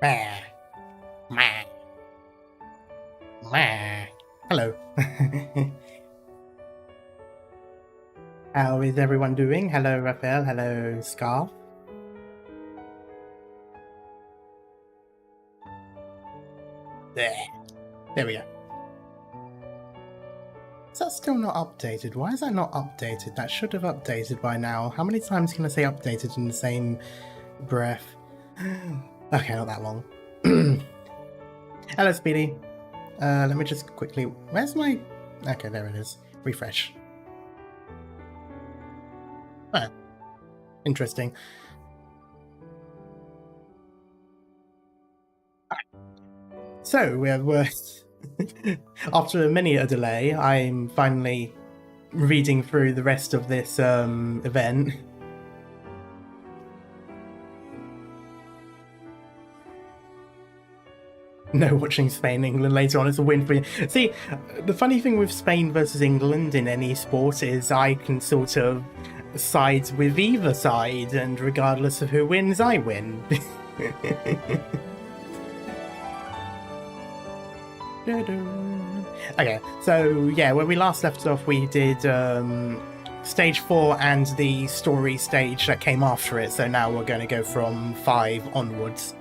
Meh, meh, meh. Hello. How is everyone doing? Hello, Raphael. Hello, Scarf. There we go. Is that still not updated? Why is that not updated? That should have updated by now. How many times can I say updated in the same breath? Okay, not that long. Hello, Speedy. Let me just quickly... Where's my... Okay, there it is. Refresh. Oh, interesting. So, we're after many a delay, I'm finally reading through the rest of this event. No watching Spain-England later on, it's a win for you. See, the funny thing with Spain versus England in any sport is I can sort of side with either side, and regardless of who wins, I win. Okay, so yeah, when we last left off, we did stage 4 and the story stage that came after it, so now we're going to go from 5 onwards.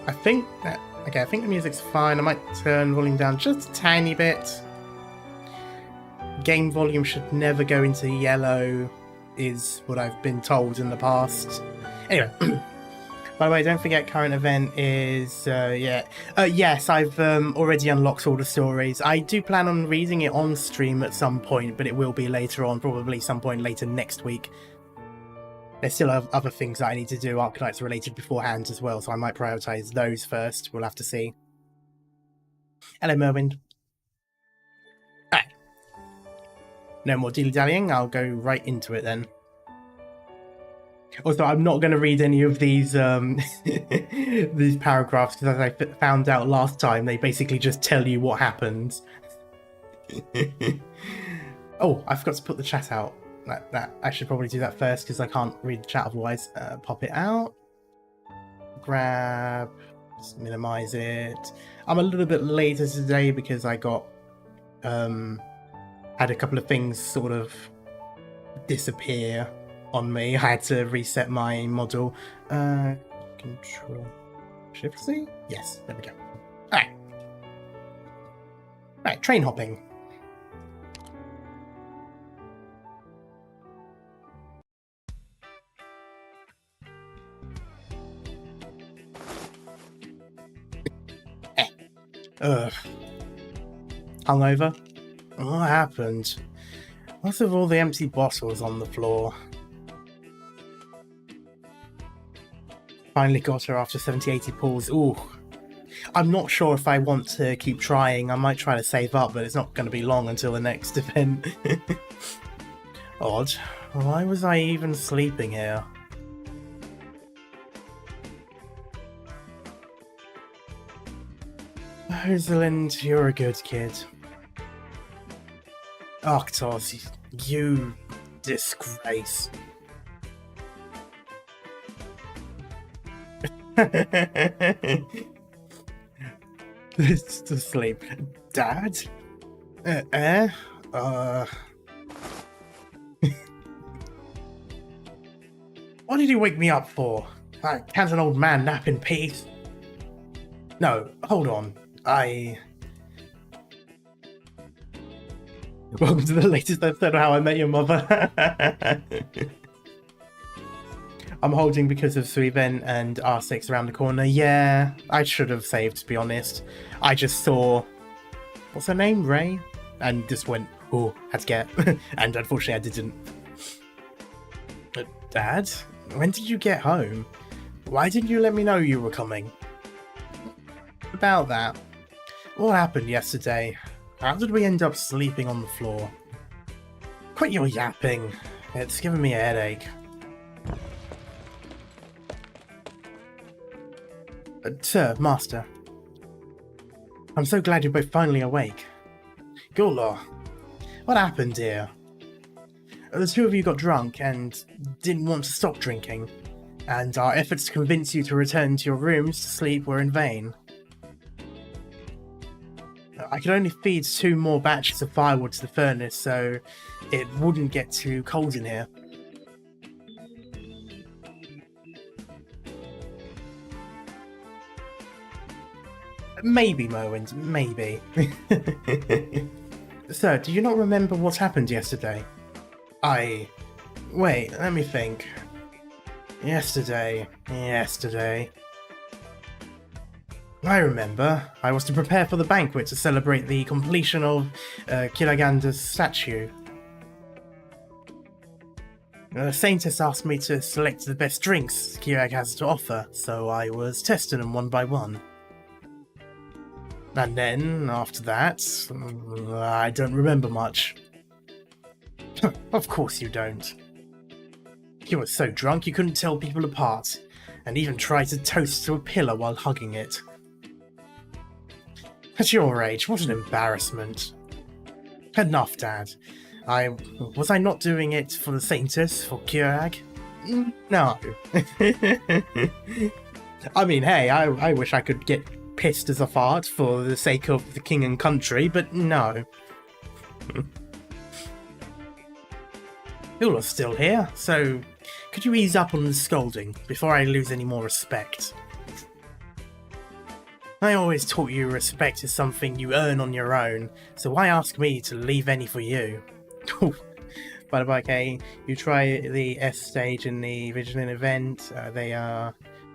I think the music's fine. I might turn volume down just a tiny bit. Game volume should never go into yellow, is what I've been told in the past. Anyway, by the way, don't forget current event is, yes, I've already unlocked all the stories. I do plan on reading it on stream at some point, but it will be later on, probably some point later next week. There's still other things that I need to do, Arknights related beforehand as well, so I might prioritise those first. We'll have to see. Hello, Merwind. Alright. No more dilly-dallying, I'll go right into it then. Also, I'm not going to read any of these these paragraphs, because as I found out last time, they basically just tell you what happens. Oh, I forgot to put the chat out. That I should probably do that first, because I can't read the chat otherwise. Pop it out. Grab. Just minimize it. I'm a little bit later today because I got had a couple of things sort of disappear on me. I had to reset my model. Control Shift C? Yes, there we go. Alright. Alright, train hopping. Ugh. Hungover? What happened? What's with all the empty bottles on the floor? Finally got her after 70-80 pulls. Ooh. I'm not sure if I want to keep trying. I might try to save up, but it's not going to be long until the next event. Odd. Why was I even sleeping here? Rosalind, you're a good kid. Arctos, you disgrace. It's to sleep. Dad? What did you wake me up for? Can't an old man nap in peace? No, hold on. Welcome to the latest episode of How I Met Your Mother. I'm holding because of Suiven and R6 around the corner. Yeah, I should have saved, to be honest. I just saw... What's her name? Ray? And just went, oh, had to get. And unfortunately I didn't. But Dad? When did you get home? Why didn't you let me know you were coming? About that. What happened yesterday? How did we end up sleeping on the floor? Quit your yapping. It's giving me a headache. Sir, Master. I'm so glad you're both finally awake. Gulor, what happened here? The two of you got drunk and didn't want to stop drinking. and our efforts to convince you to return to your rooms to sleep were in vain. I could only feed 2 more batches of firewood to the furnace, so it wouldn't get too cold in here. Maybe, Merwin, maybe. Sir, do you not remember what happened yesterday? Wait, let me think. Yesterday. I remember. I was to prepare for the banquet to celebrate the completion of Kiraganda's statue. Saintess asked me to select the best drinks Kirag has to offer, so I was testing them one by one. And then, after that, I don't remember much. Of course you don't. You were so drunk you couldn't tell people apart, and even tried to toast to a pillar while hugging it. At your age, what an embarrassment. Enough, Dad. Was I not doing it for the Saintess, for Kirag? No. I mean, hey, I wish I could get pissed as a fart for the sake of the king and country, but no. You're still here, so could you ease up on the scolding before I lose any more respect? I always taught you respect is something you earn on your own, so why ask me to leave any for you? By the way, okay, you try the S stage in the Vigilant event. They are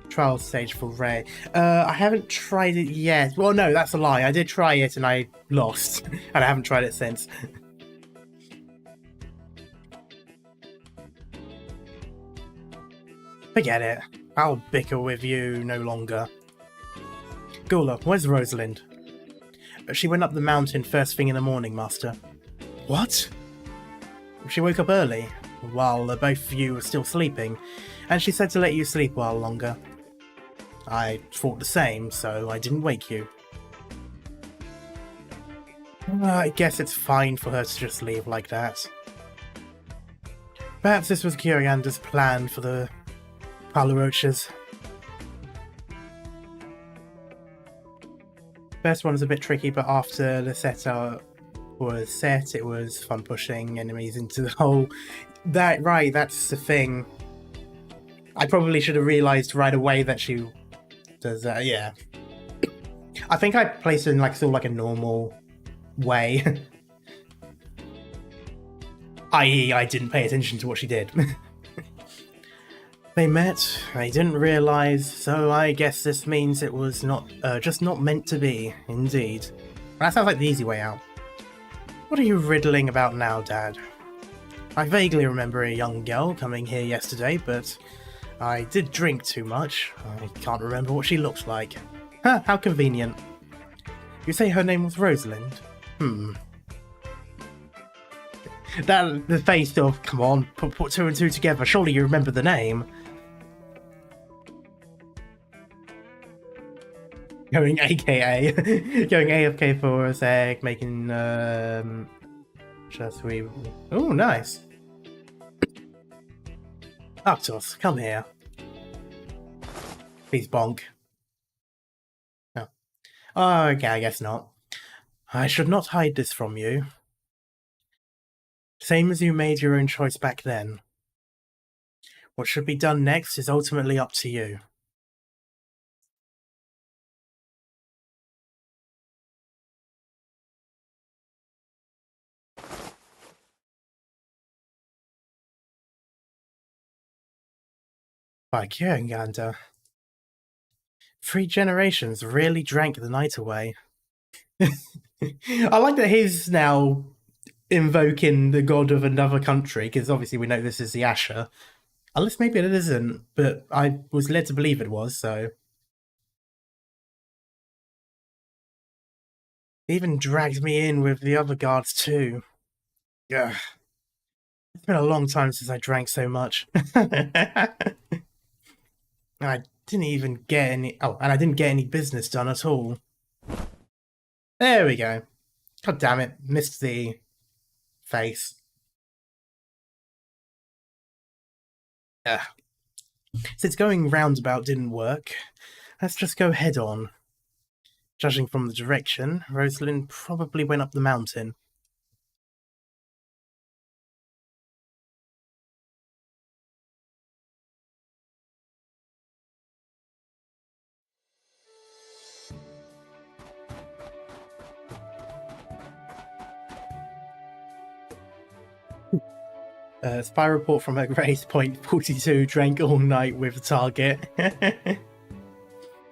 trial stage for Ray. I haven't tried it yet. Well, no, that's a lie. I did try it and I lost, and I haven't tried it since. Forget it. I'll bicker with you no longer. Gula, where's Rosalind? She went up the mountain first thing in the morning, Master. What? She woke up early, while both of you were still sleeping, and she said to let you sleep a while longer. I thought the same, so I didn't wake you. I guess it's fine for her to just leave like that. Perhaps this was Kiriganda's plan for the Palaroches. First one was a bit tricky, but after the setup was set, it was fun pushing enemies into the hole. That's the thing. I probably should have realised right away that she does that, yeah. I think I placed it in sort of like a normal way. I.e., I didn't pay attention to what she did. They met, they didn't realise, so I guess this means it was just not meant to be, indeed. That sounds like the easy way out. What are you riddling about now, Dad? I vaguely remember a young girl coming here yesterday, but I did drink too much. I can't remember what she looked like. Huh, how convenient. You say her name was Rosalind? The face of, come on, put 2 and 2 together, surely you remember the name. Going AKA, going AFK for a sec, making, just we... Oh, nice. Arctos, come here. Please bonk. Oh. Oh, okay, I guess not. I should not hide this from you. Same as you made your own choice back then. What should be done next is ultimately up to you. By Kirigan, 3 generations really drank the night away. I like that he's now invoking the god of another country, because obviously we know this is the Asher. Unless maybe it isn't, but I was led to believe it was, so... He even dragged me in with the other guards too. Ugh. It's been a long time since I drank so much. I didn't even get any... Oh, and I didn't get any business done at all. There we go. God damn it. Missed the face. Ugh. Since going roundabout didn't work, let's just go head on. Judging from the direction, Rosalind probably went up the mountain. Spy report from her race point 42, drank all night with target.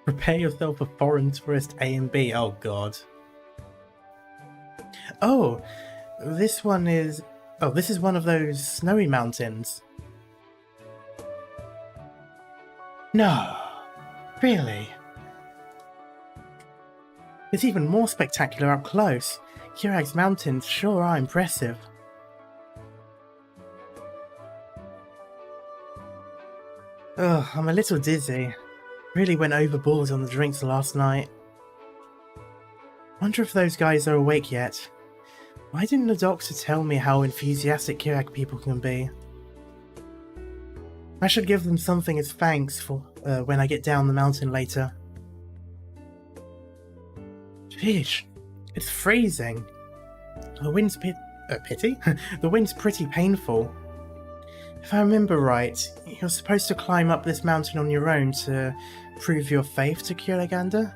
Prepare yourself for foreign tourist A and B. Oh god. Oh, this one is... Oh, this is one of those snowy mountains. No, really? It's even more spectacular up close. Kirag's mountains sure are impressive. Ugh, I'm a little dizzy. Really went overboard on the drinks last night. Wonder if those guys are awake yet. Why didn't the doctor tell me how enthusiastic Kirag people can be? I should give them something as thanks for when I get down the mountain later. Jeez, it's freezing. The wind's pity? The wind's pretty painful. If I remember right, you're supposed to climb up this mountain on your own to prove your faith to Kuraganda?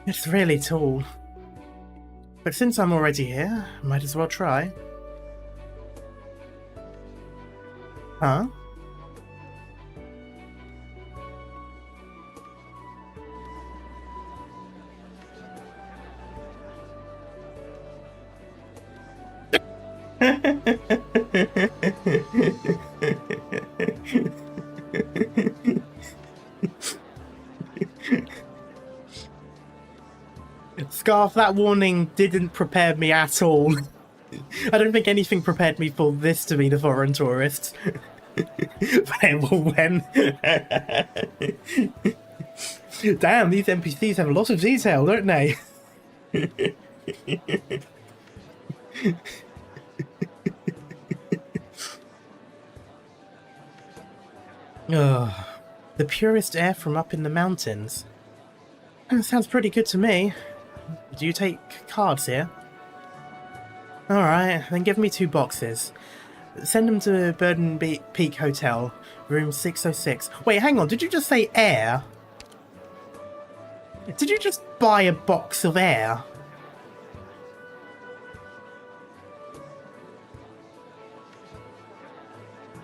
It's really tall. But since I'm already here, might as well try. Huh? Scarf, that warning didn't prepare me at all. I don't think anything prepared me for this to be the foreign tourists. when... Damn, these NPCs have a lot of detail, don't they? Ugh, the purest air from up in the mountains. Sounds pretty good to me. Do you take cards here? Alright, then give me 2 boxes. Send them to Burden Peak Hotel, room 606. Wait, hang on, did you just say air? Did you just buy a box of air?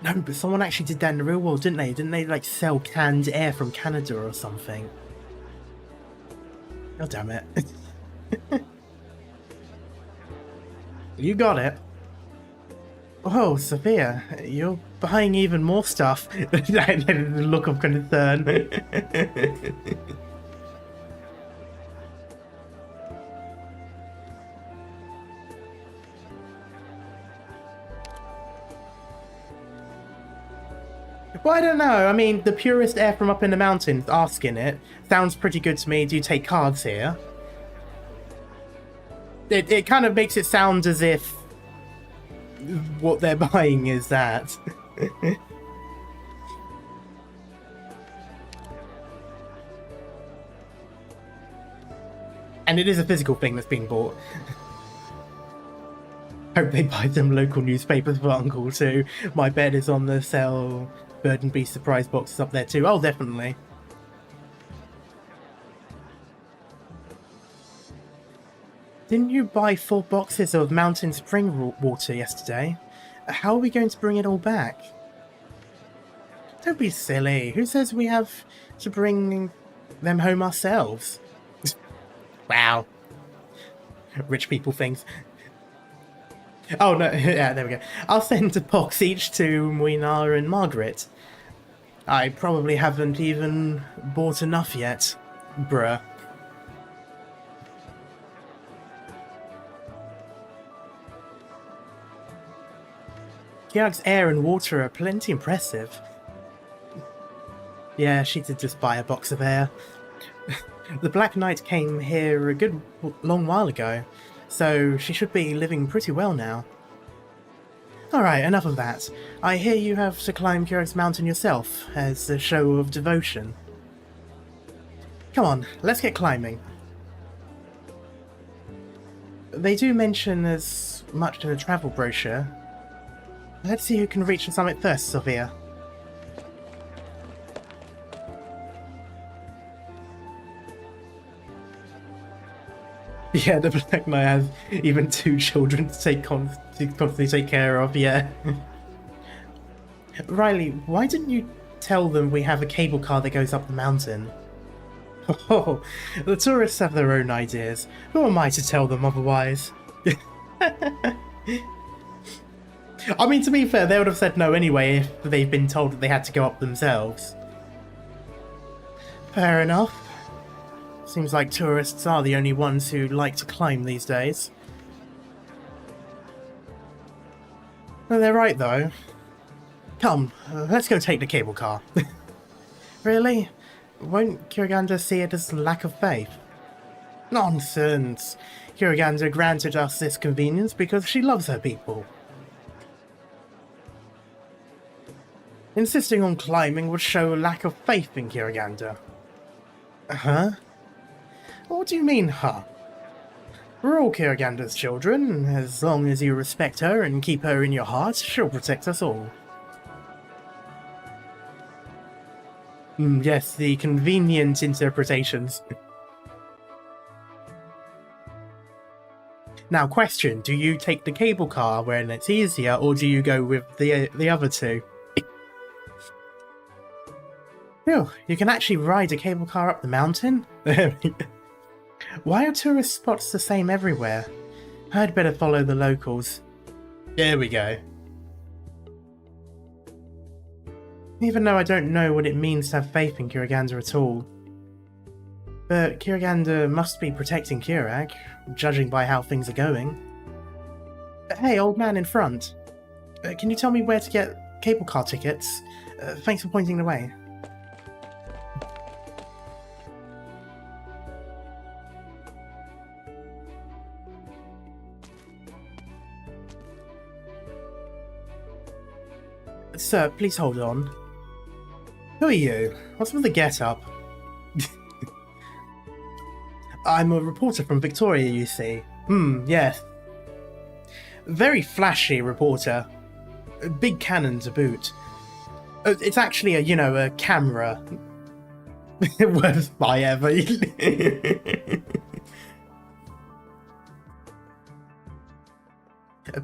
No, but someone actually did that in the real world, didn't they? Didn't they, like, sell canned air from Canada or something? God damn it. You got it. Oh, Sophia, you're buying even more stuff. The look of concern. Well, I don't know. I mean, the purest air from up in the mountains, asking it, sounds pretty good to me. Do you take cards here? It kind of makes it sound as if what they're buying is that. And it is a physical thing that's being bought. Hope they buy some local newspapers for Uncle too. My bet is on the sell Bird and Beast surprise boxes up there too. Oh, definitely. Didn't you buy 4 boxes of mountain spring water yesterday? How are we going to bring it all back? Don't be silly. Who says we have to bring them home ourselves? Wow. Rich people things. Oh, no. Yeah, there we go. I'll send a box each to Muina and Margaret. I probably haven't even bought enough yet. Bruh. Kiag's air and water are plenty impressive. Yeah, she did just buy a box of air. The Black Knight came here a good long while ago, so she should be living pretty well now. Alright, enough of that. I hear you have to climb Kyrog's mountain yourself, as a show of devotion. Come on, let's get climbing. They do mention as much in the travel brochure. Let's see who can reach the summit first, Sophia. Yeah, the Black Knight has even 2 children to constantly take care of, yeah. Riley, why didn't you tell them we have a cable car that goes up the mountain? Oh, the tourists have their own ideas. Who am I to tell them otherwise? I mean, to be fair, they would have said no anyway if they've been told that they had to go up themselves. Fair enough. Seems like tourists are the only ones who like to climb these days. Well, they're right, though. Come, let's go take the cable car. Really? Won't Kuroganda see it as lack of faith? Nonsense! Kuroganda granted us this convenience because she loves her people. Insisting on climbing would show a lack of faith in Kuroganda. Huh? What do you mean, huh? We're all Kuroganda's children. As long as you respect her and keep her in your heart, she'll protect us all. Yes, the convenient interpretations. Now, question, do you take the cable car when it's easier, or do you go with the other two? Phew, you can actually ride a cable car up the mountain? Why are tourist spots the same everywhere? I'd better follow the locals. There we go. Even though I don't know what it means to have faith in Kuroganda at all. But Kuroganda must be protecting Kurag, judging by how things are going. Hey, old man in front. Can you tell me where to get cable car tickets? Thanks for pointing the way. Sir, please hold on. Who are you? What's with the get-up? I'm a reporter from Victoria, you see. Yes. Very flashy reporter. Big cannon to boot. It's actually a camera. Worst spy ever.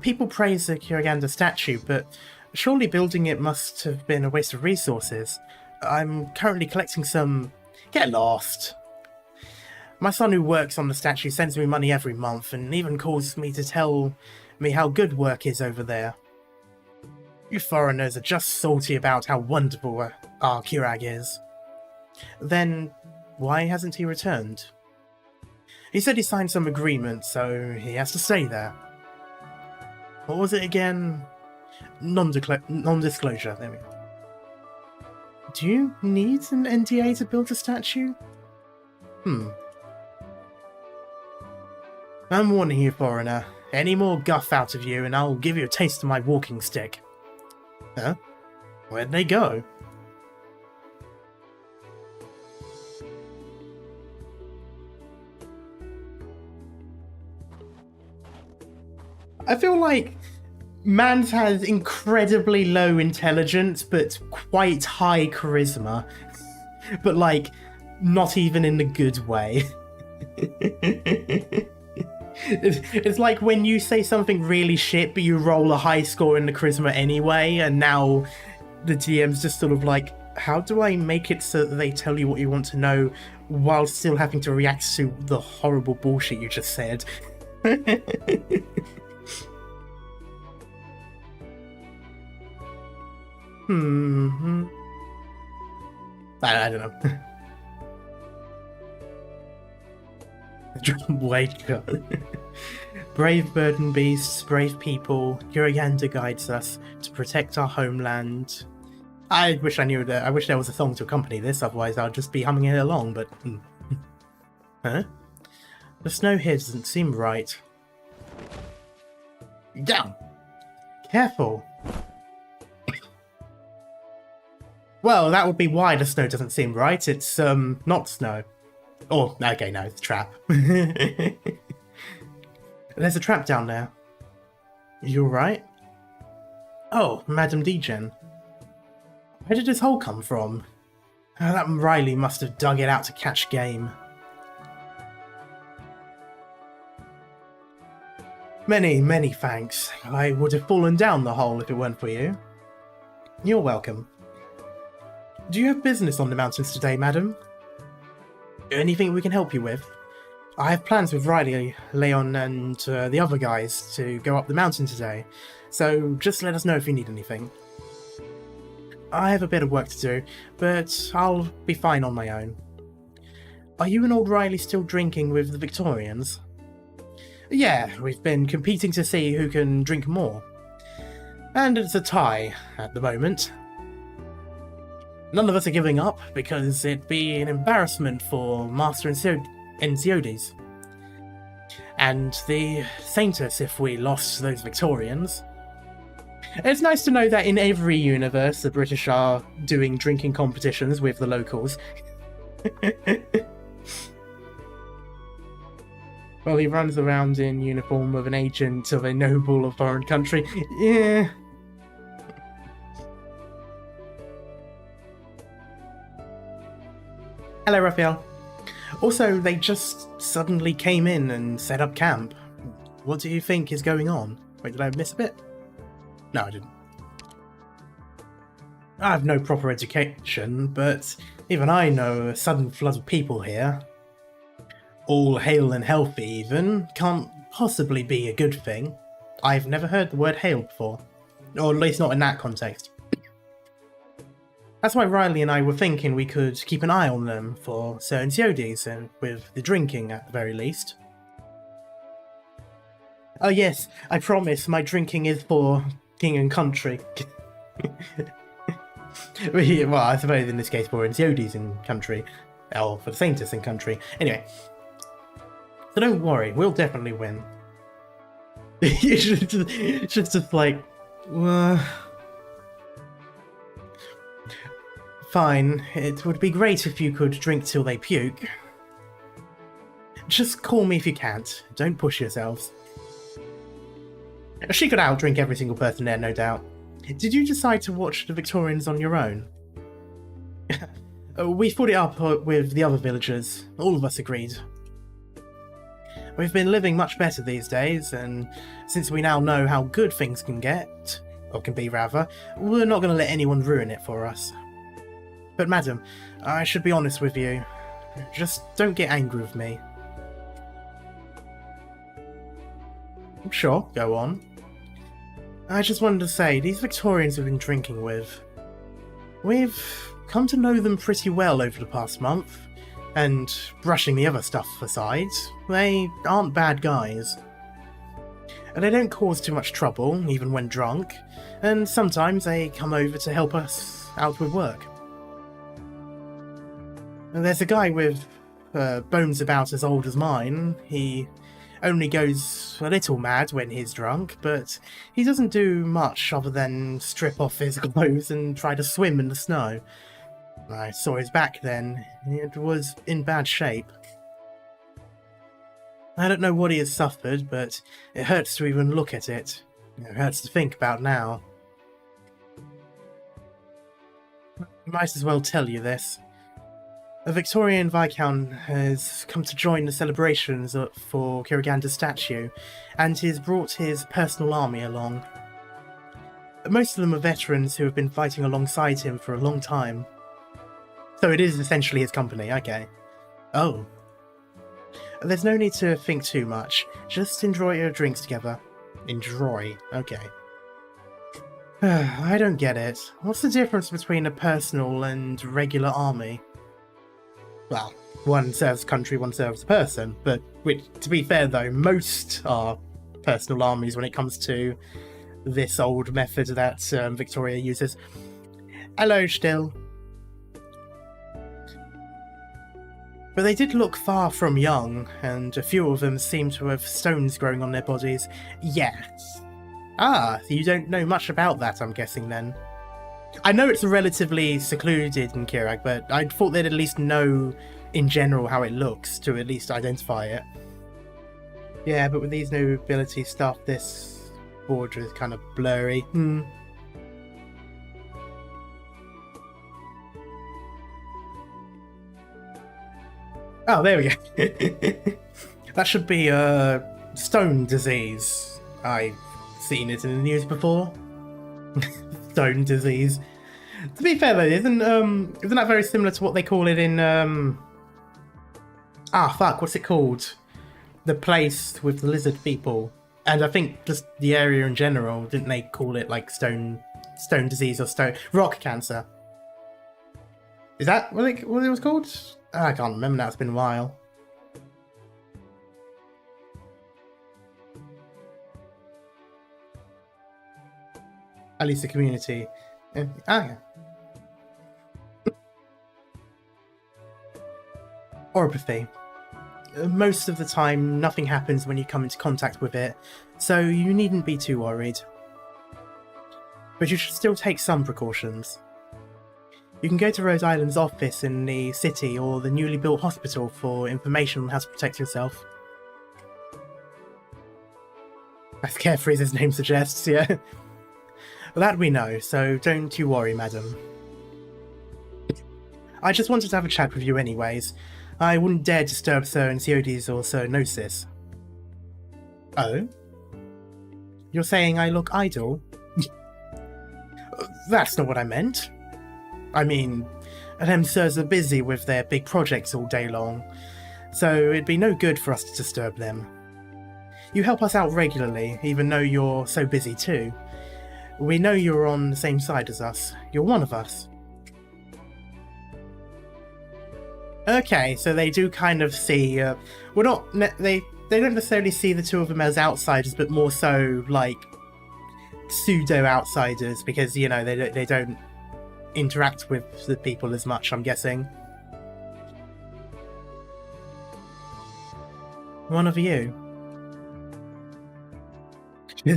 People praise the Kuroganda statue, but surely building it must have been a waste of resources. I'm currently collecting some... Get lost. My son who works on the statue sends me money every month and even calls me to tell me how good work is over there. You foreigners are just salty about how wonderful our Kurag is. Then, why hasn't he returned? He said he signed some agreement, so he has to stay there. What was it again? Non-disclosure, there we go. Do you need an NDA to build a statue? I'm warning you, foreigner. Any more guff out of you and I'll give you a taste of my walking stick. Huh? Where'd they go? I feel like Mans has incredibly low intelligence, but quite high charisma. But, like, not even in the good way. It's like when you say something really shit, but you roll a high score in the charisma anyway, and now the DM's just sort of like, how do I make it so that they tell you what you want to know while still having to react to the horrible bullshit you just said? I don't know. Wait, brave burden beasts, brave people, Kuroganda guides us to protect our homeland. I wish I knew that. I wish there was a song to accompany this, otherwise I'd just be humming it along, but... Huh? The snow here doesn't seem right. Down! Careful. Well, that would be why the snow doesn't seem right. It's, not snow. Oh, okay, no, it's a trap. There's a trap down there. You alright? Oh, Madam Degen. Where did this hole come from? Oh, that Riley must have dug it out to catch game. Many, many thanks. I would have fallen down the hole if it weren't for you. You're welcome. Do you have business on the mountains today, madam? Anything we can help you with? I have plans with Riley, Leon, and the other guys to go up the mountain today, so just let us know if you need anything. I have a bit of work to do, but I'll be fine on my own. Are you and old Riley still drinking with the Victorians? Yeah, we've been competing to see who can drink more. And it's a tie at the moment. None of us are giving up, because it'd be an embarrassment for Master Enciodes. And the Saintess if we lost those Victorians. It's nice to know that in every universe the British are doing drinking competitions with the locals. Well, he runs around in uniform of an agent of a noble of foreign country. Yeah. Hello, Raphael. Also, they just suddenly came in and set up camp. What do you think is going on? Wait, did I miss a bit? No, I didn't. I have no proper education, but even I know a sudden flood of people here, all hale and healthy even, can't possibly be a good thing. I've never heard the word hail before, or at least not in that context. That's why Riley and I were thinking we could keep an eye on them for Sir Enciodes, and with the drinking at the very least. Oh yes, I promise my drinking is for king and country. Well, I suppose in this case for Enciodes and country, or for the Saintess and country. Anyway, so don't worry, we'll definitely win. It's just like... Fine, it would be great if you could drink till they puke. Just call me if you can't. Don't push yourselves. She could outdrink every single person there, no doubt. Did you decide to watch the Victorians on your own? We put it up with the other villagers. All of us agreed. We've been living much better these days, and since we now know how good things can get, or can be rather, we're not going to let anyone ruin it for us. But madam, I should be honest with you. Just don't get angry with me. Sure, go on. I just wanted to say, these Victorians we've been drinking with, we've come to know them pretty well over the past month, and brushing the other stuff aside, they aren't bad guys. And they don't cause too much trouble, even when drunk, and sometimes they come over to help us out with work. And there's a guy with bones about as old as mine. He only goes a little mad when he's drunk, but he doesn't do much other than strip off his clothes and try to swim in the snow. I saw his back then. It was in bad shape. I don't know what he has suffered, but it hurts to even look at it. It hurts to think about now. Might as well tell you this. A Victorian Viscount has come to join the celebrations for Kiriganda's statue, and he's brought his personal army along. Most of them are veterans who have been fighting alongside him for a long time. So it is essentially his company, okay. Oh. There's no need to think too much, just enjoy your drinks together. Enjoy, okay. I don't get it. What's the difference between a personal and regular army? Well, one serves country, one serves a person, but to be fair though, most are personal armies when it comes to this old method that Victoria uses. Hello, still. But they did look far from young, and a few of them seem to have stones growing on their bodies. Yes, Ah, so you don't know much about that, I'm guessing, then. I know it's relatively secluded in Kirag, but I thought they'd at least know, in general, how it looks, to at least identify it. Yeah, but with these new ability stuff, this border is kind of blurry. Oh, there we go. That should be stone disease. I've seen it in the news before. Stone disease. To be fair though, isn't that very similar to what they call it in what's it called? The place with the lizard people. And I think just the area in general, didn't they call it like stone disease or rock cancer? Is that what it was called? I can't remember now, it's been a while. At least the community. Yeah. Oropathy. Most of the time, nothing happens when you come into contact with it, so you needn't be too worried. But you should still take some precautions. You can go to Rhode Island's office in the city or the newly built hospital for information on how to protect yourself. As Carefree as his name suggests, yeah. That we know, so don't you worry, madam. I just wanted to have a chat with you anyways. I wouldn't dare disturb Sir Enciodis or Sir Gnosis. Oh? You're saying I look idle? That's not what I meant. I mean, them sirs are busy with their big projects all day long, so it'd be no good for us to disturb them. You help us out regularly, even though you're so busy too. We know you're on the same side as us. You're one of us. Okay, so they do kind of see, we're not, they don't necessarily see the two of them as outsiders, but more so, like, pseudo-outsiders, because, you know, they don't interact with the people as much, I'm guessing. One of you.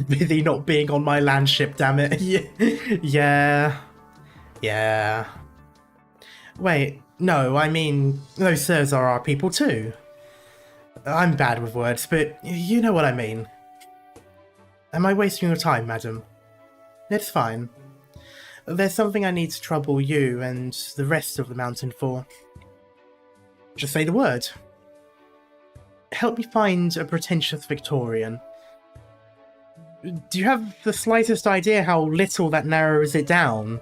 Busy not being on my land ship, damn it. Yeah. Wait, no, I mean, those sirs are our people too. I'm bad with words, but you know what I mean. Am I wasting your time, madam? It's fine. There's something I need to trouble you and the rest of the mountain for. Just say the word. Help me find a pretentious Victorian. Do you have the slightest idea how little that narrows it down?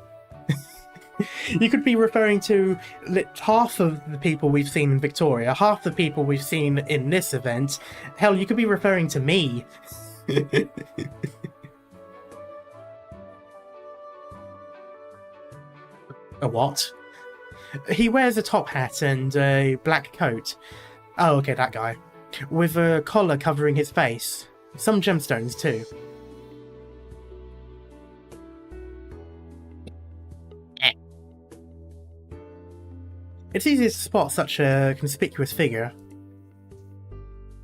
You could be referring to half of the people we've seen in Victoria, half the people we've seen in this event. Hell, you could be referring to me. A what? He wears a top hat and a black coat. Oh, okay, that guy. With a collar covering his face. Some gemstones, too. It's easy to spot such a conspicuous figure.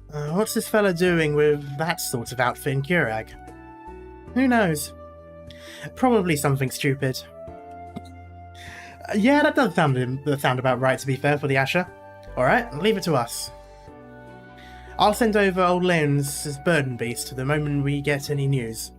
What's this fella doing with that sort of outfit in Kurag? Who knows? Probably something stupid. Yeah, that does sound about right, to be fair, for the Asher. Alright, leave it to us. I'll send over old Leon's burden beast the moment we get any news.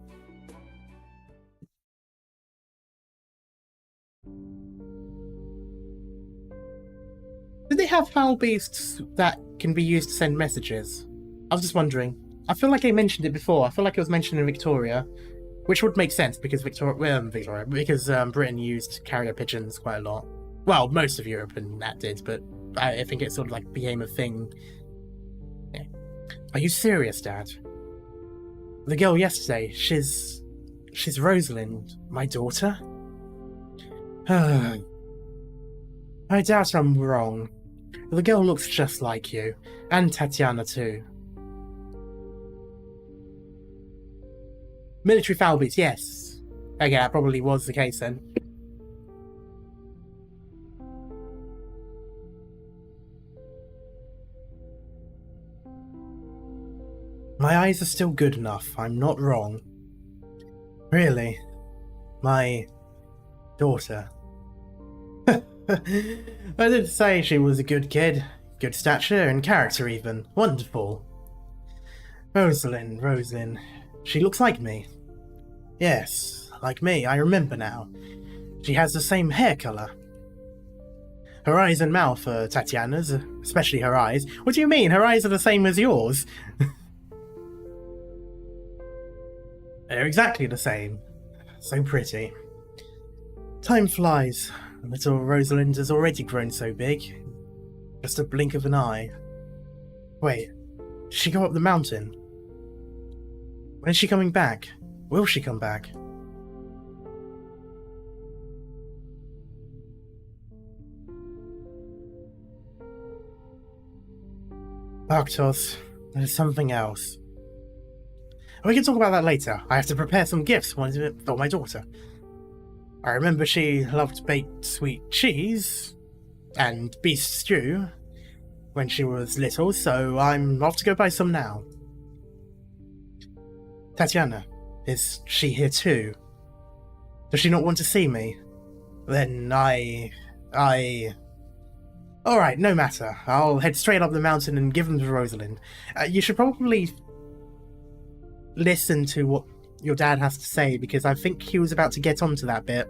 Do they have foul beasts that can be used to send messages? I was just wondering. I feel like I mentioned it before. I feel like it was mentioned in Victoria, which would make sense because Britain used carrier pigeons quite a lot. Well, most of Europe and that did, but I think it sort of like became a thing. Yeah. Are you serious, Dad? The girl yesterday, she's Rosalind, my daughter? I doubt I'm wrong. The girl looks just like you, and Tatiana too. Military foul beats, yes. Okay, that probably was the case then. My eyes are still good enough, I'm not wrong. Really? My daughter? I did say she was a good kid. Good stature and character even. Wonderful. Rosalind. She looks like me. Yes, like me, I remember now. She has the same hair colour. Her eyes and mouth are Tatiana's, especially her eyes. What do you mean? Her eyes are the same as yours? They're exactly the same. So pretty. Time flies. Little Rosalind has already grown so big. Just a blink of an eye. Wait, did she go up the mountain? When is she coming back? Will she come back? Arctos, there's something else. We can talk about that later. I have to prepare some gifts for my daughter. I remember she loved baked sweet cheese and beef stew when she was little, so I'm off to go buy some now. Tatiana, is she here too? Does she not want to see me? Then Alright, no matter. I'll head straight up the mountain and give them to Rosalind. You should probably listen to what your dad has to say, because I think he was about to get onto that bit.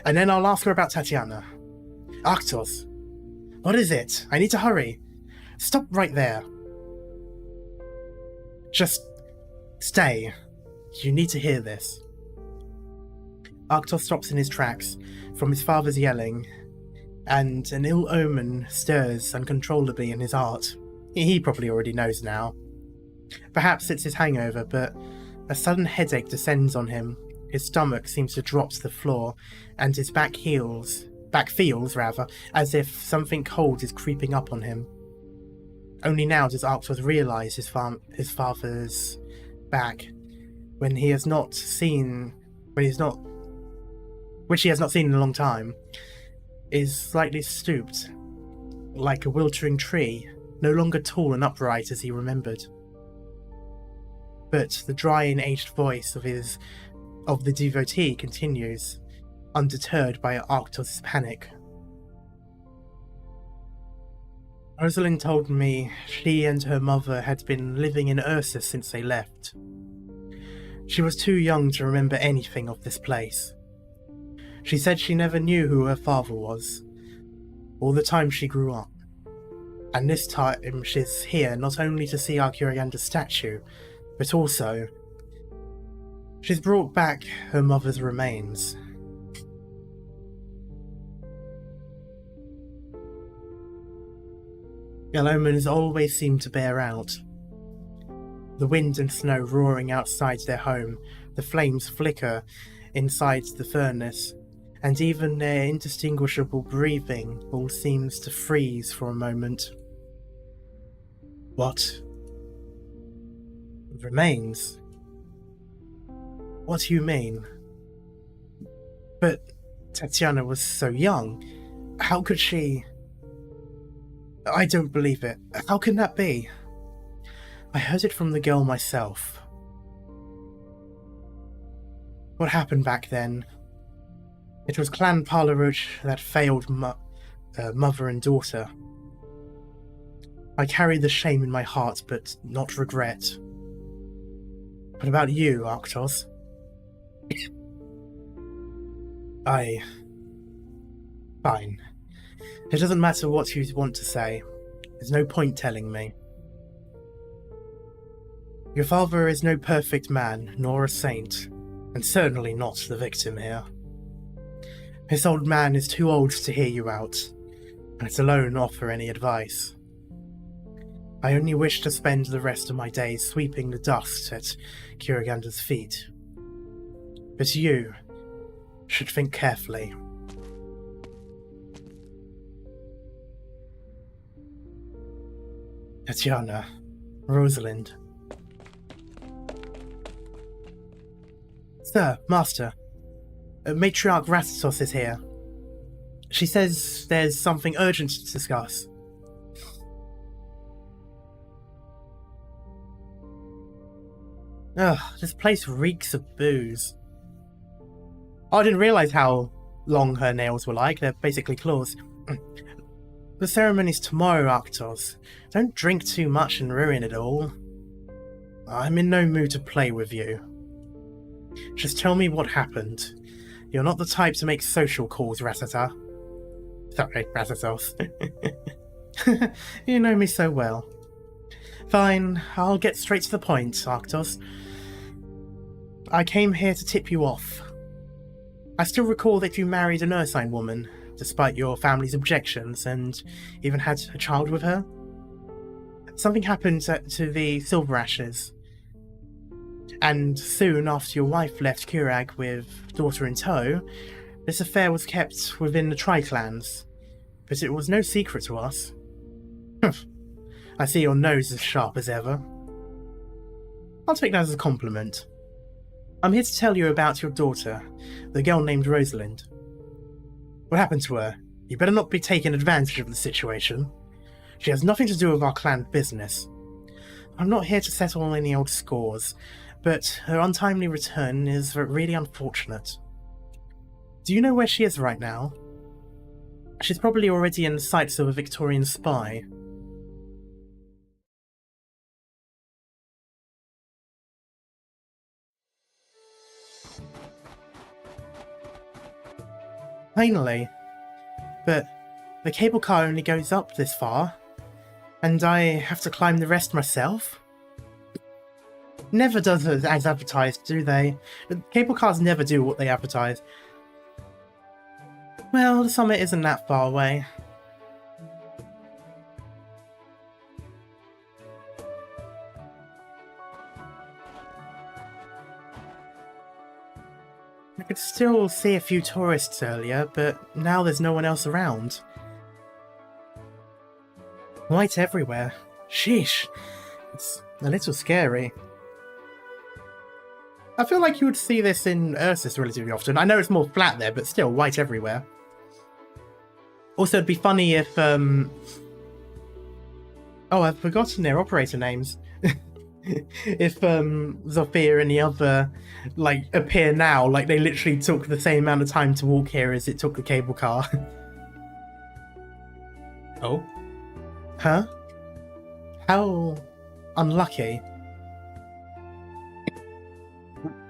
And then I'll ask her about Tatiana. Arctos, what is it? I need to hurry. Stop right there. Just stay. You need to hear this. Arctos stops in his tracks from his father's yelling, and an ill omen stirs uncontrollably in his heart. He probably already knows now. Perhaps it's his hangover, but a sudden headache descends on him. His stomach seems to drop to the floor, and his back feels as if something cold is creeping up on him. Only now does Arctos realise his father's back, which he has not seen in a long time, is slightly stooped, like a wilting tree, no longer tall and upright as he remembered. But the dry and aged voice of the devotee continues, undeterred by Arctos' panic. Rosalind told me she and her mother had been living in Ursus since they left. She was too young to remember anything of this place. She said she never knew who her father was, all the time she grew up. And this time she's here not only to see Arknights' statue, but also she's brought back her mother's remains. Omens always seem to bear out. The wind and snow roaring outside their home, the flames flicker inside the furnace, and even their indistinguishable breathing all seems to freeze for a moment. What? Remains? What do you mean? But Tatiana was so young. How could she... I don't believe it. How can that be? I heard it from the girl myself. What happened back then? It was Clan Palaruch that failed mother and daughter. I carry the shame in my heart, but not regret. What about you, Arctos? Fine. It doesn't matter what you want to say. There's no point telling me. Your father is no perfect man, nor a saint, and certainly not the victim here. This old man is too old to hear you out, and let alone offer any advice. I only wish to spend the rest of my days sweeping the dust at Kiriganda's feet. But you should think carefully. Tatiana, Rosalind. Sir, Master, Matriarch Ratatos is here. She says there's something urgent to discuss. Ugh, this place reeks of booze. Oh, I didn't realise how long her nails were like. They're basically claws. The ceremony's tomorrow, Arctos. Don't drink too much and ruin it all. I'm in no mood to play with you. Just tell me what happened. You're not the type to make social calls, Ratata. Sorry, Ratatos. You know me so well. Fine, I'll get straight to the point, Arctos. I came here to tip you off. I still recall that you married an Ursine woman, despite your family's objections, and even had a child with her. Something happened to the Silberneherze, and soon after your wife left Kurag with daughter in tow, this affair was kept within the Tri-Clans, but it was no secret to us. I see your nose as sharp as ever. I'll take that as a compliment. I'm here to tell you about your daughter, the girl named Rosalind. What happened to her? You better not be taking advantage of the situation. She has nothing to do with our clan business. I'm not here to settle any old scores, but her untimely return is really unfortunate. Do you know where she is right now? She's probably already in the sights of a Victorian spy. Finally. But the cable car only goes up this far, and I have to climb the rest myself? Never does it as advertised, do they? The cable cars never do what they advertise. Well, the summit isn't that far away. I could still see a few tourists earlier, but now there's no one else around. White everywhere. Sheesh. It's a little scary. I feel like you would see this in Ursus relatively often. I know it's more flat there, but still, white everywhere. Also, it'd be funny if, Oh, I've forgotten their operator names. If, Zofia and the other, like, appear now, like they literally took the same amount of time to walk here as it took the cable car. Oh? Huh? How unlucky.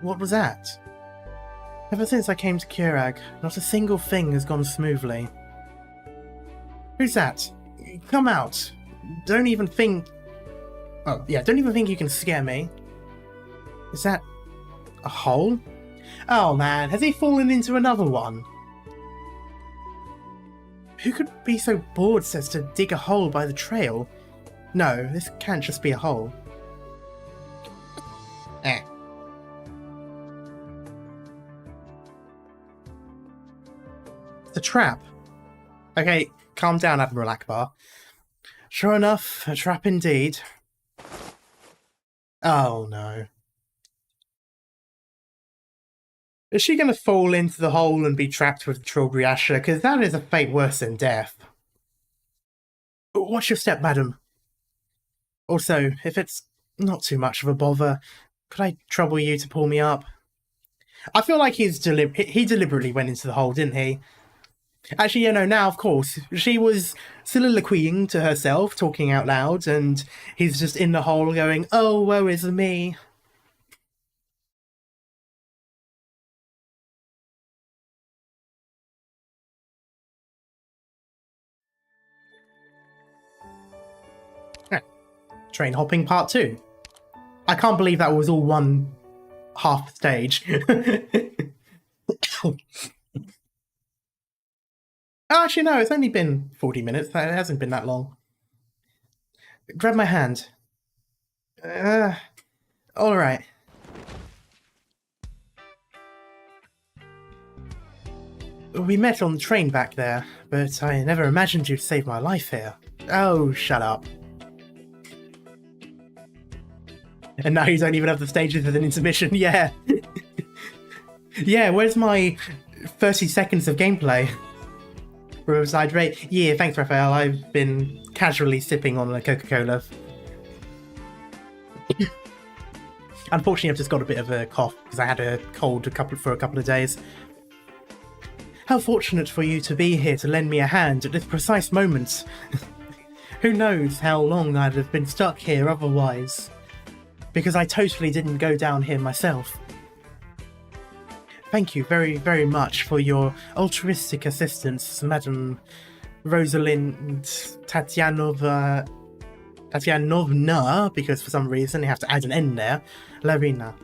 What was that? Ever since I came to Kurag, not a single thing has gone smoothly. Who's that? Come out. Don't even think... Oh, yeah, don't even think you can scare me. Is that a hole? Oh man, has he fallen into another one? Who could be so bored as to dig a hole by the trail? No, this can't just be a hole. Eh. It's a trap. Okay, calm down, Admiral Akbar. Sure enough, a trap indeed. Oh no. Is she going to fall into the hole and be trapped with Silberneherze? Because that is a fate worse than death. Watch your step, madam. Also, if it's not too much of a bother, could I trouble you to pull me up? I feel like he deliberately went into the hole, didn't he? Actually, you know, now, of course, she was soliloquying to herself, talking out loud, and he's just in the hole going, oh, woe is me. Train hopping part 2. I can't believe that was all one half stage. Actually, no, it's only been 40 minutes. It hasn't been that long. Grab my hand. Alright. We met on the train back there, but I never imagined you'd save my life here. Oh, shut up. And now you don't even have the stages with an intermission. Yeah. Yeah, where's my 30 seconds of gameplay? Riverside Ray. Yeah, thanks, Raphael. I've been casually sipping on a Coca-Cola. Unfortunately, I've just got a bit of a cough because I had a cold for a couple of days. How fortunate for you to be here to lend me a hand at this precise moment. Who knows how long I'd have been stuck here otherwise, because I totally didn't go down here myself. Thank you very, very much for your altruistic assistance, Madam Rosalind Tatianovna, because for some reason you have to add an N there, Larina.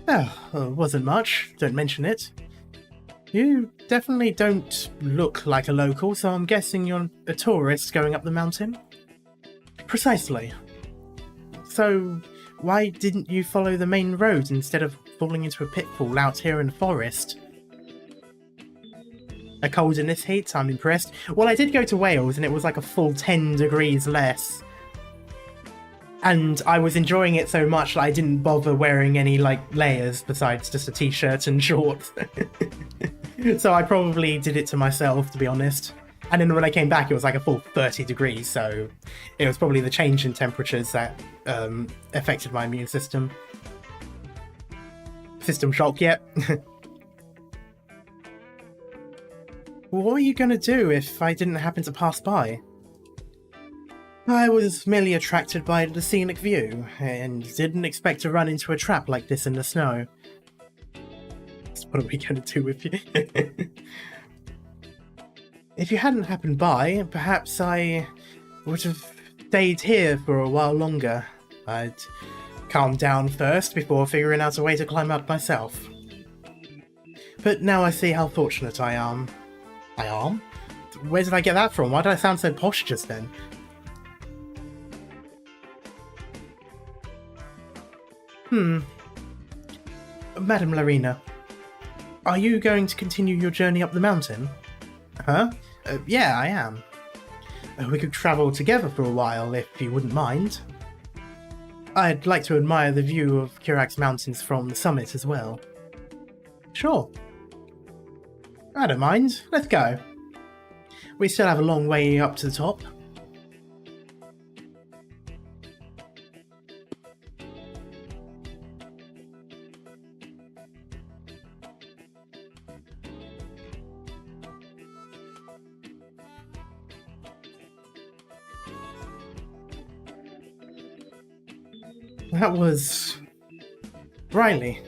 Oh, wasn't much, don't mention it. You definitely don't look like a local, so I'm guessing you're a tourist going up the mountain? Precisely. So, why didn't you follow the main road instead of falling into a pitfall out here in the forest? A cold in this heat? I'm impressed. Well, I did go to Wales and it was like a full 10 degrees less. And I was enjoying it so much that I didn't bother wearing any, like, layers besides just a t-shirt and shorts. So I probably did it to myself, to be honest. And then when I came back, it was like a full 30 degrees, so it was probably the change in temperatures that affected my immune system. System shock, yet. What were you going to do if I didn't happen to pass by? I was merely attracted by the scenic view, and didn't expect to run into a trap like this in the snow. So what are we going to do with you? If you hadn't happened by, perhaps I would have stayed here for a while longer. I'd calm down first before figuring out a way to climb up myself. But now I see how fortunate I am. I am? Where did I get that from? Why did I sound so posh just then? Madam Larina, are you going to continue your journey up the mountain? Huh? Yeah, I am. We could travel together for a while, if you wouldn't mind. I'd like to admire the view of Kirax Mountains from the summit as well. Sure. I don't mind. Let's go. We still have a long way up to the top. That was... Riley.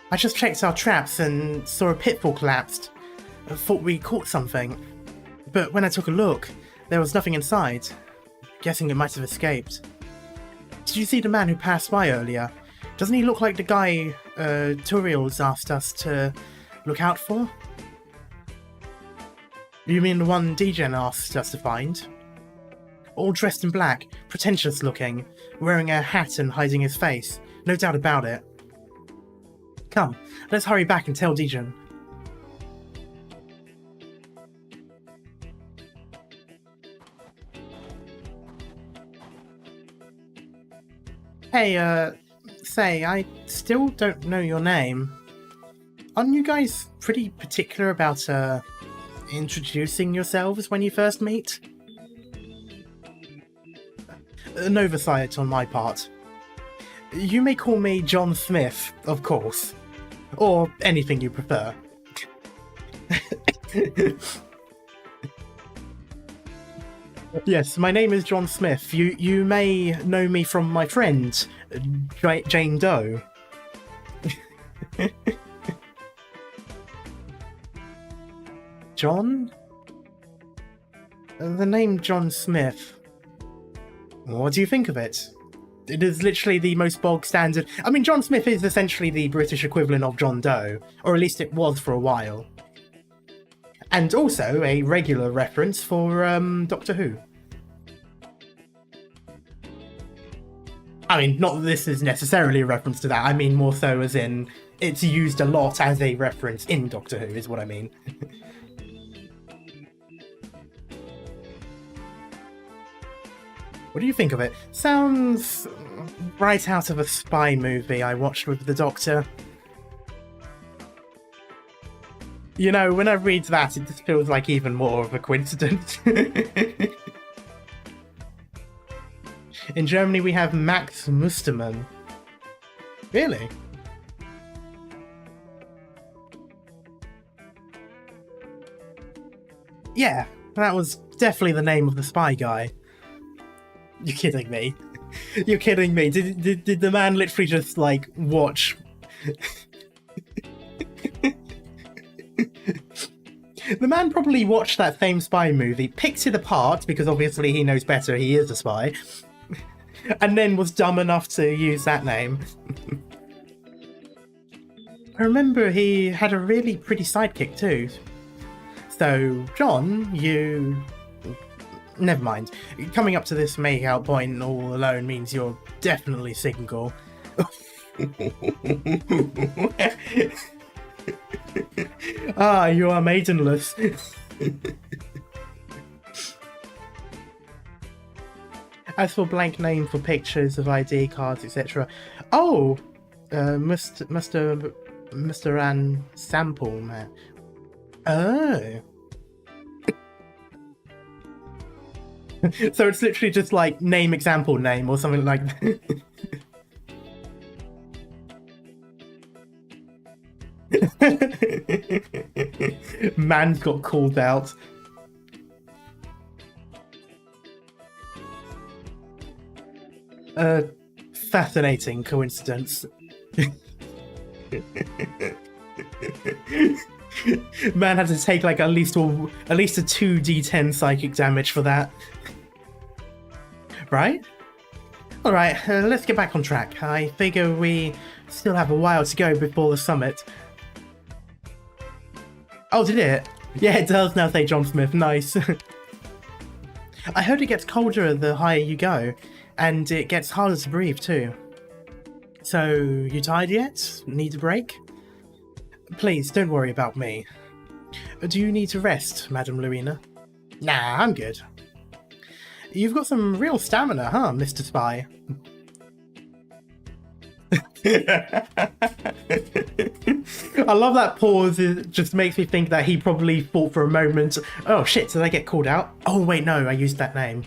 I just checked our traps and saw a pitfall collapsed. I thought we caught something. But when I took a look, there was nothing inside. Guessing it might have escaped. Did you see the man who passed by earlier? Doesn't he look like the guy Turiel's asked us to look out for? You mean the one Degen asked us to find? All dressed in black, pretentious looking, wearing a hat and hiding his face. No doubt about it. Come, let's hurry back and tell Degen. Hey, say, I still don't know your name. Aren't you guys pretty particular about, introducing yourselves when you first meet? An oversight on my part. You may call me John Smith, of course. Or anything you prefer. Yes, my name is John Smith. You may know me from my friend, Jane Doe. John? The name John Smith. What do you think of it? It is literally the most bog standard... I mean, John Smith is essentially the British equivalent of John Doe, or at least it was for a while. And also a regular reference for Doctor Who. I mean, not that this is necessarily a reference to that, I mean more so as in, it's used a lot as a reference in Doctor Who, is what I mean. What do you think of it? Sounds right out of a spy movie I watched with the Doctor. You know, when I read that, it just feels like even more of a coincidence. In Germany, we have Max Mustermann. Really? Yeah, that was definitely the name of the spy guy. You're kidding me. You're kidding me. Did the man literally just, like, watch... The man probably watched that same spy movie, picked it apart, because obviously he knows better, he is a spy, and then was dumb enough to use that name. I remember he had a really pretty sidekick too. So, John, you... Never mind. Coming up to this make-out point all alone means you're definitely single. Ah, you are maidenless. As for blank name for pictures of ID cards, etc. Oh, Mr. An Sample Man. Oh. So it's literally just like name example name or something like that. Man's got called out. Fascinating coincidence. Man had to take like at least a 2d10 psychic damage for that. Right? Alright, let's get back on track. I figure we still have a while to go before the summit. Oh, did it? Yeah, it does now say John Smith. Nice. I heard it gets colder the higher you go, and it gets harder to breathe too. So, you tired yet? Need a break? Please, don't worry about me. Do you need to rest, Madame Louina? Nah, I'm good. You've got some real stamina, huh, Mr. Spy? I love that pause. It just makes me think that he probably thought for a moment, oh shit, did I get called out? Oh wait, no, I used that name.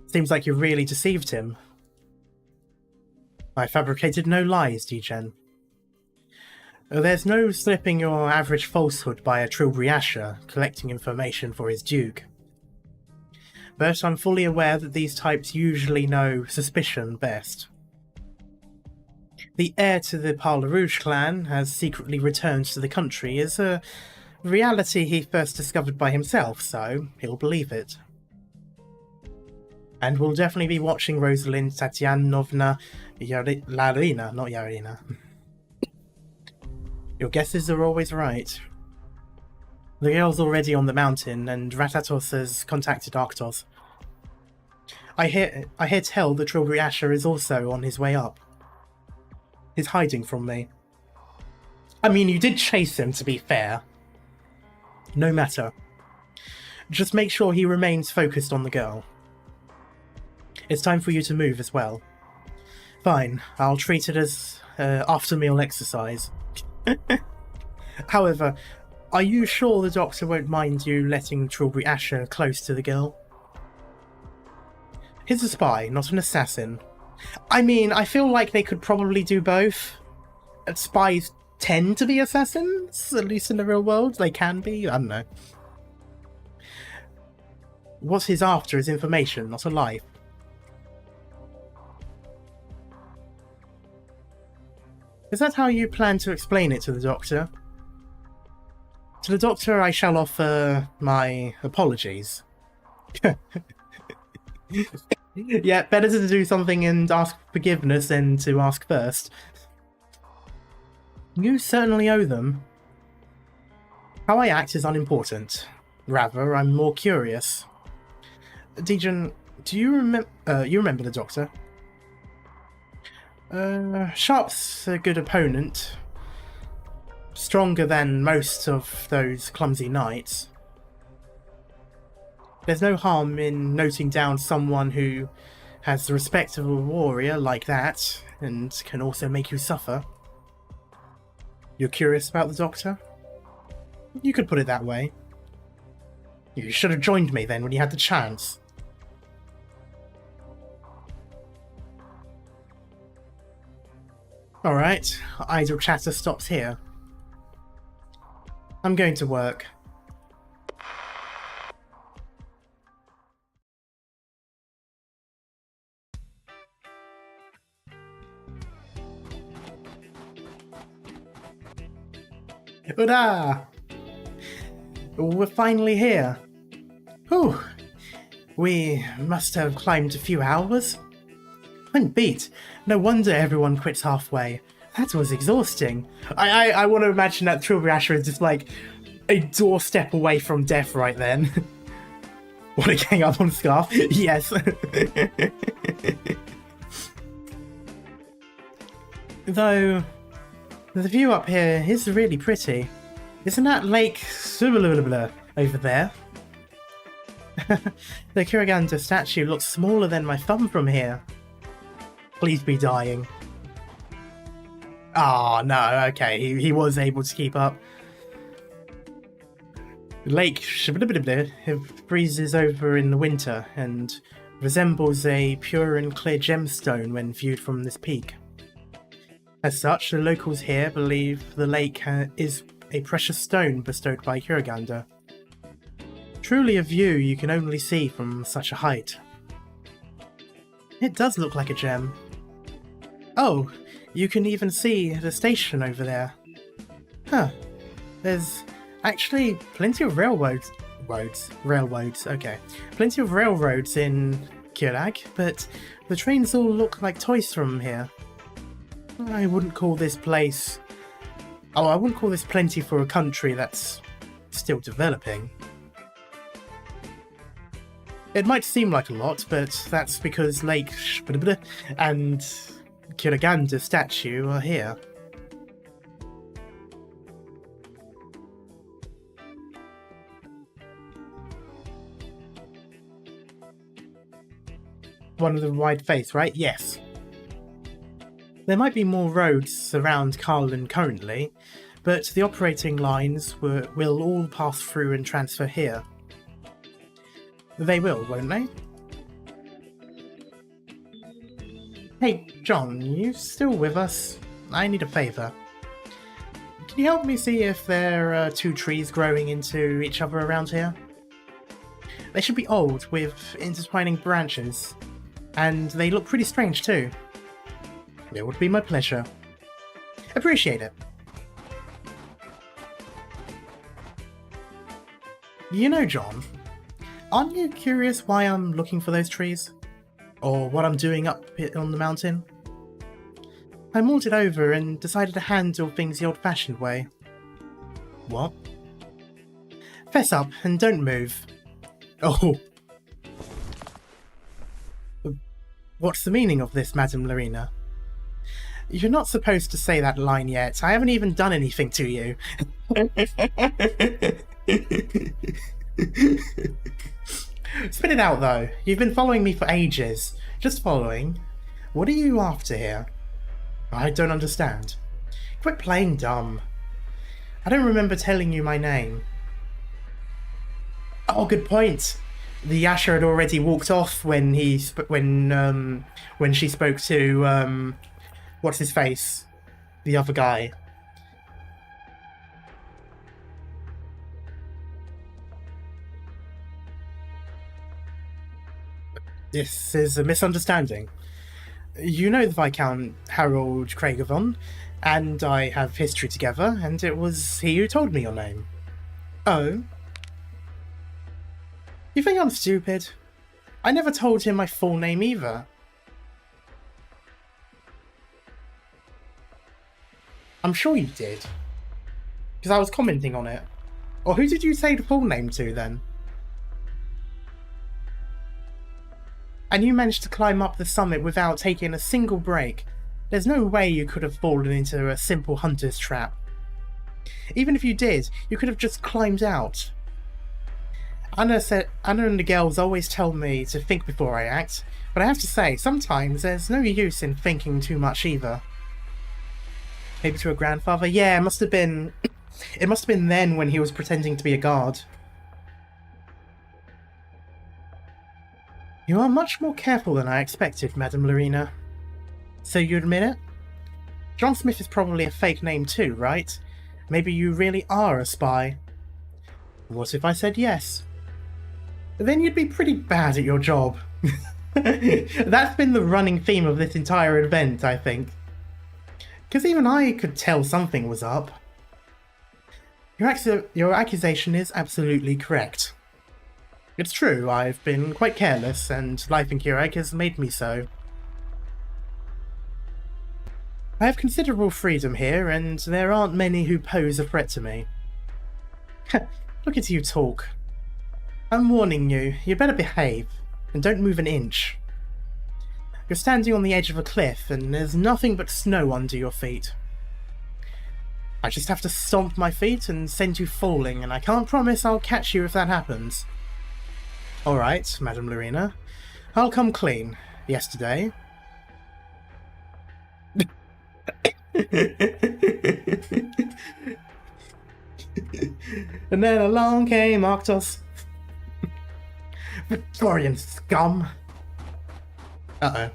Seems like you really deceived him. I fabricated no lies, Degen. There's no slipping your average falsehood by a Trilbury Asher collecting information for his duke. But I'm fully aware that these types usually know suspicion best. The heir to the Parle Rouge clan has secretly returned to the country is a reality he first discovered by himself, so he'll believe it. And we'll definitely be watching Rosalind Tatianovna Larina, not Yarina. Your guesses are always right. The girl's already on the mountain, and Ratatos has contacted Arctos. I hear tell that Trilbury Asher is also on his way up. He's hiding from me. I mean, you did chase him, to be fair. No matter. Just make sure he remains focused on the girl. It's time for you to move as well. Fine, I'll treat it as after-meal exercise. However, are you sure the doctor won't mind you letting Trilbury Asher close to the girl? He's a spy, not an assassin. I mean, I feel like they could probably do both. Spies tend to be assassins, at least in the real world. They can be, I don't know. What he's after is information, not a life. Is that how you plan to explain it to the doctor? To the doctor I shall offer my apologies. Yeah, better to do something and ask forgiveness than to ask first. You certainly owe them. How I act is unimportant. Rather, I'm more curious. Degen, do you remember the doctor? Sharp's a good opponent. Stronger than most of those clumsy knights. There's no harm in noting down someone who has the respect of a warrior like that, and can also make you suffer. You're curious about the Doctor? You could put it that way. You should have joined me then when you had the chance. Alright, idle chatter stops here. I'm going to work. Hurrah! We're finally here. Whew. We must have climbed a few hours. I'm beat. No wonder everyone quits halfway. That was exhausting. I want to imagine that Silberneherze is just like a doorstep away from death right then. Want to gang up on Scarf? Yes. Though, the view up here is really pretty. Isn't that Lake Silberneherze over there? The Kuraganda statue looks smaller than my thumb from here. Please be dying. Ah, oh, no, okay, he was able to keep up. Lake freezes over in the winter and resembles a pure and clear gemstone when viewed from this peak. As such, the locals here believe the lake is a precious stone bestowed by Kuraganda. Truly a view you can only see from such a height. It does look like a gem. Oh, you can even see the station over there. Huh. There's actually plenty of railroads, okay. Plenty of railroads in Kurag, but the trains all look like toys from here. I wouldn't call this place... Oh, I wouldn't call this plenty for a country that's still developing. It might seem like a lot, but that's because Lake and Kuraganda statue are here. One of the wide face, right? Yes. There might be more roads around Karlin currently, but the operating lines will all pass through and transfer here. They will, won't they? Hey, John, you still with us? I need a favour. Can you help me see if there are two trees growing into each other around here? They should be old, with intertwining branches, and they look pretty strange too. It would be my pleasure. Appreciate it. You know, John, aren't you curious why I'm looking for those trees? Or what I'm doing up on the mountain? I mulled it over and decided to handle things the old-fashioned way. What? Fess up and don't move. Oh. What's the meaning of this, Madame Lorena? You're not supposed to say that line yet. I haven't even done anything to you. Spit it out, though. You've been following me for ages. Just following. What are you after here? I don't understand. Quit playing dumb. I don't remember telling you my name. Oh, good point. The Asher had already walked off when when she spoke to what's his face, the other guy. This is a misunderstanding. You know the Viscount Harold Craigavon, and I have history together, and it was he who told me your name. Oh? You think I'm stupid? I never told him my full name either. I'm sure you did. Because I was commenting on it. Or who did you say the full name to then? And you managed to climb up the summit without taking a single break. There's no way you could have fallen into a simple hunter's trap. Even if you did, you could have just climbed out. Anna and the girls always tell me to think before I act, but I have to say, sometimes there's no use in thinking too much either. Maybe to her grandfather? Yeah, it must have been... It must have been then when he was pretending to be a guard. You are much more careful than I expected, Madame Lorena. So you admit it? John Smith is probably a fake name too, right? Maybe you really are a spy. What if I said yes? Then you'd be pretty bad at your job. That's been the running theme of this entire event, I think. Because even I could tell something was up. Your accusation is absolutely correct. It's true, I've been quite careless, and life in Keurig has made me so. I have considerable freedom here, and there aren't many who pose a threat to me. Look at you talk. I'm warning you, you better behave, and don't move an inch. You're standing on the edge of a cliff, and there's nothing but snow under your feet. I just have to stomp my feet and send you falling, and I can't promise I'll catch you if that happens. Alright, Madame Lorena. I'll come clean. Yesterday. And then along came Arctos. Victorian scum. Uh-oh.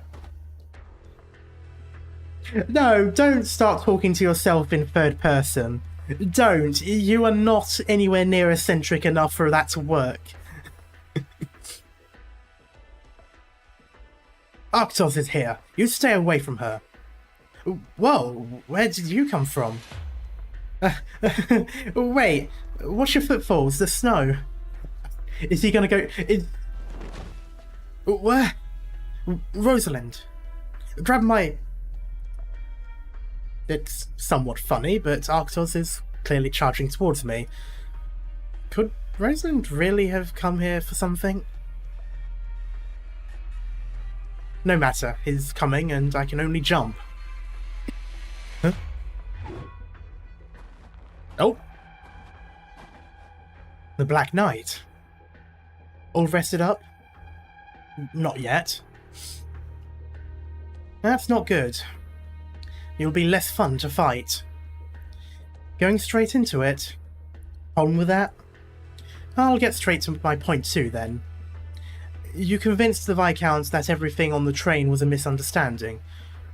No, don't start talking to yourself in third person. Don't. You are not anywhere near eccentric enough for that to work. Arctos is here. You stay away from her. Whoa, where did you come from? Wait, what's your footfalls? The snow? Is he gonna go... Where? Rosalind. Grab my... It's somewhat funny, but Arctos is clearly charging towards me. Could Rosalind really have come here for something? No matter, he's coming and I can only jump. Huh? Oh! The Black Knight. All rested up? Not yet. That's not good. You'll be less fun to fight. Going straight into it? On with that? I'll get straight to my point too, then. You convinced the Viscounts that everything on the train was a misunderstanding.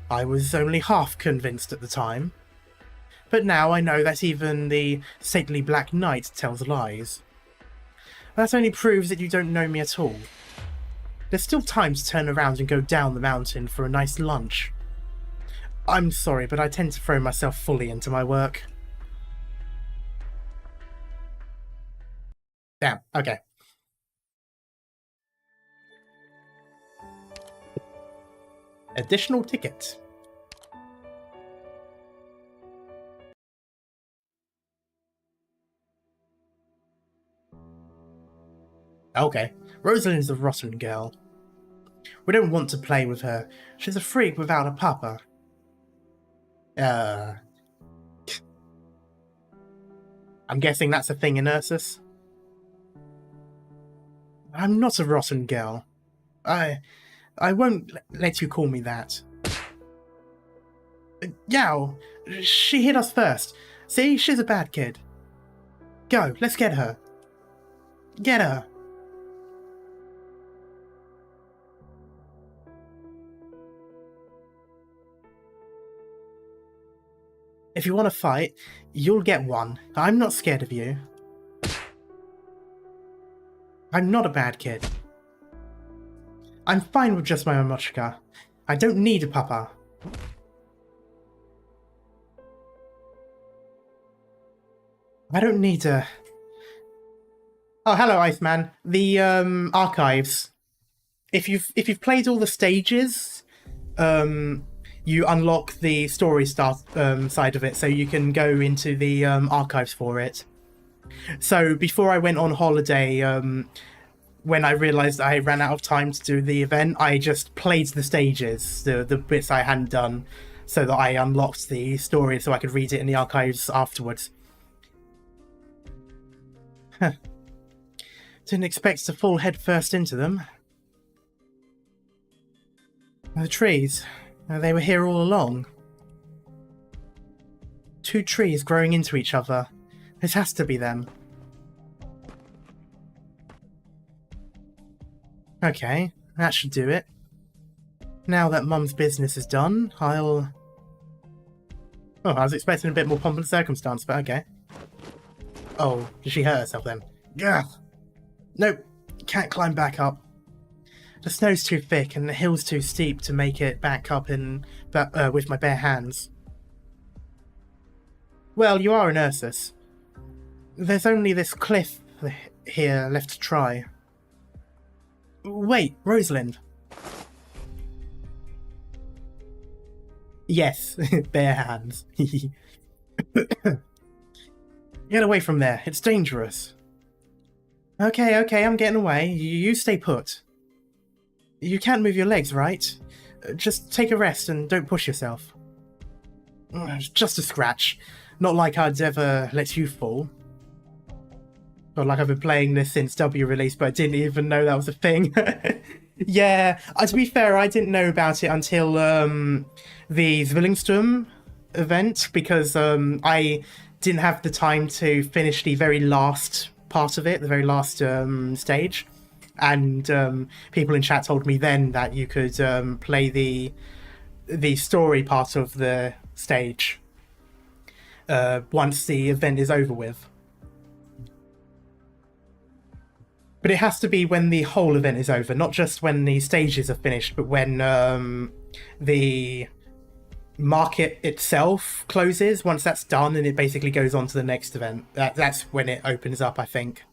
I was only half convinced at the time. But now I know that even the stately Black Knight tells lies. That only proves that you don't know me at all. There's still time to turn around and go down the mountain for a nice lunch. I'm sorry, but I tend to throw myself fully into my work. Damn, okay. Additional ticket. Okay, Rosalind's a rotten girl. We don't want to play with her. She's a freak without a papa. I'm guessing that's a thing in Ursus. I'm not a rotten girl. I won't let you call me that. Yow! She hit us first. See, she's a bad kid. Go, let's get her. Get her. If you want to fight, you'll get one. I'm not scared of you. I'm not a bad kid. I'm fine with just my Momoshika. I don't need a papa. I don't need a... Oh, hello, Iceman. The, archives. If you've played all the stages, you unlock the story side of it, so you can go into the archives for it. So before I went on holiday, when I realised I ran out of time to do the event, I just played the stages, the bits I hadn't done, so that I unlocked the story so I could read it in the archives afterwards. Didn't expect to fall headfirst into them. The trees. They were here all along. two trees growing into each other. This has to be them. Okay, that should do it. Now that Mum's business is done, I'll... Oh, I was expecting a bit more pomp and circumstance, but okay. Oh, did she hurt herself then? Gah! Nope, can't climb back up. The snow's too thick and the hill's too steep to make it back up with my bare hands. Well, you are an Ursus. There's only this cliff here left to try. Wait, Rosalind. Yes, bare hands. Get away from there, it's dangerous. Okay, I'm getting away. You stay put. You can't move your legs, right? Just take a rest and don't push yourself. Just a scratch. Not like I'd ever let you fall. Not like I've been playing this since W release, but I didn't even know that was a thing. Yeah, to be fair, I didn't know about it until the Zwillingsturm event, because I didn't have the time to finish the very last part of it, the very last stage. And people in chat told me then that you could play the story part of the stage once the event is over with. But it has to be when the whole event is over, not just when the stages are finished, but when the market itself closes. Once that's done, and it basically goes on to the next event. That's when it opens up, I think.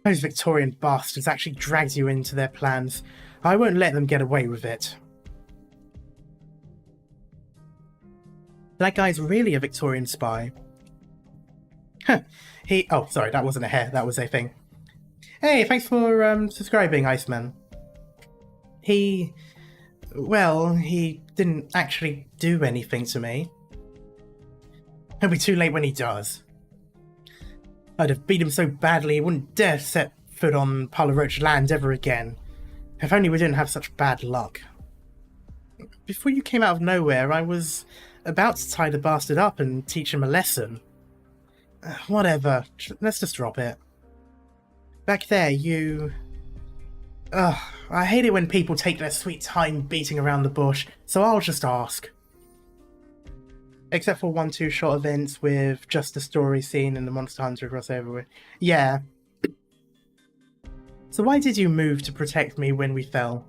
Those Victorian bastards actually dragged you into their plans. I won't let them get away with it. That guy's really a Victorian spy. Huh. Oh, sorry, that wasn't a hair, that was a thing. Hey, thanks for subscribing, Iceman. Well, he didn't actually do anything to me. It'll be too late when he does. I'd have beat him so badly he wouldn't dare set foot on Palaroach land ever again. If only we didn't have such bad luck. Before you came out of nowhere, I was about to tie the bastard up and teach him a lesson. Whatever, let's just drop it. Back there, you... I hate it when people take their sweet time beating around the bush, so I'll just ask. Except for 1-2 short events with just the story scene and the Monster Hunter crossover with... Yeah. So why did you move to protect me when we fell?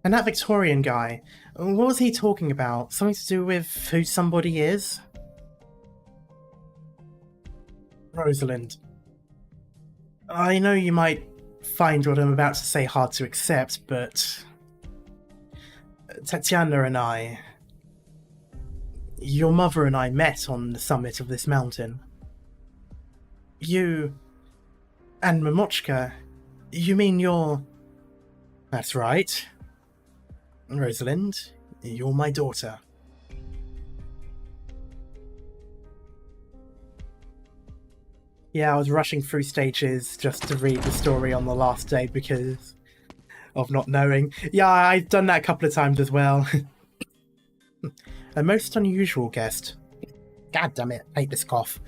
And that Victorian guy, what was he talking about? Something to do with who somebody is? Rosalind. I know you might find what I'm about to say hard to accept, but... Tatiana and I... Your mother and I met on the summit of this mountain. You... And Momochka... You mean you're... That's right. Rosalind, you're my daughter. Yeah, I was rushing through stages just to read the story on the last day because of not knowing. Yeah, I've done that a couple of times as well. A most unusual guest. God damn it, I hate this cough.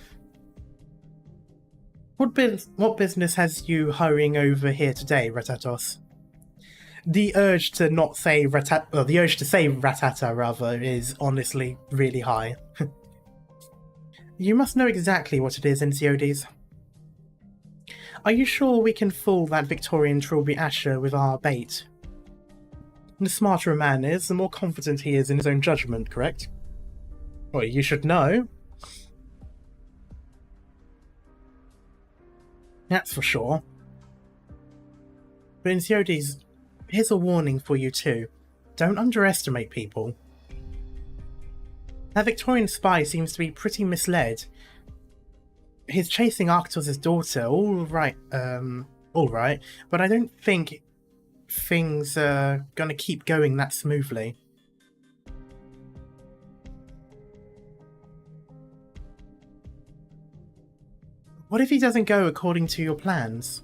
What business has you hurrying over here today, Ratatos? The urge to not say the urge to say Ratata rather is honestly really high. You must know exactly what it is, Ensiodes. Are you sure we can fool that Victorian Trilby Asher with our bait? The smarter a man is, the more confident he is in his own judgment, correct? Well, you should know. That's for sure. But Ensiodes, here's a warning for you too. Don't underestimate people. That Victorian spy seems to be pretty misled. He's chasing Arctos' daughter, all right, but I don't think things are gonna keep going that smoothly. What if he doesn't go according to your plans?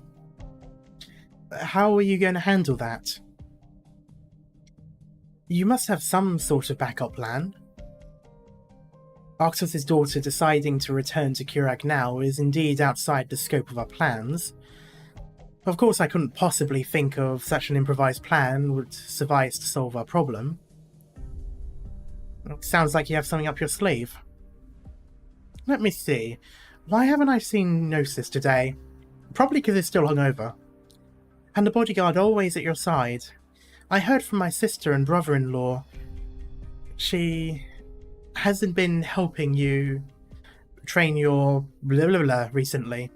How are you going to handle that? You must have some sort of backup plan. Arctos' daughter deciding to return to Curag now is indeed outside the scope of our plans. Of course, I couldn't possibly think of such an improvised plan would suffice to solve our problem. Sounds like you have something up your sleeve. Let me see. Why haven't I seen Gnosis today? Probably because it's still hungover. And the bodyguard always at your side. I heard from my sister and brother-in-law. She hasn't been helping you train your blah blah blah recently.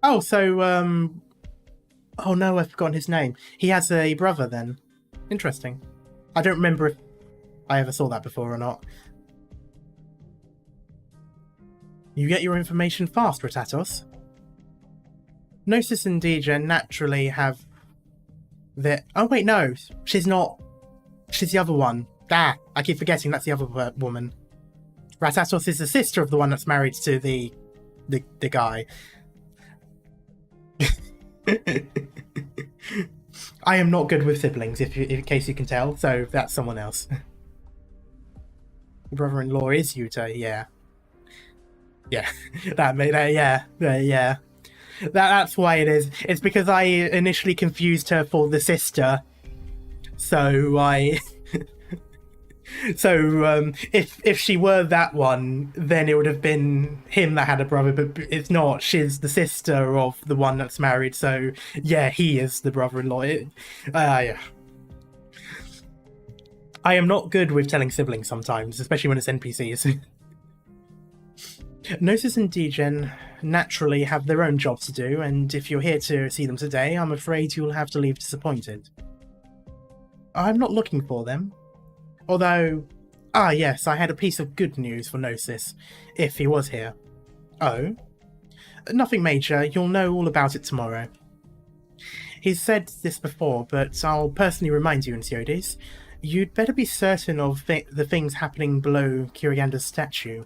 Oh, so, oh no, I've forgotten his name. He has a brother then. Interesting. I don't remember if I ever saw that before or not. You get your information fast, Ratatos. Gnosis and Degen naturally have their... Oh wait, no. She's not. She's the other one. Ah, I keep forgetting that's the other woman. Ratatos is the sister of the one that's married to the guy. I am not good with siblings, in case you can tell, so that's someone else. Brother-in-law is Yuta, yeah. Yeah, yeah. That's why it is. It's because I initially confused her for the sister, so I... So, if she were that one, then it would have been him that had a brother, but it's not. She's the sister of the one that's married, so yeah, he is the brother-in-law. Yeah. I am not good with telling siblings sometimes, especially when it's NPCs. Gnosis and Degen naturally have their own jobs to do, and if you're here to see them today, I'm afraid you'll have to leave disappointed. I'm not looking for them. Although, yes, I had a piece of good news for Gnosis, if he was here. Oh? Nothing major, you'll know all about it tomorrow. He's said this before, but I'll personally remind you, Ensiodes, you'd better be certain of the things happening below Kiriganda's statue.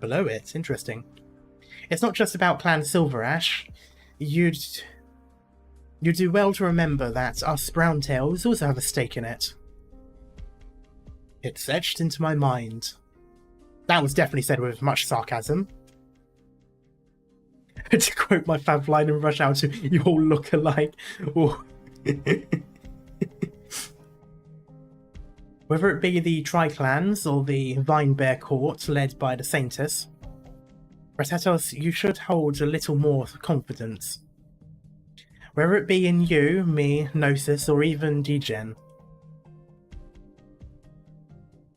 Below it? Interesting. It's not just about Clan Silverash. You'd do well to remember that us Browntails also have a stake in it. It's etched into my mind. That was definitely said with much sarcasm. To quote my fab line in Rush Hour 2, you all look alike. Whether it be the Tri-Clans or the Vinebear Court led by the Saintess, Ratatos, you should hold a little more confidence. Whether it be in you, me, Gnosis, or even Degen.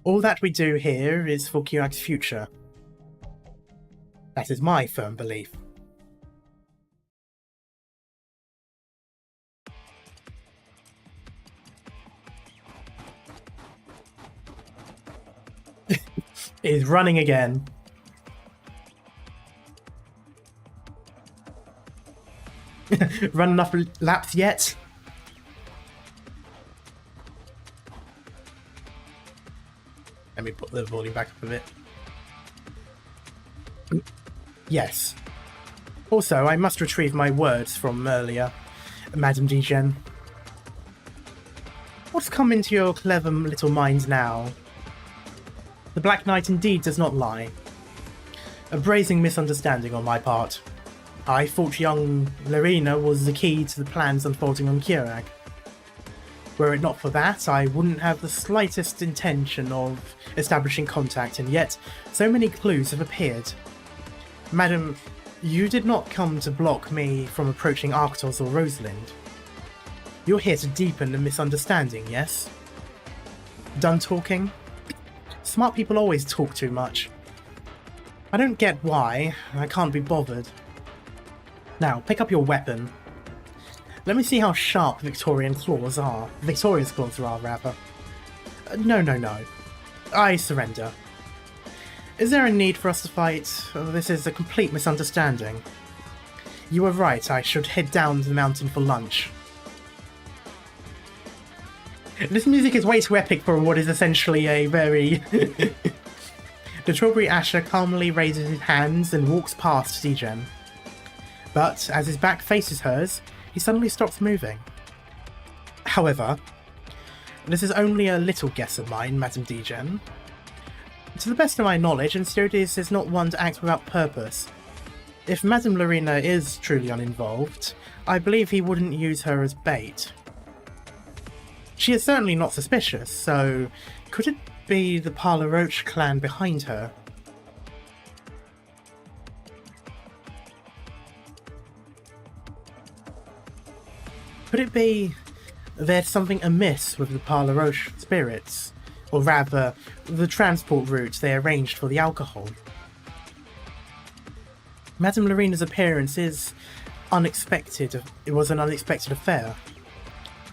All that we do here is for Kurag's future. That is my firm belief. Is running again. Run enough laps yet? Let me put the volume back up a bit. Yes. Also, I must retrieve my words from earlier, Madame Degen. What's come into your clever little mind now? The Black Knight indeed does not lie. A brazen misunderstanding on my part. I thought young Larina was the key to the plans unfolding on Kurag. Were it not for that, I wouldn't have the slightest intention of establishing contact, and yet so many clues have appeared. Madam, you did not come to block me from approaching Arktos or Rosalind. You're here to deepen the misunderstanding, yes? Done talking? Smart people always talk too much. I don't get why, I can't be bothered. Now, pick up your weapon. Let me see how sharp Victoria's claws are, rather. No. I surrender. Is there a need for us to fight? This is a complete misunderstanding. You were right, I should head down the mountain for lunch. This music is way too epic for what is essentially a very... The Strawberry Asher calmly raises his hands and walks past Degen. But as his back faces hers, he suddenly stops moving. However, this is only a little guess of mine, Madame Degen. To the best of my knowledge, Enceladus is not one to act without purpose. If Madame Lorena is truly uninvolved, I believe he wouldn't use her as bait. She is certainly not suspicious, so could it be the Parla Roche clan behind her? Could it be there's something amiss with the Parla Roche spirits? Or rather, the transport routes they arranged for the alcohol? Madame Lorena's appearance is unexpected. It was an unexpected affair.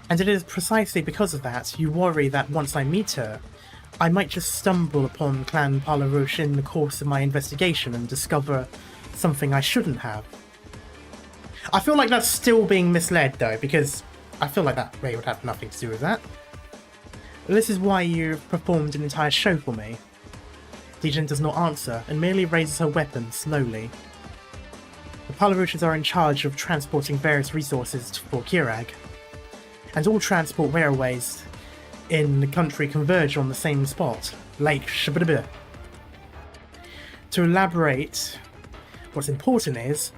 And it is precisely because of that you worry that once I meet her, I might just stumble upon Clan Parla Roche in the course of my investigation and discover something I shouldn't have. I feel like that's still being misled though, because I feel like that way would have nothing to do with that. This is why you've performed an entire show for me. Degen does not answer, and merely raises her weapon slowly. The Parla Roches are in charge of transporting various resources for Kirag, and all transport railways in the country converge on the same spot, Lake Shibidibir. To elaborate, what's important is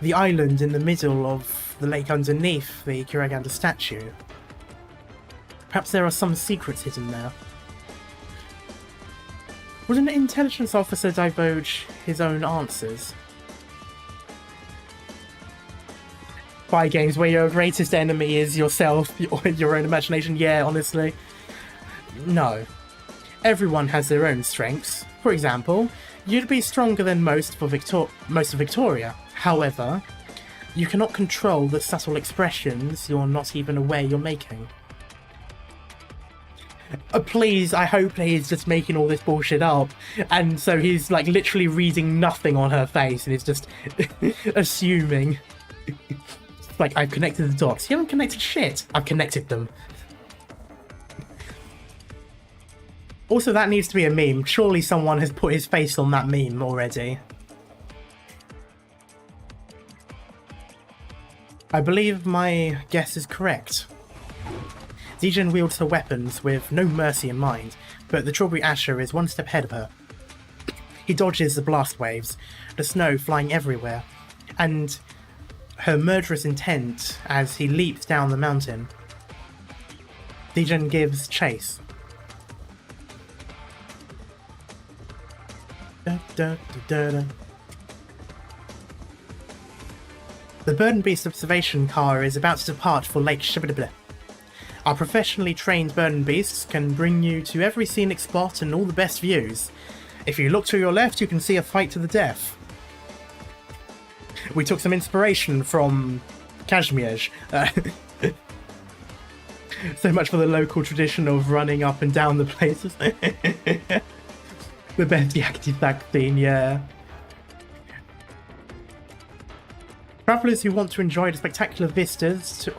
the island in the middle of the lake underneath the Kiraganda statue. Perhaps there are some secrets hidden there. Would an intelligence officer divulge his own answers? Spy games where your greatest enemy is yourself, your own imagination? Yeah, honestly. No. Everyone has their own strengths. For example, you'd be stronger than most of Victoria. However, you cannot control the subtle expressions you're not even aware you're making. Please, I hope he's just making all this bullshit up, and so he's like literally reading nothing on her face and is just assuming. Like, I've connected the dots. You haven't connected shit. I've connected them. Also, that needs to be a meme. Surely someone has put his face on that meme already. I believe my guess is correct. Degen wields her weapons with no mercy in mind, but the Strawberry Asher is one step ahead of her. He dodges the blast waves, the snow flying everywhere, and her murderous intent as he leaps down the mountain. Degen gives chase. The Burden Beast observation car is about to depart for Lake Shibidibli. Our professionally trained Burden Beasts can bring you to every scenic spot and all the best views. If you look to your left, you can see a fight to the death. We took some inspiration from Kashmir. So much for the local tradition of running up and down the places. The best yakety-sack scene, yeah. Travelers who want to enjoy the spectacular vistas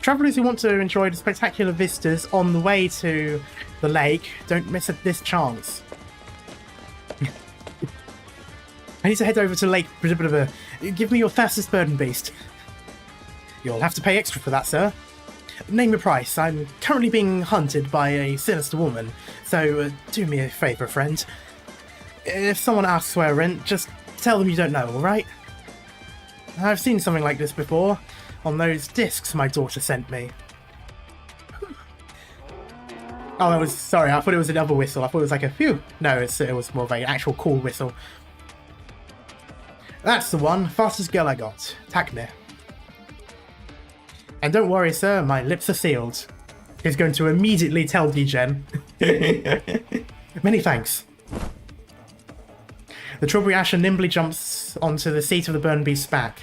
Travelers who want to enjoy the spectacular vistas on the way to the lake, don't miss this chance. I need to head over to Lake Give me your fastest Burden Beast. You'll have to pay extra for that, sir. Name your price. I'm currently being hunted by a sinister woman, so do me a favour, friend. If someone asks where I rent, just tell them you don't know, alright? I've seen something like this before, on those discs my daughter sent me. Oh, that was... Sorry, I thought it was another whistle. I thought it was like a phew. No, it was more of an actual cool whistle. That's the one. Fastest girl I got. Takne. And don't worry, sir, my lips are sealed. He's going to immediately tell Degen. Many thanks. The Strawberry Asher nimbly jumps onto the seat of the Burden Beast's back.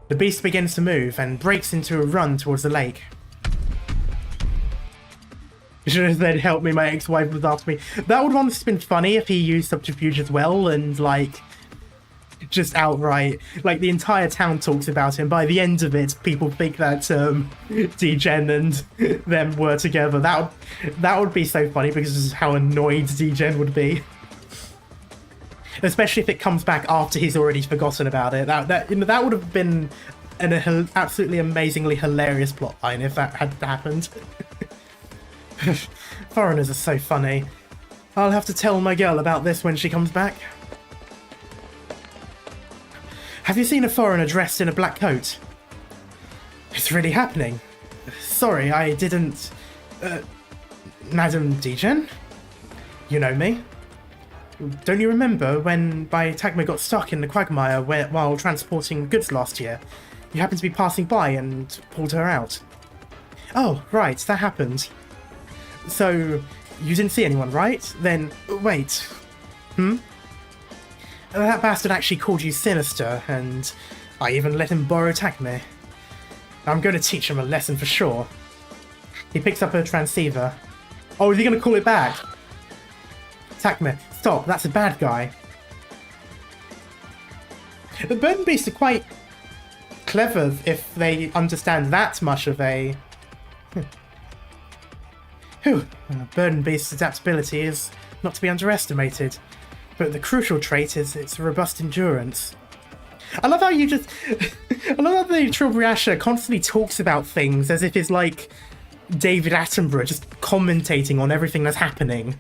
The beast begins to move and breaks into a run towards the lake. You should have said, help me, my ex-wife was after me. That would have been funny if he used subterfuge as well and, like, just outright, like, the entire town talks about him. By the end of it, people think that Degen and them were together. That would be so funny because this is how annoyed Degen would be. Especially if it comes back after he's already forgotten about it. That would have been an absolutely amazingly hilarious plotline if that had happened. Foreigners are so funny. I'll have to tell my girl about this when she comes back. Have you seen a foreigner dressed in a black coat? It's really happening. Sorry, I didn't... Madam Degen? You know me? Don't you remember when Tagma got stuck in the quagmire while transporting goods last year? You happened to be passing by and pulled her out. Oh, right, that happened. So, you didn't see anyone, right? Then, wait. That bastard actually called you sinister, and I even let him borrow Tagme. I'm going to teach him a lesson for sure. He picks up a transceiver. Oh, is he going to call it back? Tagme, stop, that's a bad guy. The Burden Beasts are quite clever if they understand that much of a... Burden Beast's adaptability is not to be underestimated, but the crucial trait is its robust endurance. I love how you just... I love how the Silberneherze constantly talks about things as if it's like David Attenborough just commentating on everything that's happening.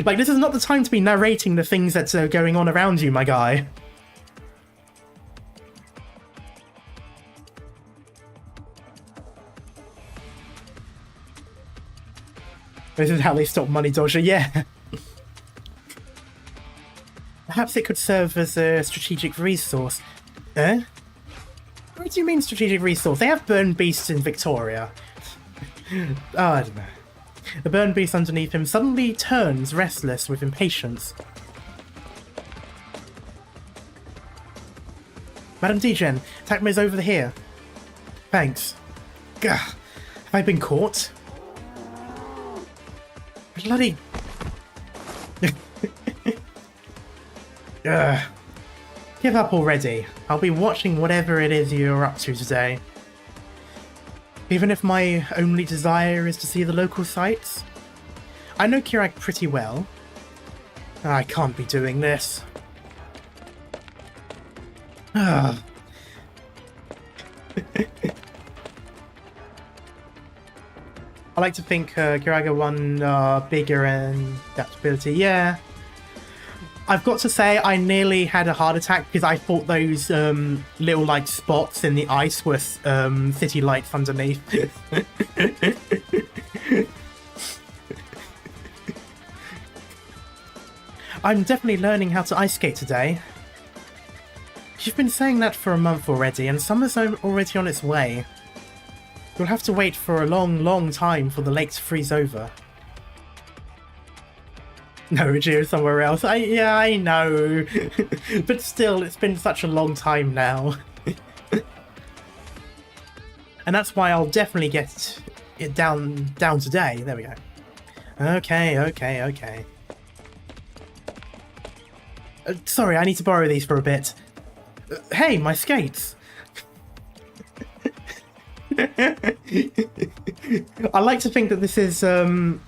Like, this is not the time to be narrating the things that are going on around you, my guy. This is how they stop money dodger, yeah. Perhaps it could serve as a strategic resource. Eh? What do you mean strategic resource? They have burn beasts in Victoria. Oh, I don't know. The burn beast underneath him suddenly turns restless with impatience. Madam Degen, Tagme's over here. Thanks. Gah. Have I been caught? Bloody... Give up already. I'll be watching whatever it is you're up to today. Even if my only desire is to see the local sights. I know Kirak pretty well. I can't be doing this. I like to think Kiraga won bigger in adaptability. Yeah. I've got to say, I nearly had a heart attack because I thought those little like spots in the ice were city lights underneath. I'm definitely learning how to ice skate today. You've been saying that for a month already, and summer's already on its way. You'll have to wait for a long, long time for the lake to freeze over. No, Geo somewhere else. Yeah, I know. But still, it's been such a long time now. And that's why I'll definitely get it down today. There we go. Okay. Sorry, I need to borrow these for a bit. Hey, my skates! I like to think that this is the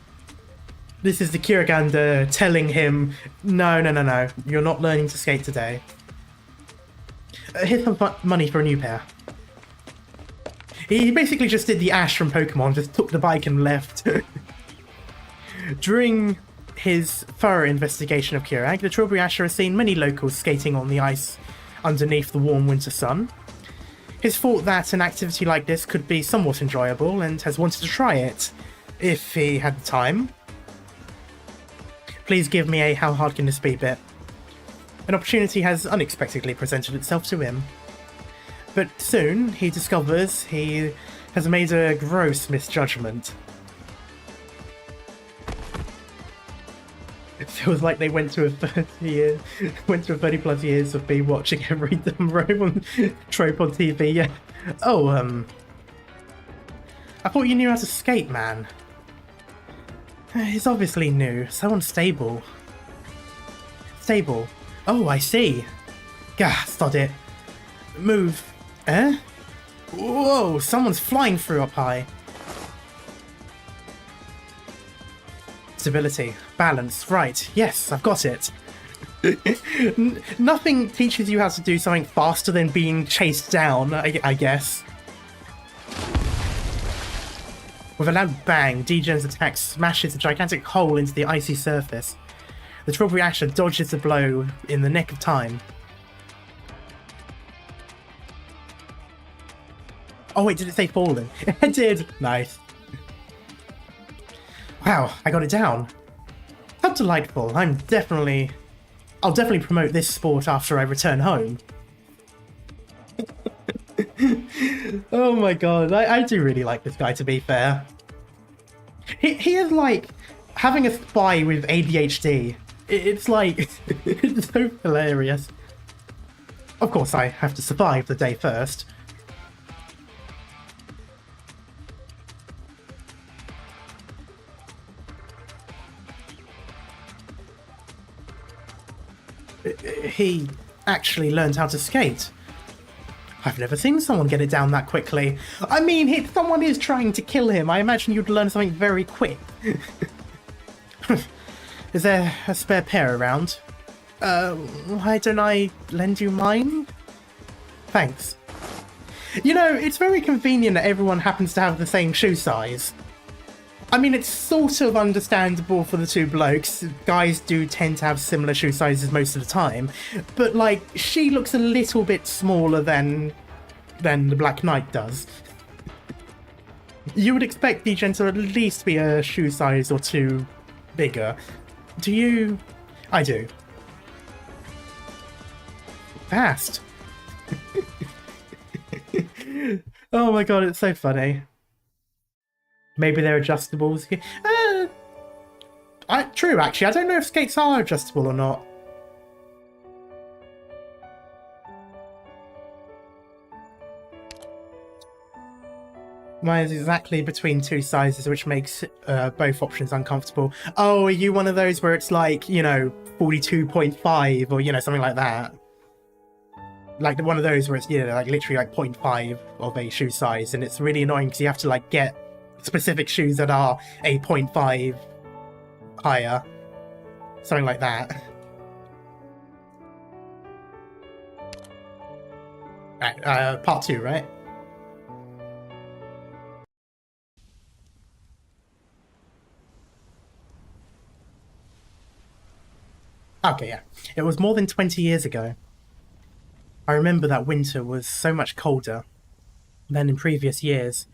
Kiraganda telling him, no, you're not learning to skate today. Here's some money for a new pair. He basically just did the Ash from Pokemon, just took the bike and left. During his thorough investigation of Kirag, the Silberneherze has seen many locals skating on the ice underneath the warm winter sun. He's thought that an activity like this could be somewhat enjoyable and has wanted to try it, if he had the time. Please give me a how hard can this be bit. An opportunity has unexpectedly presented itself to him. But soon, he discovers he has made a gross misjudgment. It feels like they went to a 30 plus years of me watching every dumb trope on TV, yeah. Oh, I thought you knew how to skate, man. He's obviously new, so unstable. Stable. Oh, I see. Gah, sod it. Move. Eh? Whoa, someone's flying through up high. Stability. Balance. Right. Yes, I've got it. Nothing teaches you how to do something faster than being chased down, I guess. With a loud bang, Degen's attack smashes a gigantic hole into the icy surface. The Strawberry Asher dodges the blow in the nick of time. Oh wait, did it say fallen? It did! Nice. Wow, I got it down. How delightful. I'll definitely promote this sport after I return home. Oh my god, I do really like this guy, to be fair. He is like having a spy with ADHD. It's like, it's so hilarious. Of course, I have to survive the day first. He actually learned how to skate. I've never seen someone get it down that quickly. I mean, if someone is trying to kill him, I imagine you'd learn something very quick. Is there a spare pair around? Why don't I lend you mine? Thanks. You know, it's very convenient that everyone happens to have the same shoe size. I mean, it's sort of understandable for the two blokes. Guys do tend to have similar shoe sizes most of the time. But, like, she looks a little bit smaller than the Black Knight does. You would expect Degen to at least be a shoe size or two bigger. Do you? I do. Fast. Oh my god, it's so funny. Maybe they're adjustables. True, actually. I don't know if skates are adjustable or not. Mine is exactly between two sizes, which makes both options uncomfortable. Oh, are you one of those where it's like, you know, 42.5 or, you know, something like that? Like one of those where it's, you know, like literally like 0.5 of a shoe size, and it's really annoying because you have to like get specific shoes that are a 0.5 higher. Something like that. Right, part 2, right? Okay, yeah. It was more than 20 years ago. I remember that winter was so much colder than in previous years.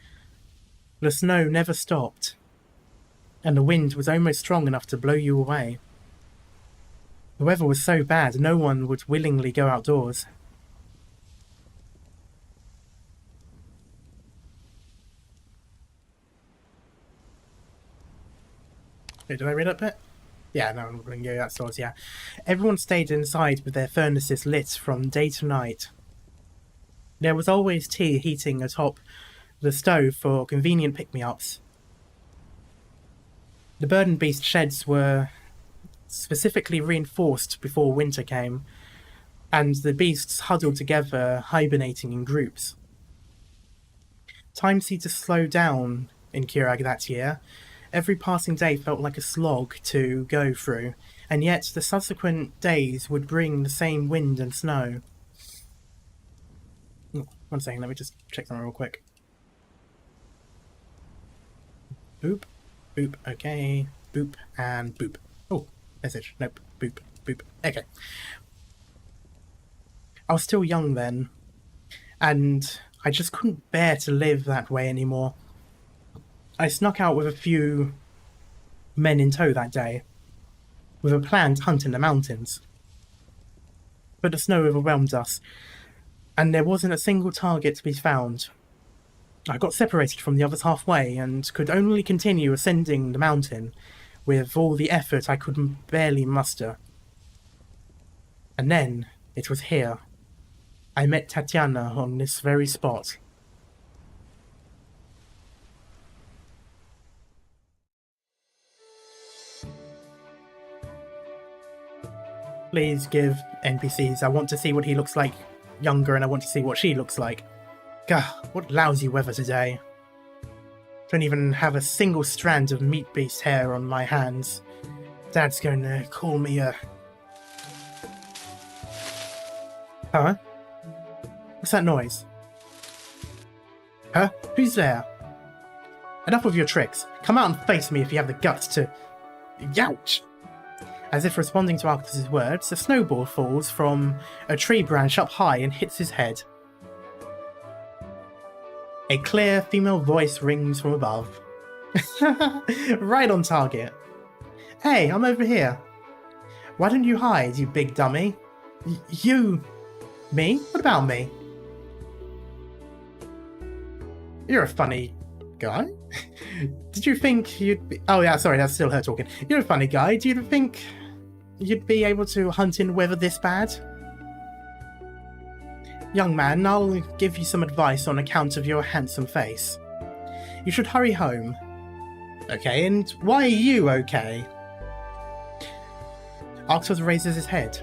The snow never stopped, and the wind was almost strong enough to blow you away. The weather was so bad, no one would willingly go outdoors. Wait, did I read that bit? Yeah, no, I'm going to go outdoors, yeah. Everyone stayed inside with their furnaces lit from day to night. There was always tea heating atop the stove for convenient pick-me-ups. The bird and beast sheds were specifically reinforced before winter came, and the beasts huddled together, hibernating in groups. Time seemed to slow down in Kirag that year. Every passing day felt like a slog to go through, and yet the subsequent days would bring the same wind and snow. Oh, one second, let me just check something real quick. Boop, boop, okay, boop, and boop. Oh, message, nope, boop, boop, okay. I was still young then, and I just couldn't bear to live that way anymore. I snuck out with a few men in tow that day, with a plan to hunt in the mountains. But the snow overwhelmed us, and there wasn't a single target to be found. I got separated from the others halfway, and could only continue ascending the mountain with all the effort I could barely muster. And then, it was here. I met Tatiana on this very spot. Please give NPCs. I want to see what he looks like younger, and I want to see what she looks like. Gah, what lousy weather today. Don't even have a single strand of meat beast hair on my hands. Dad's going to call me a Huh? What's that noise? Huh? Who's there? Enough of your tricks. Come out and face me if you have the guts to... Youch! As if responding to Arctus's words, a snowball falls from a tree branch up high and hits his head. A clear female voice rings from above. Right on target. Hey, I'm over here. Why don't you hide, you big dummy? You... Me? What about me? You're a funny guy. Did you think you'd be... Oh yeah, sorry, that's still her talking. You're a funny guy. Do you think you'd be able to hunt in weather this bad? Young man, I'll give you some advice on account of your handsome face. You should hurry home. Okay, and why are you okay? Arctos raises his head.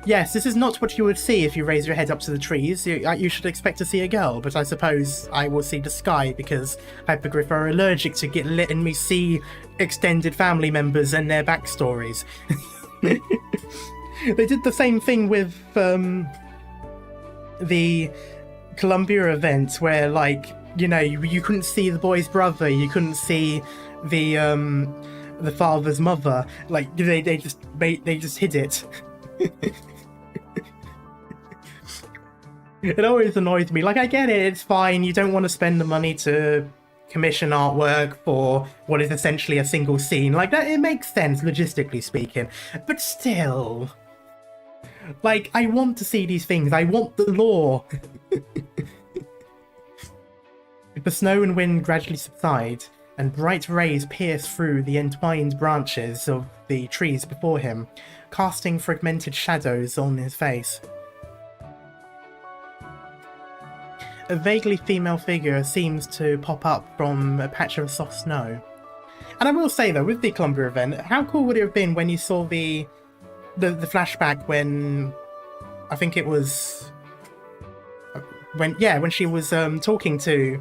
Yes, this is not what you would see if you raise your head up to the trees. You should expect to see a girl, but I suppose I will see the sky because Hypogryph are allergic to letting me see extended family members and their backstories. They did the same thing with the Columbia event where, like, you know, you couldn't see the boy's brother, you couldn't see the father's mother. Like, they just hid it. It always annoys me. Like, I get it, it's fine, you don't want to spend the money to commission artwork for what is essentially a single scene. Like, that, it makes sense, logistically speaking. But still... Like, I want to see these things, I want the lore! The snow and wind gradually subside, and bright rays pierce through the entwined branches of the trees before him, casting fragmented shadows on his face. A vaguely female figure seems to pop up from a patch of soft snow. And I will say though, with the Columbia event, how cool would it have been when you saw the flashback when... I think it was... when she was talking to...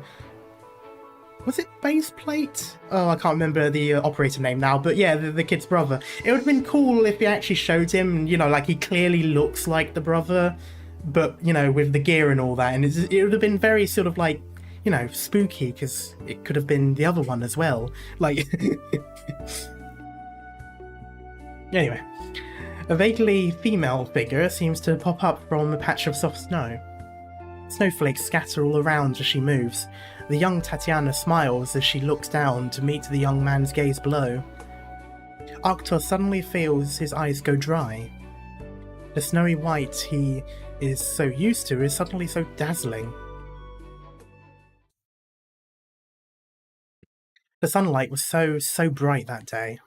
Was it Baseplate? Oh, I can't remember the operator name now, but yeah, the kid's brother. It would have been cool if they actually showed him, you know, like he clearly looks like the brother, but, you know, with the gear and all that, and it would have been very sort of like, you know, spooky, because it could have been the other one as well. Like... Anyway. A vaguely female figure seems to pop up from a patch of soft snow. Snowflakes scatter all around as she moves. The young Tatiana smiles as she looks down to meet the young man's gaze below. Arctos suddenly feels his eyes go dry. The snowy white he is so used to is suddenly so dazzling. The sunlight was so bright that day.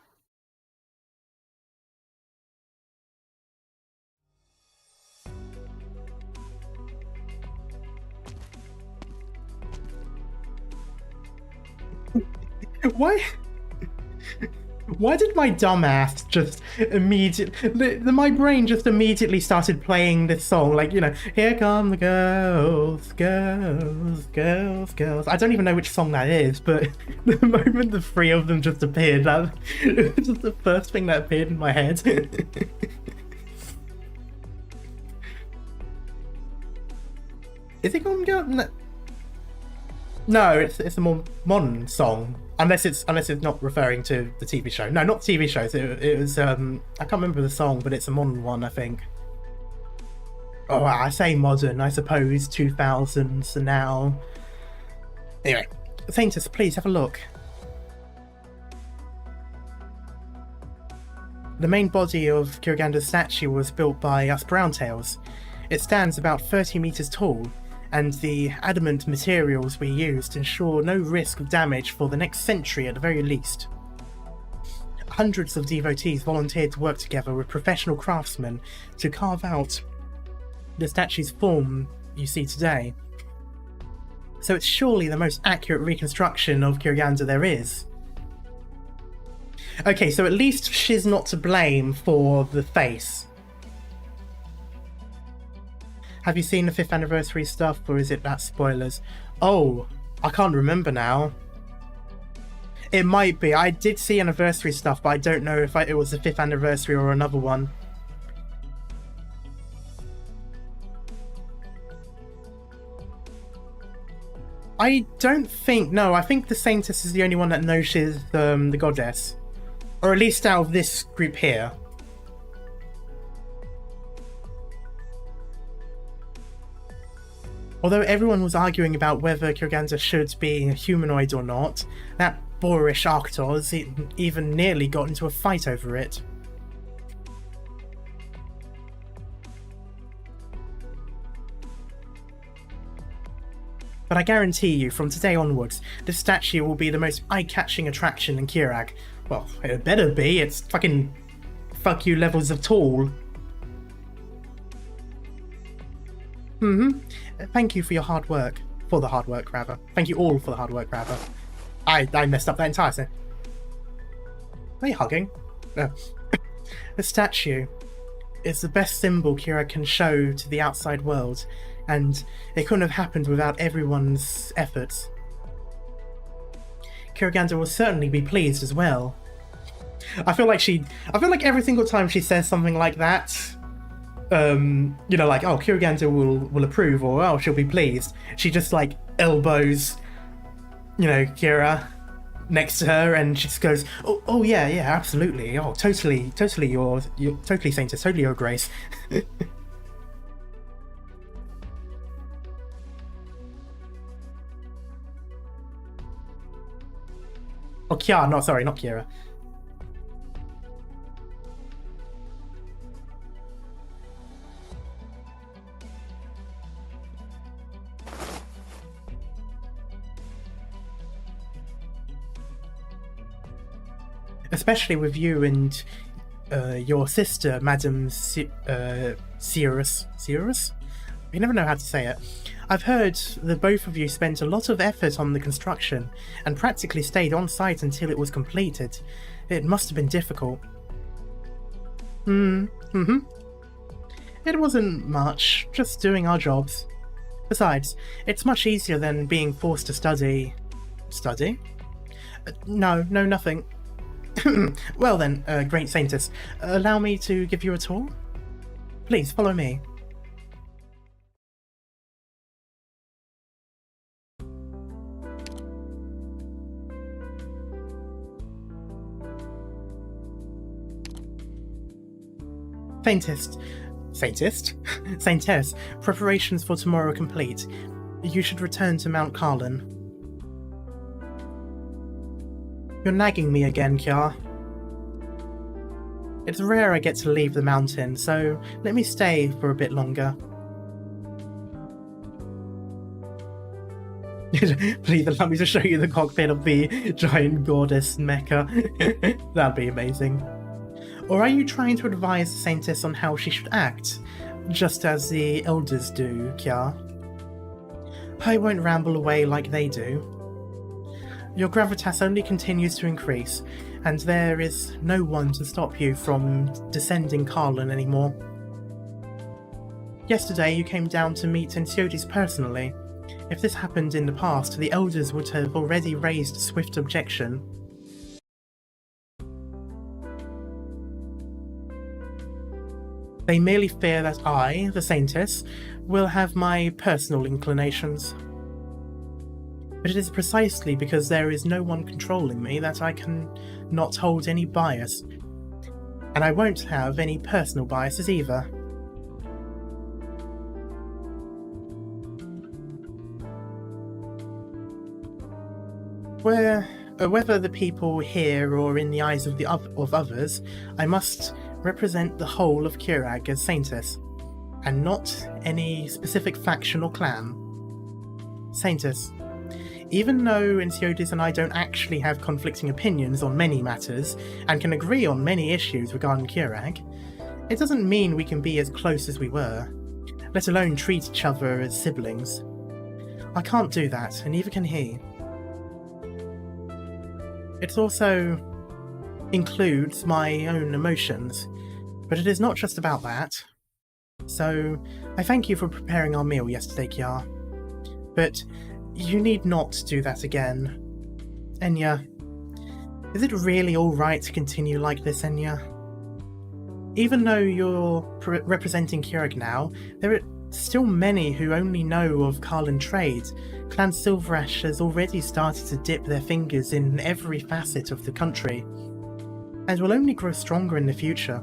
Why did my dumbass just immediately... My brain just immediately started playing this song, like, you know, here come the girls, girls, girls, girls. I don't even know which song that is, but the moment the three of them just appeared, it was just the first thing that appeared in my head. Is it called Girl? No, it's a more modern song. Unless it's not referring to the TV show. No, not the TV shows. It was I can't remember the song, but it's a modern one, I think. Oh, I say modern, I suppose 2000s and now. Anyway, Saintus, please have a look. The main body of Kiriganda's statue was built by us Browntails. It stands about 30 meters tall, and the adamant materials we used ensure no risk of damage for the next century at the very least. Hundreds of devotees volunteered to work together with professional craftsmen to carve out the statue's form you see today. So it's surely the most accurate reconstruction of Kiriganda there is. Okay, so at least she's not to blame for the face. Have you seen the 5th anniversary stuff, or is it that spoilers? Oh, I can't remember now. It might be. I did see anniversary stuff, but I don't know if it was the 5th anniversary or another one. I don't think... No, I think the Saintess is the only one that knows she's the goddess. Or at least out of this group here. Although everyone was arguing about whether Kiriganza should be a humanoid or not, that boorish Arktos even nearly got into a fight over it. But I guarantee you, from today onwards, this statue will be the most eye-catching attraction in Kirag. Well, it better be, it's fucking fuck you levels of tall. Thank you for your hard work. For the hard work, rather. Thank you all for the hard work, rather. I messed up that entire thing. Are you hugging? No. The statue is the best symbol Kira can show to the outside world, and it couldn't have happened without everyone's efforts. Kiriganza will certainly be pleased as well. I feel like every single time she says something like that, you know, like, oh, Kiriganza will approve, or oh, she'll be pleased. She just like elbows, you know, Kira next to her, and she just goes, oh yeah, absolutely, oh, totally, you're totally Saintess, totally your grace. Oh, Kiara, no, sorry, not Kiara. Especially with you and your sister, Madam Cirrus? You never know how to say it. I've heard that both of you spent a lot of effort on the construction and practically stayed on site until it was completed. It must have been difficult. It wasn't much, just doing our jobs. Besides, it's much easier than being forced to study. Study? No, nothing. Well then, great Saintess, allow me to give you a tour? Please, follow me. Saintess, preparations for tomorrow are complete. You should return to Mount Carlin. You're nagging me again, Kya. It's rare I get to leave the mountain, so let me stay for a bit longer. Please allow me to show you the cockpit of the giant goddess mecha. That'd be amazing. Or are you trying to advise the Saintess on how she should act, just as the elders do, Kya? I won't ramble away like they do. Your gravitas only continues to increase, and there is no one to stop you from descending Carlin anymore. Yesterday you came down to meet Ensiodes personally. If this happened in the past, the elders would have already raised swift objection. They merely fear that I, the Saintess, will have my personal inclinations. But it is precisely because there is no one controlling me that I can not hold any bias. And I won't have any personal biases either. Whether the people here or in the eyes of others, I must represent the whole of Kirag as Saintess, and not any specific faction or clan. Saintess, even though Ensiodes and I don't actually have conflicting opinions on many matters, and can agree on many issues regarding Kirag, it doesn't mean we can be as close as we were, let alone treat each other as siblings. I can't do that, and neither can he. It also includes my own emotions, but it is not just about that. So, I thank you for preparing our meal yesterday, Kiar. But you need not do that again. Enya, is it really alright to continue like this, Enya? Even though you're representing Kirag now, Still many who only know of Carlin trade. Clan Silberneherze has already started to dip their fingers in every facet of the country, and will only grow stronger in the future.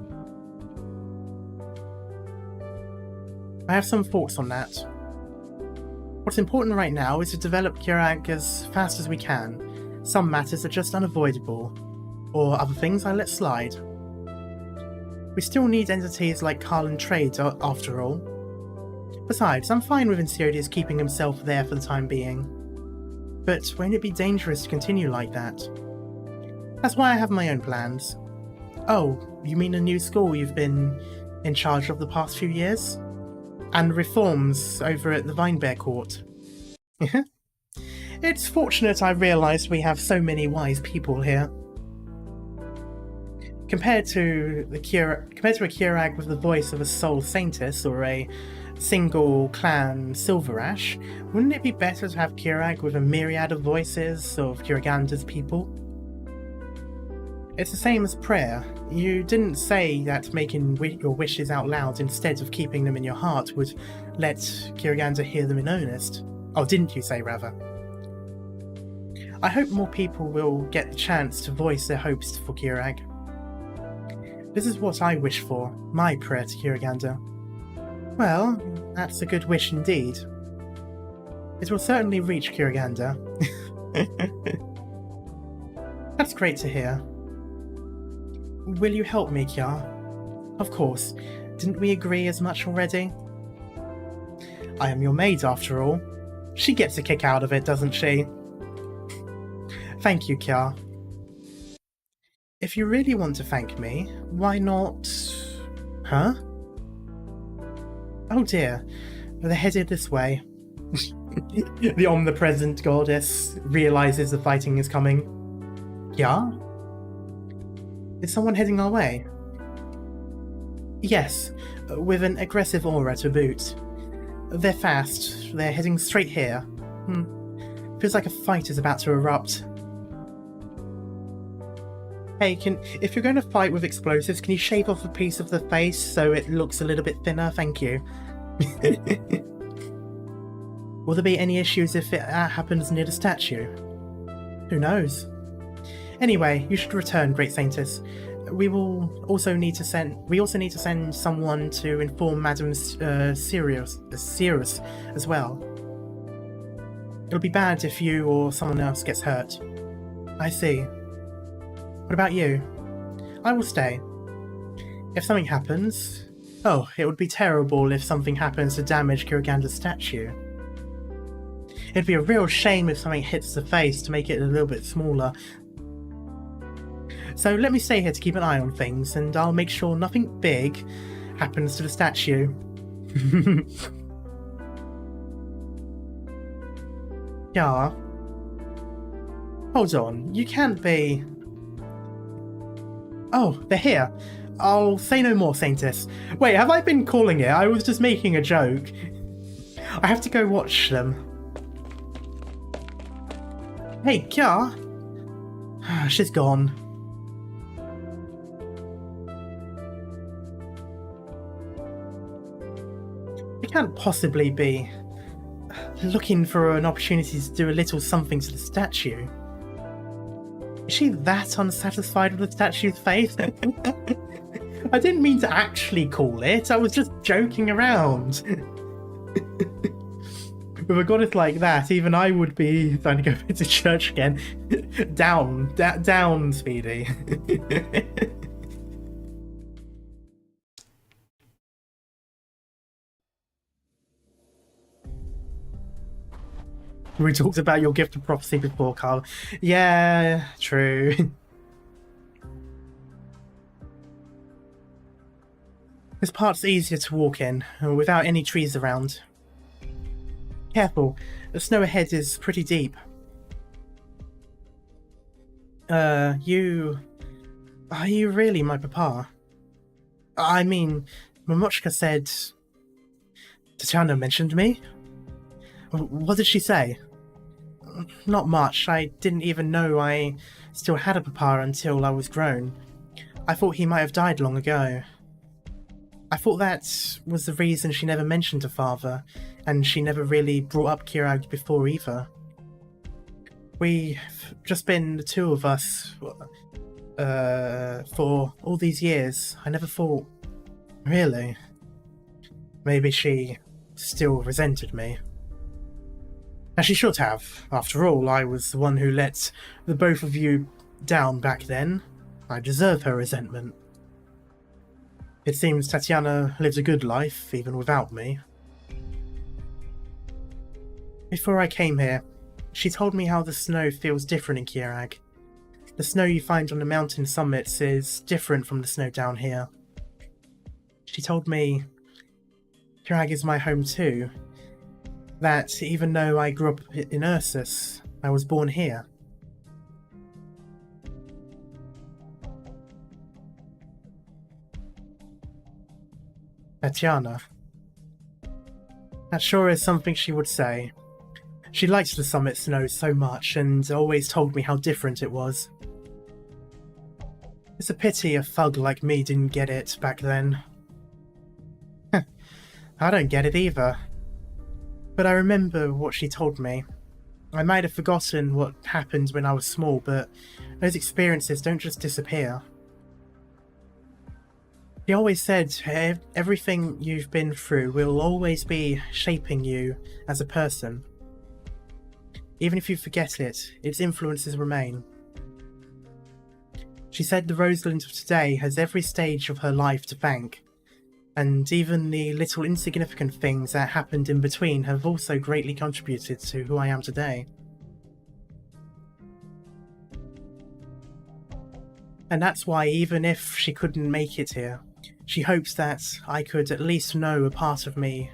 I have some thoughts on that. What's important right now is to develop Kirag as fast as we can. Some matters are just unavoidable, or other things I let slide. We still need entities like Carlin Trade, after all. Besides, I'm fine with Insidious keeping himself there for the time being. But won't it be dangerous to continue like that? That's why I have my own plans. Oh, you mean a new school you've been in charge of the past few years? And reforms over at the Vinebear Court. It's fortunate I realised we have so many wise people here. Compared to a Kirag with the voice of a Soul Saintess or a single clan Silverash, wouldn't it be better to have Kirag with a myriad of voices of Kiraganda's people? It's the same as prayer. You didn't say that making your wishes out loud instead of keeping them in your heart would let Kiraganda hear them in earnest. Oh, didn't you say, rather? I hope more people will get the chance to voice their hopes for Kirag. This is what I wish for, my prayer to Kiraganda. Well, that's a good wish indeed. It will certainly reach Kiraganda. That's great to hear. Will you help me, Kya? Of course. Didn't we agree as much already? I am your maid, after all. She gets a kick out of it, doesn't she? Thank you, Kya. If you really want to thank me, why not... Huh? Oh dear, they're headed this way. The omnipresent goddess realises the fighting is coming. Yeah? Is someone heading our way? Yes, with an aggressive aura to boot. They're fast, they're heading straight here. Feels like a fight is about to erupt. Hey, if you're going to fight with explosives, can you shave off a piece of the face so it looks a little bit thinner? Thank you. Will there be any issues if it happens near the statue? Who knows? Anyway, you should return, Great Saintess. We also need to send someone to inform Madame Sirius as well. It'll be bad if you or someone else gets hurt. I see. What about you? I will stay. If something happens... Oh, it would be terrible if something happens to damage Kiraganda's statue. It'd be a real shame if something hits the face to make it a little bit smaller. So let me stay here to keep an eye on things, and I'll make sure nothing big happens to the statue. Yeah. Hold on, you can't be... Oh, they're here. I'll say no more, Saintess. Wait, have I been calling it? I was just making a joke. I have to go watch them. Hey, Kya? She's gone. We can't possibly be looking for an opportunity to do a little something to the statue. Is she that unsatisfied with the statue's face? I didn't mean to actually call it, I was just joking around. With a goddess like that, even I would be trying to go to church again. Down, Speedy. We talked about your gift of prophecy before, Carl. Yeah, true. This part's easier to walk in, without any trees around. Careful, the snow ahead is pretty deep. Are you really my papa? I mean, Momochka said... Tatiana mentioned me? What did she say? Not much. I didn't even know I still had a papa until I was grown. I thought he might have died long ago. I thought that was the reason she never mentioned her father, and she never really brought up Kirag before either. We've just been the two of us for all these years. I never thought... Really? Maybe she still resented me. And she should have. After all, I was the one who let the both of you down back then. I deserve her resentment. It seems Tatiana lived a good life, even without me. Before I came here, she told me how the snow feels different in Kirag. The snow you find on the mountain summits is different from the snow down here. She told me Kirag is my home too, that even though I grew up in Ursus, I was born here. Tatiana. That sure is something she would say. She liked the summit snow so much and always told me how different it was. It's a pity a thug like me didn't get it back then. I don't get it either. But I remember what she told me. I might have forgotten what happened when I was small, but those experiences don't just disappear. She always said everything you've been through will always be shaping you as a person. Even if you forget it, its influences remain. She said the Rosalind of today has every stage of her life to thank, and even the little insignificant things that happened in between have also greatly contributed to who I am today. And that's why, even if she couldn't make it here, she hopes that I could at least know a part of me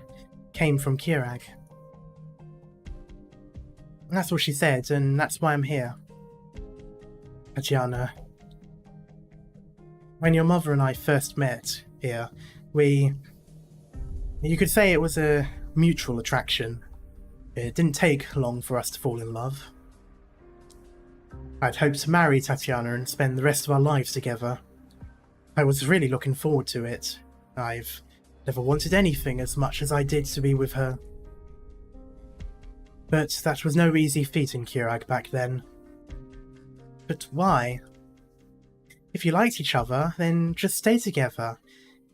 came from Kirag. That's what she said, and that's why I'm here. Tatiana, when your mother and I first met here, you could say it was a mutual attraction. It didn't take long for us to fall in love. I'd hoped to marry Tatiana and spend the rest of our lives together. I was really looking forward to it. I've never wanted anything as much as I did to be with her. But that was no easy feat in Kirag back then. But why? If you liked each other, then just stay together.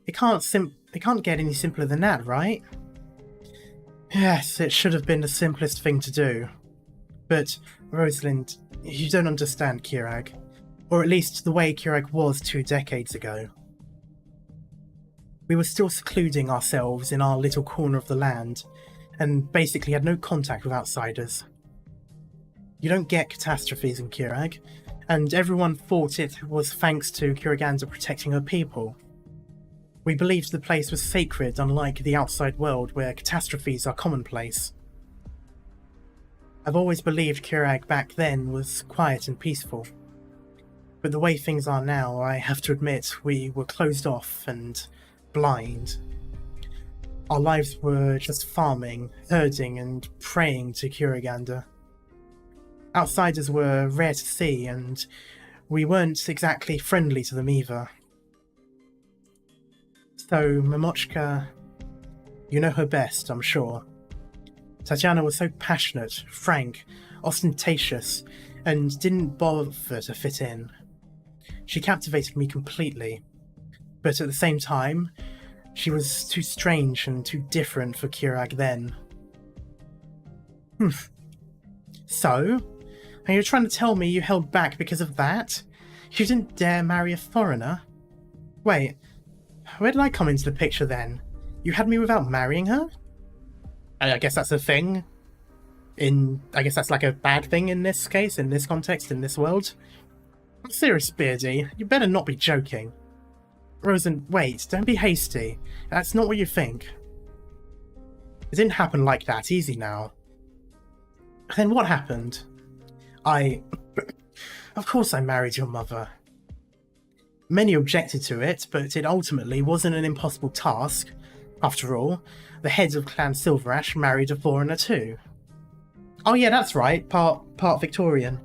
It can't get any simpler than that, right? Yes, it should have been the simplest thing to do. But, Rosalind, you don't understand Kirag. Or at least the way Kirag was 2 decades ago. We were still secluding ourselves in our little corner of the land, and basically had no contact with outsiders. You don't get catastrophes in Kirag, and everyone thought it was thanks to Kuraganda protecting her people. We believed the place was sacred, unlike the outside world where catastrophes are commonplace. I've always believed Kirag back then was quiet and peaceful. But the way things are now, I have to admit we were closed off and blind. Our lives were just farming, herding and praying to Kuraganda. Outsiders were rare to see, and we weren't exactly friendly to them either. So, Momochka, you know her best, I'm sure. Tatiana was so passionate, frank, ostentatious, and didn't bother to fit in. She captivated me completely, but at the same time, she was too strange and too different for Kirag then. So? Are you trying to tell me you held back because of that? You didn't dare marry a foreigner? Wait, where did I come into the picture then? You had me without marrying her? I guess that's a thing. I guess that's like a bad thing in this case, in this context, in this world. I'm serious, Beardy. You better not be joking. Rosen, wait, don't be hasty. That's not what you think. It didn't happen like that, easy now. Then what happened? Of course I married your mother. Many objected to it, but it ultimately wasn't an impossible task. After all, the heads of Clan Silverash married a foreigner too. Oh yeah, that's right, part Victorian.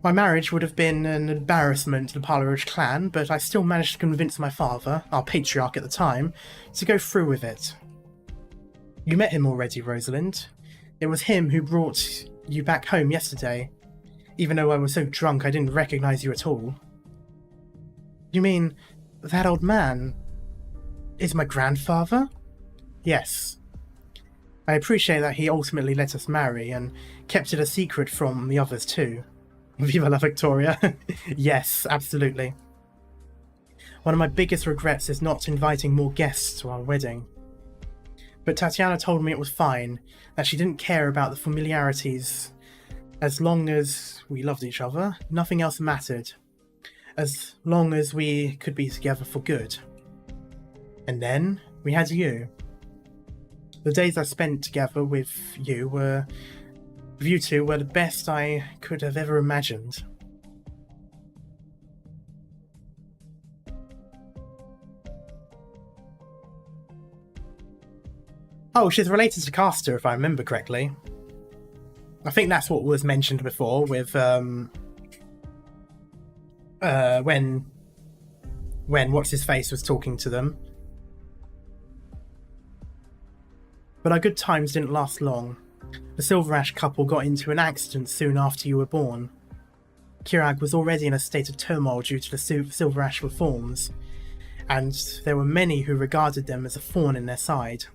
My marriage would have been an embarrassment to the Parleridge clan, but I still managed to convince my father, our patriarch at the time, to go through with it. You met him already, Rosalind. It was him who brought you back home yesterday, even though I was so drunk I didn't recognize you at all. You mean that old man is my grandfather? Yes. I appreciate that he ultimately let us marry and kept it a secret from the others too. Viva la Victoria. Yes, absolutely. One of my biggest regrets is not inviting more guests to our wedding. But Tatiana told me it was fine, that she didn't care about the familiarities. As long as we loved each other, nothing else mattered. As long as we could be together for good. And then we had you. The days I spent together with you two were the best I could have ever imagined. Oh, she's related to Castor, if I remember correctly. I think that's what was mentioned before with when what's his face was talking to them. But our good times didn't last long. The Silverash couple got into an accident soon after you were born. Kirag was already in a state of turmoil due to the Silverash reforms, and there were many who regarded them as a thorn in their side.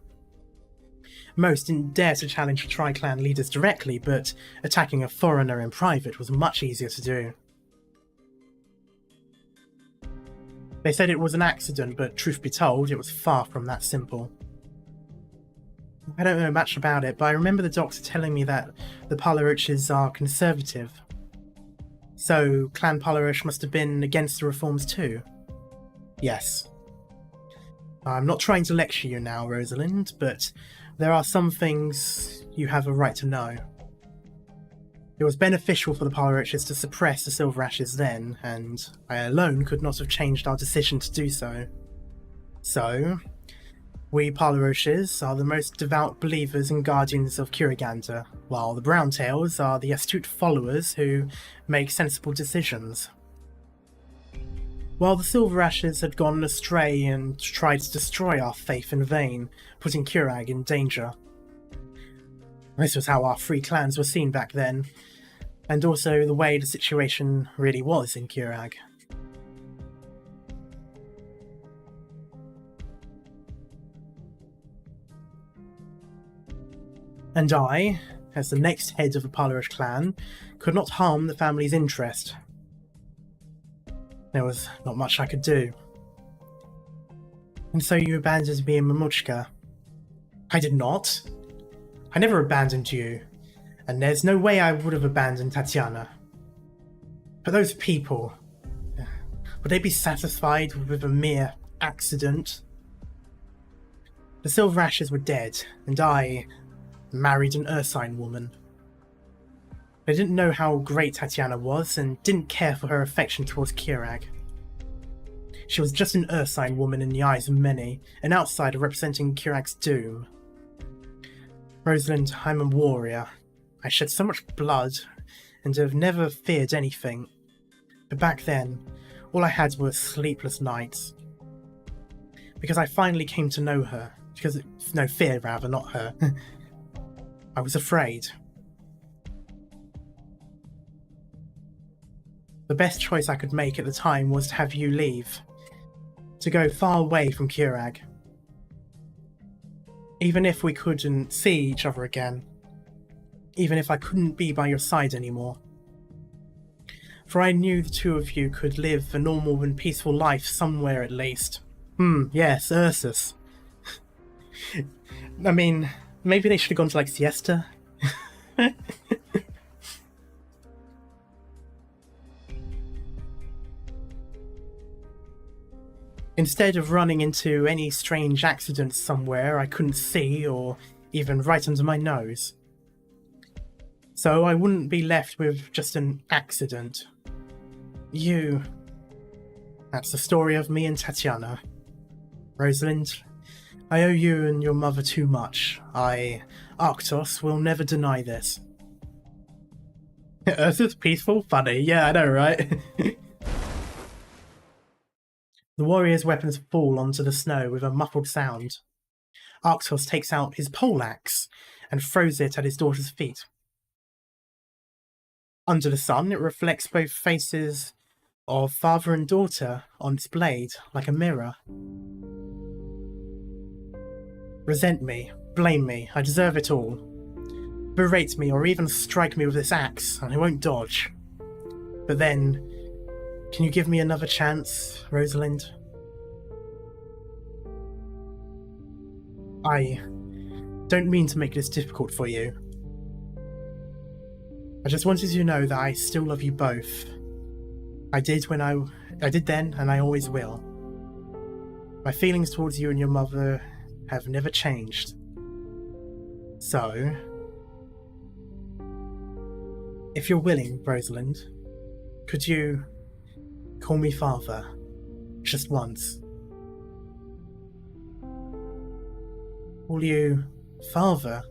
Most didn't dare to challenge the Tri-Clan leaders directly, but attacking a foreigner in private was much easier to do. They said it was an accident, but truth be told, it was far from that simple. I don't know much about it, but I remember the doctor telling me that the Parleruches are conservative. So, Clan Parleruch must have been against the reforms too. Yes. I'm not trying to lecture you now, Rosalind, but there are some things you have a right to know. It was beneficial for the Parleruches to suppress the Silverashes then, and I alone could not have changed our decision to do so. So, we Parleruches are the most devout believers and guardians of Kuriganda, while the Browntails are the astute followers who make sensible decisions. While the Silverashes had gone astray and tried to destroy our faith in vain, putting Kurag in danger. This was how our three clans were seen back then, and also the way the situation really was in Kurag. And I, as the next head of the Parleruch clan, could not harm the family's interest. There was not much I could do. And so you abandoned me and Mamuchka. I did not. I never abandoned you, and there's no way I would have abandoned Tatiana. But those people, would they be satisfied with a mere accident? The Silverashes were dead, and I married an Ursine woman. They didn't know how great Tatiana was, and didn't care for her affection towards Kirag. She was just an Ursine woman in the eyes of many, an outsider representing Kirag's doom. Rosalind, I'm a warrior. I shed so much blood, and have never feared anything. But back then, all I had were sleepless nights. Because I finally came to know her. No, fear rather, not her. I was afraid. The best choice I could make at the time was to have you leave. To go far away from Kurag. Even if we couldn't see each other again. Even if I couldn't be by your side anymore. For I knew the two of you could live a normal and peaceful life somewhere at least. Yes, Ursus. I mean, maybe they should have gone to, like, Siesta? Instead of running into any strange accidents somewhere I couldn't see or even right under my nose. So I wouldn't be left with just an accident. You. That's the story of me and Tatiana. Rosalind, I owe you and your mother too much. Arctos, will never deny this. Earth is peaceful? Funny. Yeah, I know, right? The warrior's weapons fall onto the snow with a muffled sound. Arctos takes out his poleaxe and throws it at his daughter's feet. Under the sun, it reflects both faces of father and daughter on its blade, like a mirror. Resent me, blame me, I deserve it all. Berate me or even strike me with this axe, and I won't dodge. But then, can you give me another chance, Rosalind? I don't mean to make this difficult for you. I just wanted you to know that I still love you both. I did then, and I always will. My feelings towards you and your mother have never changed. So, if you're willing, Rosalind, could you call me father? Just once. Call you father?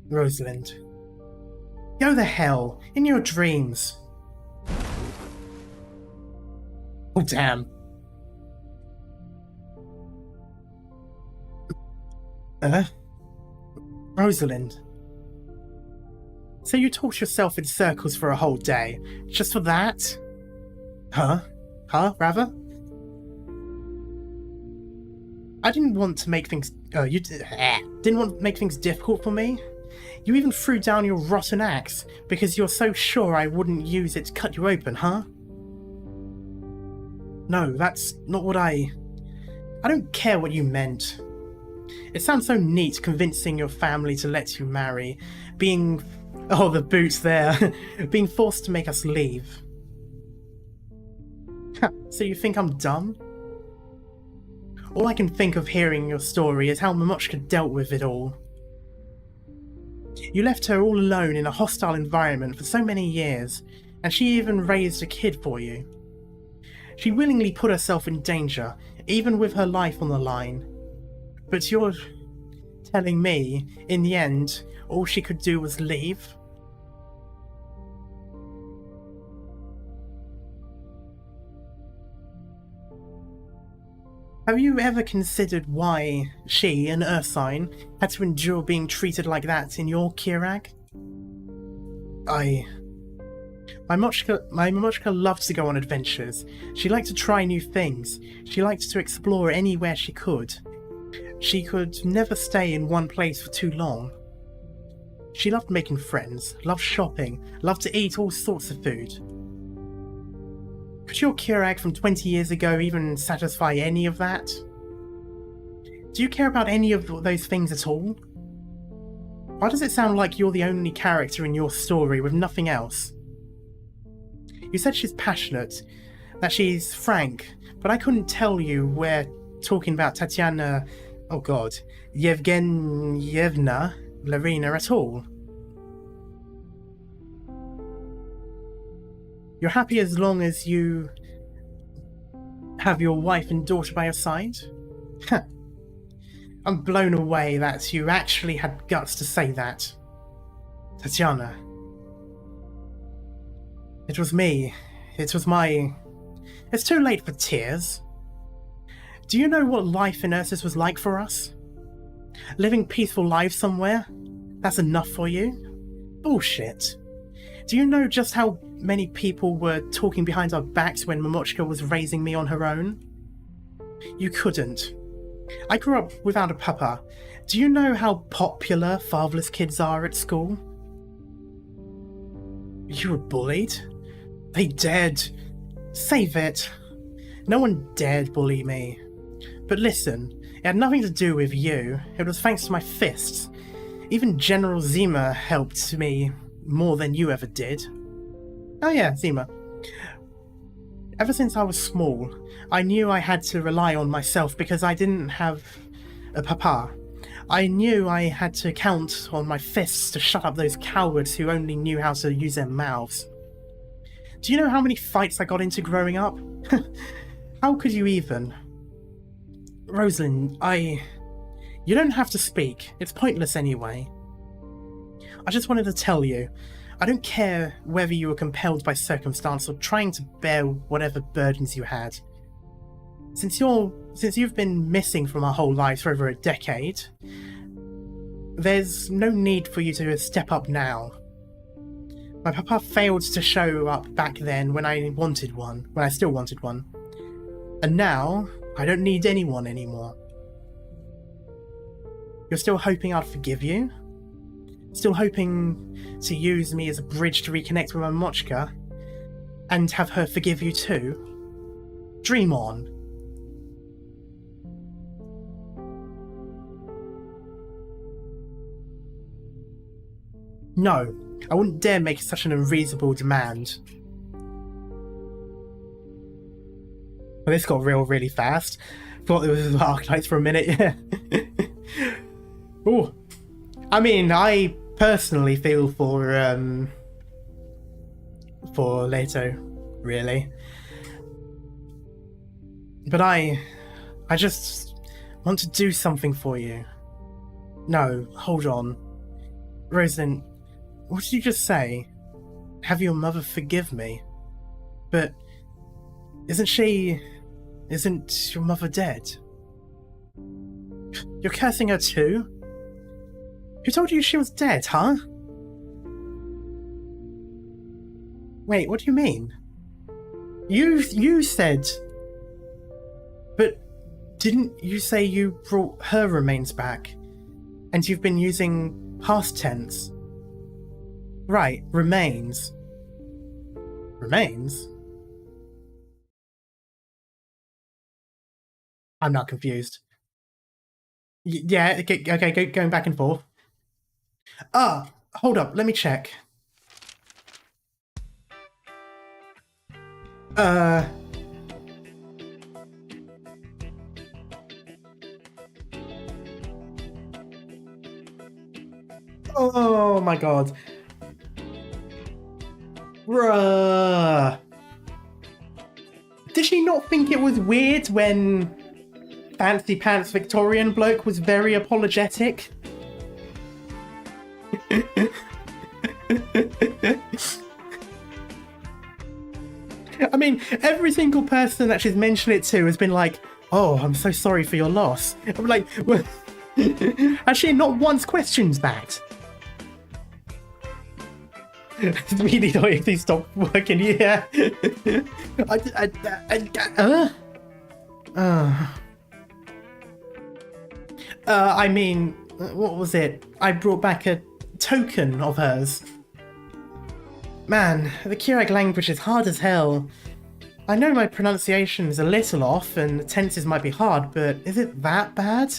Rosalind. Go the hell, in your dreams. Oh, damn. Rosalind. So you taught yourself in circles for a whole day, just for that? Huh, rather? I didn't want to make things... didn't want to make things difficult for me? You even threw down your rotten axe because you're so sure I wouldn't use it to cut you open, huh? No, that's not what I don't care what you meant. It sounds so neat convincing your family to let you marry, being... Oh, the boots there. Being forced to make us leave. So you think I'm dumb? All I can think of hearing your story is how Momochka dealt with it all. You left her all alone in a hostile environment for so many years, and she even raised a kid for you. She willingly put herself in danger, even with her life on the line. But you're telling me, in the end, all she could do was leave? Have you ever considered why she, an Earth sign, had to endure being treated like that in your Kirag? My Momochka loved to go on adventures. She liked to try new things. She liked to explore anywhere she could. She could never stay in one place for too long. She loved making friends, loved shopping, loved to eat all sorts of food. Could your Kirag from 20 years ago even satisfy any of that? Do you care about any of those things at all? Why does it sound like you're the only character in your story with nothing else? You said she's passionate, that she's frank, but I couldn't tell you we're talking about Tatiana, oh god, Yevgenyevna Larina at all. You're happy as long as you have your wife and daughter by your side? I'm blown away that you actually had guts to say that. Tatiana. It was me. It was my... It's too late for tears. Do you know what life in Ursus was like for us? Living peaceful lives somewhere? That's enough for you? Bullshit. Do you know just how many people were talking behind our backs when Momochka was raising me on her own? You couldn't. I grew up without a papa. Do you know how popular fatherless kids are at school? You were bullied? They dared... Save it. No one dared bully me. But listen, it had nothing to do with you. It was thanks to my fists. Even General Zima helped me more than you ever did. Oh yeah, Zima. Ever since I was small, I knew I had to rely on myself because I didn't have a papa. I knew I had to count on my fists to shut up those cowards who only knew how to use their mouths. Do you know how many fights I got into growing up? How could you even? Rosalind, You don't have to speak. It's pointless anyway. I just wanted to tell you, I don't care whether you were compelled by circumstance or trying to bear whatever burdens you had. Since you've been missing from our whole lives for over a decade, there's no need for you to step up now. My papa failed to show up back then when I still wanted one. And now, I don't need anyone anymore. You're still hoping I'd forgive you? Still hoping to use me as a bridge to reconnect with my Mochka? And have her forgive you too? Dream on. No, I wouldn't dare make such an unreasonable demand. Well, this got real really fast. Thought it was Arknights for a minute, yeah. Ooh. I mean, I personally feel for Leto, really. But I just want to do something for you. No, hold on. Rosalind, what did you just say? Have your mother forgive me? But isn't your mother dead? You're cursing her too? Who told you she was dead, huh? Wait, what do you mean? You said... But didn't you say you brought her remains back? And you've been using past tense? Right, remains. Remains? I'm not confused. Yeah, okay, going back and forth. Ah, hold up, let me check. Oh my god. Bruh. Did she not think it was weird when Fancy Pants Victorian bloke was very apologetic? I mean, every single person that she's mentioned it to has been like, oh, I'm so sorry for your loss. I'm like, well, has she not once questioned that? Really don't if they stop working, yeah. I mean, what was it? I brought back a token of hers. Man, the Keurig language is hard as hell. I know my pronunciation is a little off and the tenses might be hard, but is it that bad?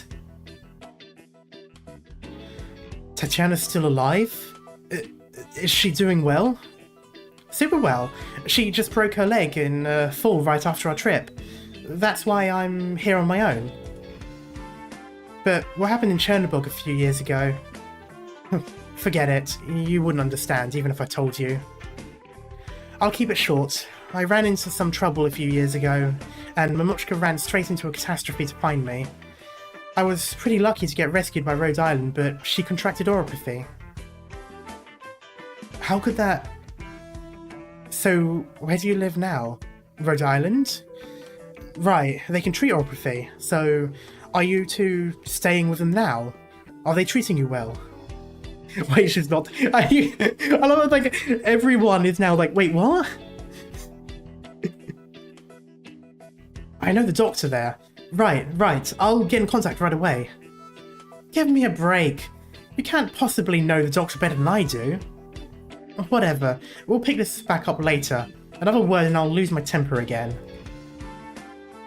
Tatiana's still alive? Is she doing well? Super well. She just broke her leg in a fall right after our trip. That's why I'm here on my own. But what happened in Chernobyl a few years ago? Forget it. You wouldn't understand, even if I told you. I'll keep it short. I ran into some trouble a few years ago, and Mamushka ran straight into a catastrophe to find me. I was pretty lucky to get rescued by Rhode Island, but she contracted oropathy. How could that... So, where do you live now? Rhode Island? Right, they can treat oropathy, so are you two staying with them now? Are they treating you well? Wait, she's not... I love it, like, everyone is now like, wait, what? I know the doctor there. Right, I'll get in contact right away. Give me a break. You can't possibly know the doctor better than I do. Whatever, we'll pick this back up later. Another word and I'll lose my temper again.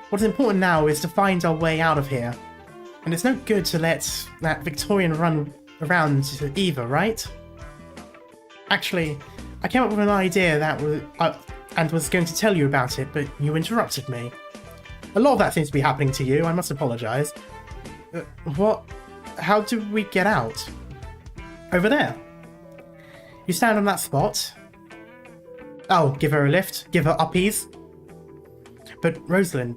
What's important now is to find our way out of here. And it's no good to let that Victorian run around either, right? Actually, I came up with an idea that was going to tell you about it, but you interrupted me. A lot of that seems to be happening to you, I must apologise. What? How do we get out? Over there. You stand on that spot. Oh, give her a lift? Give her uppies? But Rosalind,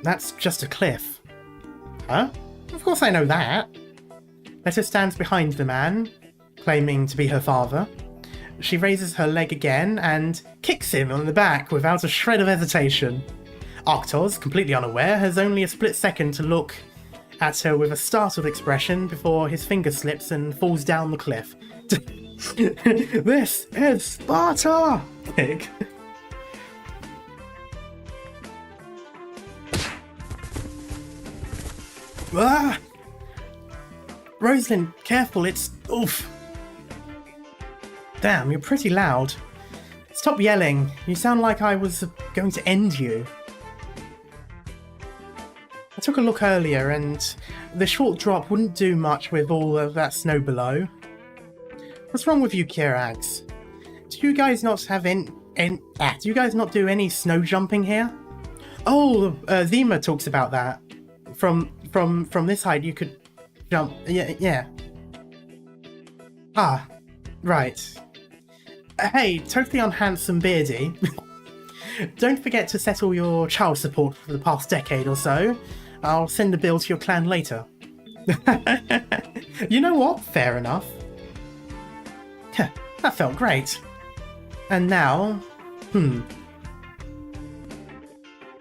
that's just a cliff. Huh? Of course I know that. Letty stands behind the man, claiming to be her father. She raises her leg again and kicks him on the back without a shred of hesitation. Arctos, completely unaware, has only a split second to look at her with a startled expression before his finger slips and falls down the cliff. This is Sparta! Pig. Ah! Rosalind, careful, it's... Oof. Damn, you're pretty loud. Stop yelling. You sound like I was going to end you. I took a look earlier and the short drop wouldn't do much with all of that snow below. What's wrong with you, Kirax? Do you guys not have do you guys not do any snow jumping here? Oh, Zima talks about that. From this height you could jump. Yeah. Ah, right. Hey, totally unhandsome beardy. Don't forget to settle your child support for the past decade or so. I'll send a bill to your clan later. You know what? Fair enough. That felt great. And now...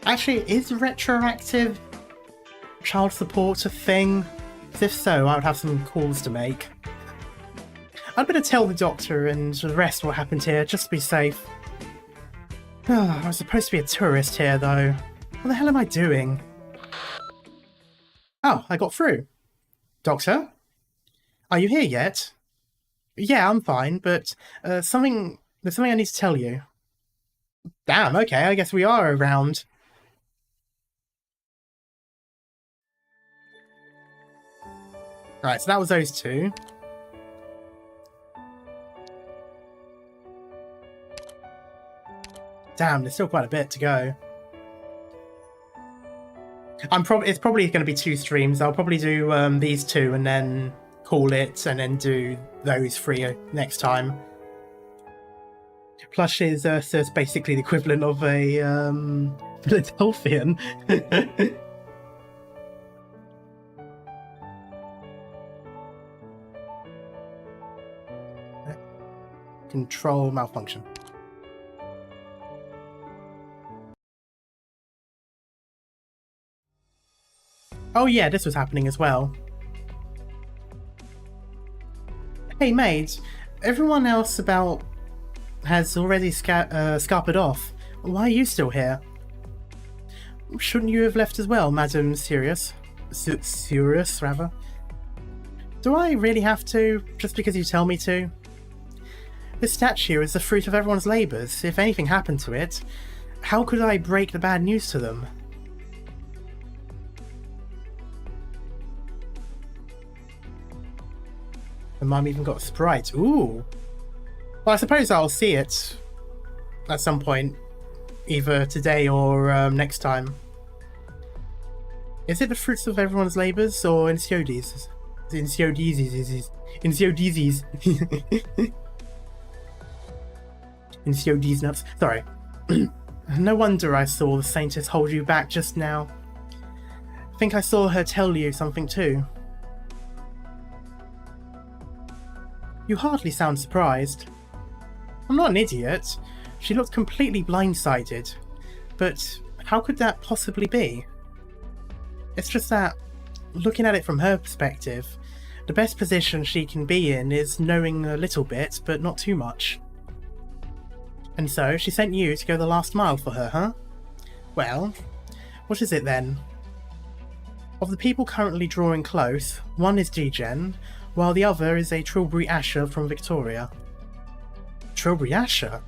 Actually, is retroactive child support a thing? If so, I would have some calls to make. I'd better tell the doctor and the rest what happened here, just to be safe. I was supposed to be a tourist here, though. What the hell am I doing? Oh, I got through. Doctor? Are you here yet? Yeah, I'm fine, but there's something I need to tell you. Damn, okay, I guess we are around. Right, so that was those two. Damn, there's still quite a bit to go. It's probably going to be 2 streams. I'll probably do these 2 and then call it, and then do those 3 next time. Plush is basically the equivalent of a Philadelphian. Control malfunction. Oh yeah, this was happening as well. Hey mate, everyone else has already scarpered off. Why are you still here? Shouldn't you have left as well, Madam Sirius? Sirius, rather. Do I really have to, just because you tell me to? This statue is the fruit of everyone's labours. If anything happened to it, how could I break the bad news to them? The mum even got a sprite. Ooh. Well, I suppose I'll see it at some point, either today or next time. Is it the fruits of everyone's labours or Insiodis? Insiodis. Insiodis nuts. Sorry. No wonder I saw the Saintess hold you back just now. I think I saw her tell you something too. You hardly sound surprised. I'm not an idiot. She looked completely blindsided. But how could that possibly be? It's just that, looking at it from her perspective, the best position she can be in is knowing a little bit, but not too much. And so she sent you to go the last mile for her, huh? Well, what is it then? Of the people currently drawing close, one is Degen, while the other is a Trilbury Asher from Victoria. Trilbury Asher?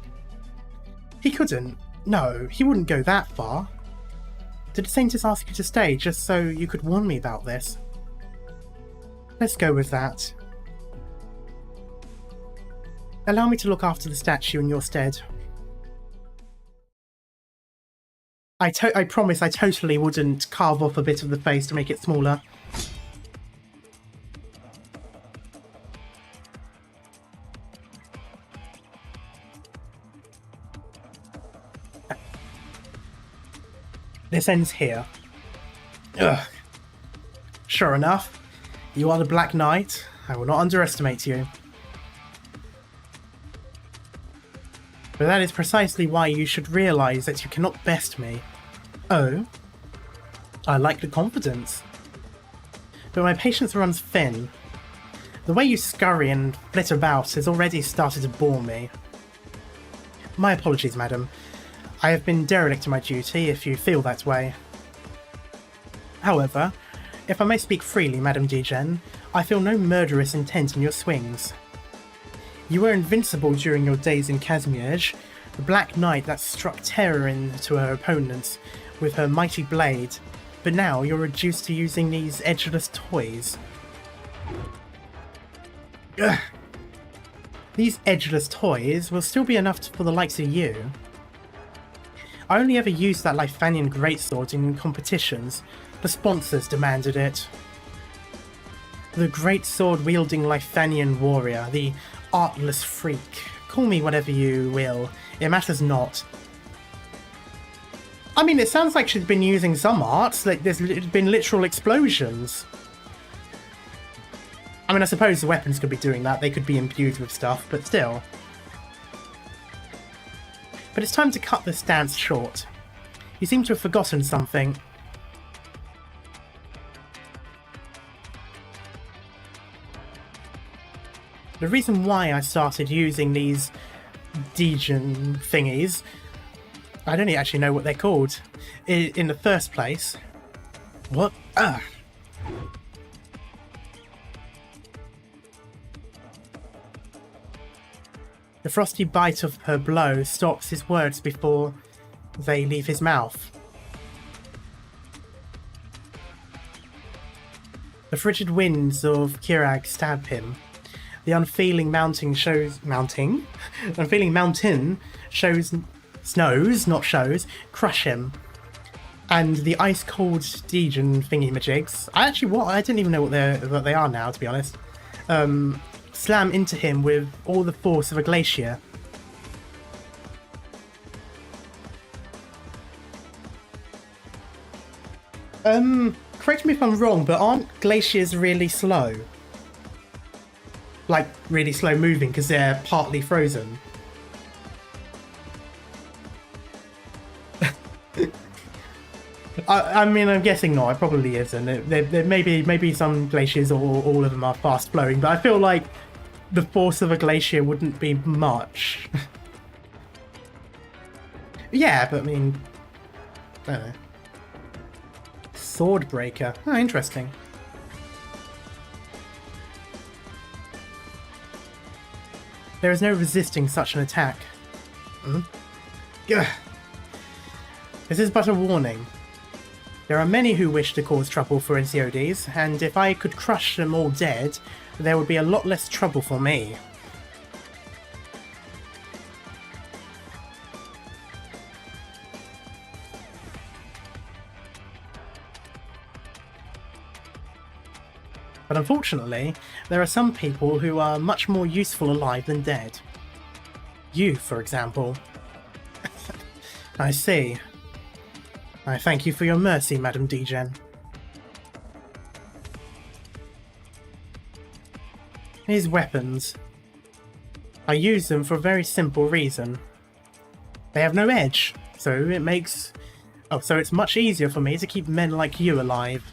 He couldn't. No, he wouldn't go that far. Did the Saintess ask you to stay just so you could warn me about this? Let's go with that. Allow me to look after the statue in your stead. I promise I totally wouldn't carve off a bit of the face to make it smaller. This ends here. Ugh. Sure enough, you are the Black Knight. I will not underestimate you. But that is precisely why you should realize that you cannot best me. Oh? I like the confidence. But my patience runs thin. The way you scurry and flit about has already started to bore me. My apologies, madam. I have been derelict in my duty, if you feel that way. However, if I may speak freely, Madame Degen, I feel no murderous intent in your swings. You were invincible during your days in Kazmierz, the Black Knight that struck terror into her opponents with her mighty blade, but now you're reduced to using these edgeless toys. Ugh. These edgeless toys will still be enough for the likes of you. I only ever used that Lifanian greatsword in competitions. The sponsors demanded it. The greatsword-wielding Lifanian warrior, the artless freak. Call me whatever you will, it matters not. I mean, it sounds like she's been using some arts, like there's been literal explosions. I mean, I suppose the weapons could be doing that, they could be imbued with stuff, but still. But it's time to cut this dance short. You seem to have forgotten something. The reason why I started using these Degen thingies, I don't actually know what they're called, in the first place. What? Ugh. The frosty bite of her blow stops his words before they leave his mouth. The frigid winds of Kirag stab him. The unfeeling mountain snows, not shows, crush him. And the ice-cold Degen thingy-majigs, I didn't even know what they are now, to be honest, slam into him with all the force of a glacier. Correct me if I'm wrong, but aren't glaciers really slow? Like, really slow moving because they're partly frozen. I mean, I'm guessing not. It probably isn't. There maybe some glaciers or all of them are fast flowing, but I feel like the force of a glacier wouldn't be much. Yeah, but I mean, I don't know. Swordbreaker. Oh, interesting. There is no resisting such an attack. Ugh. This is but a warning. There are many who wish to cause trouble for NCODs, and if I could crush them all dead, there would be a lot less trouble for me. But unfortunately, there are some people who are much more useful alive than dead. You, for example. I see. I thank you for your mercy, Madame Degen. These weapons. I use them for a very simple reason. They have no edge, so it's much easier for me to keep men like you alive.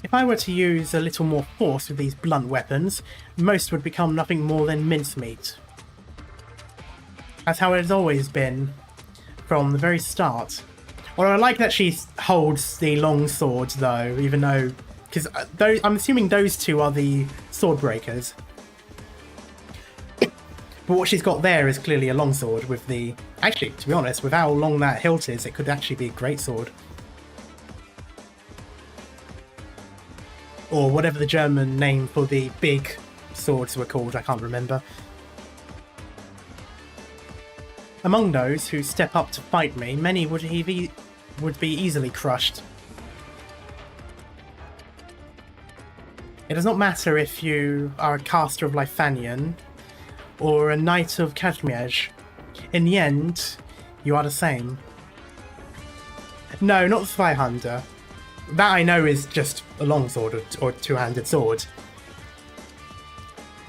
If I were to use a little more force with these blunt weapons, most would become nothing more than mincemeat. That's how it has always been, from the very start. Although I like that she holds the long sword, though, even though... Because I'm assuming those two are the sword breakers. But what she's got there is clearly a long sword with the... Actually, to be honest, with how long that hilt is, it could actually be a great sword. Or whatever the German name for the big swords were called, I can't remember. Among those who step up to fight me, many would be easily crushed. It does not matter if you are a caster of Lifanian or a knight of Kazmierz. In the end, You are the same. No, not Zweihander. That I know is just a longsword or two-handed sword.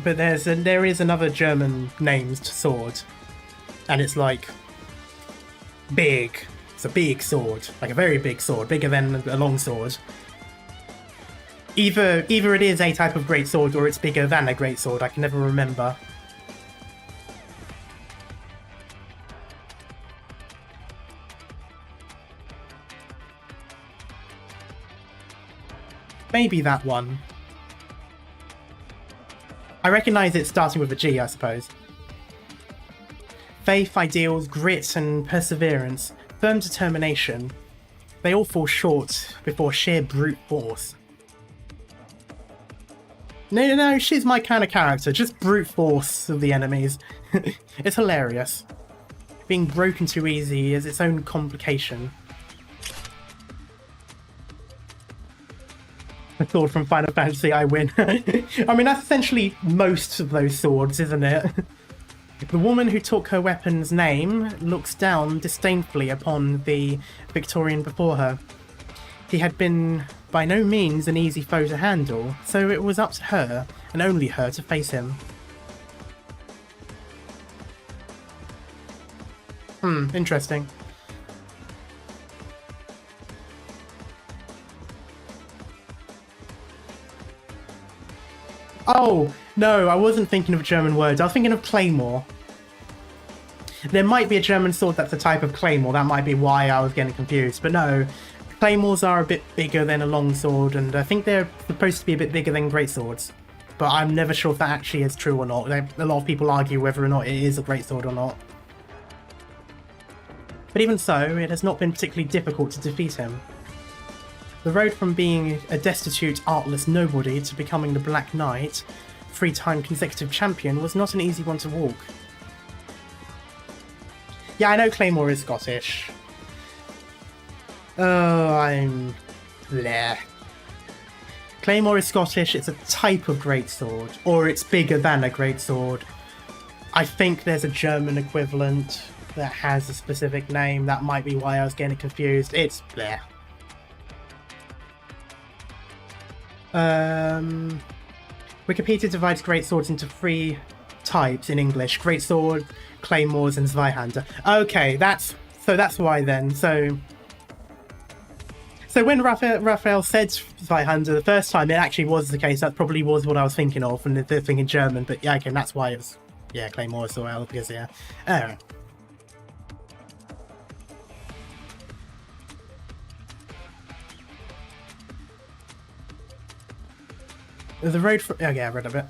But there is another German named sword, and it's like big. It's a big sword, like a very big sword, bigger than a longsword. Either it is a type of greatsword or it's bigger than a greatsword. I can never remember. Maybe that one. I recognise it starting with a G, I suppose. Faith, ideals, grit and perseverance, firm determination. They all fall short before sheer brute force. No, she's my kind of character. Just brute force of the enemies. It's hilarious. Being broken too easy is its own complication. A sword from Final Fantasy, I win. I mean, that's essentially most of those swords, isn't it? The woman who took her weapon's name looks down disdainfully upon the Victorian before her. He had been by no means an easy foe to handle, so it was up to her, and only her, to face him. Interesting. Oh, no, I wasn't thinking of German words. I was thinking of claymore. There might be a German sword that's a type of claymore. That might be why I was getting confused. But no, claymores are a bit bigger than a longsword, and I think they're supposed to be a bit bigger than greatswords. But I'm never sure if that actually is true or not. A lot of people argue whether or not it is a greatsword or not. But even so, it has not been particularly difficult to defeat him. The road from being a destitute, artless nobody to becoming the Black Knight, 3-time consecutive champion, was not an easy one to walk. Yeah, I know Claymore is Scottish. Oh, I'm... bleh. Claymore is Scottish, it's a type of greatsword, or it's bigger than a greatsword. I think there's a German equivalent that has a specific name, that might be why I was getting confused. It's bleh. Wikipedia divides greatswords into 3 types in English: greatsword, claymores, and Zweihander. Okay, that's why then. So when Raphael said Zweihander the first time, it actually was the case. That probably was what I was thinking of, and they're thinking German. But yeah, okay, that's why it was claymore as well, because yeah. Anyway. The road for... okay, I read a bit.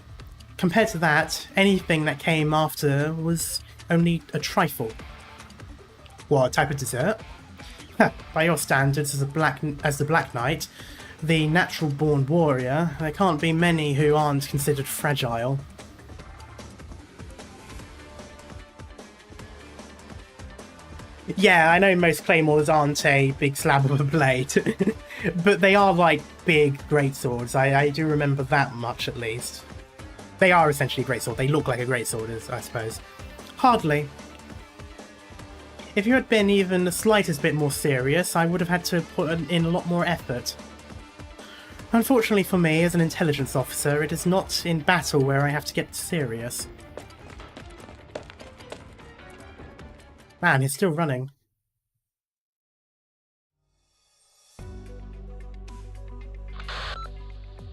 Compared to that, anything that came after was only a trifle. What, a type of dessert? By your standards as the Black Knight, the natural-born warrior, there can't be many who aren't considered fragile. Yeah, I know most claymores aren't a big slab of a blade, but they are like big greatswords. I do remember that much at least. They are essentially a greatsword. They look like a greatsword, I suppose. Hardly. If you had been even the slightest bit more serious, I would have had to put in a lot more effort. Unfortunately for me, as an intelligence officer, it is not in battle where I have to get serious. Man, he's still running.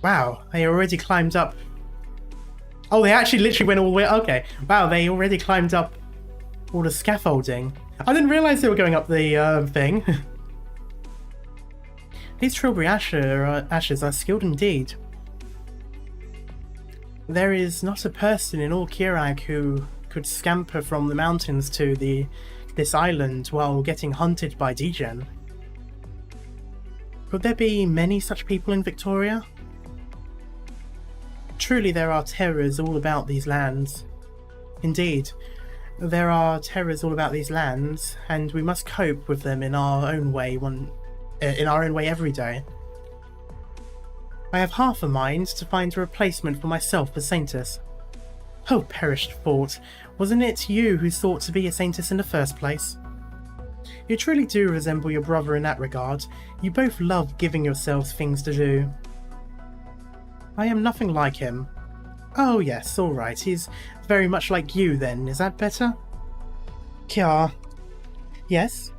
Wow, they already climbed up. Oh, they actually literally went all the way... okay. Wow, they already climbed up all the scaffolding. I didn't realise they were going up the thing. These Trilbury ashes are skilled indeed. There is not a person in all Kirag who could scamper from the mountains to this island while getting hunted by Degen. Could there be many such people in Victoria? Truly there are terrors all about these lands. Indeed, there are terrors all about these lands, and we must cope with them in our own way every day. I have half a mind to find a replacement for myself for Saintess. Oh, perished thought, wasn't it you who sought to be a Saintess in the first place? You truly do resemble your brother in that regard. You both love giving yourselves things to do. I am nothing like him. Oh yes, alright, he's very much like you then, is that better? Kya. Yes?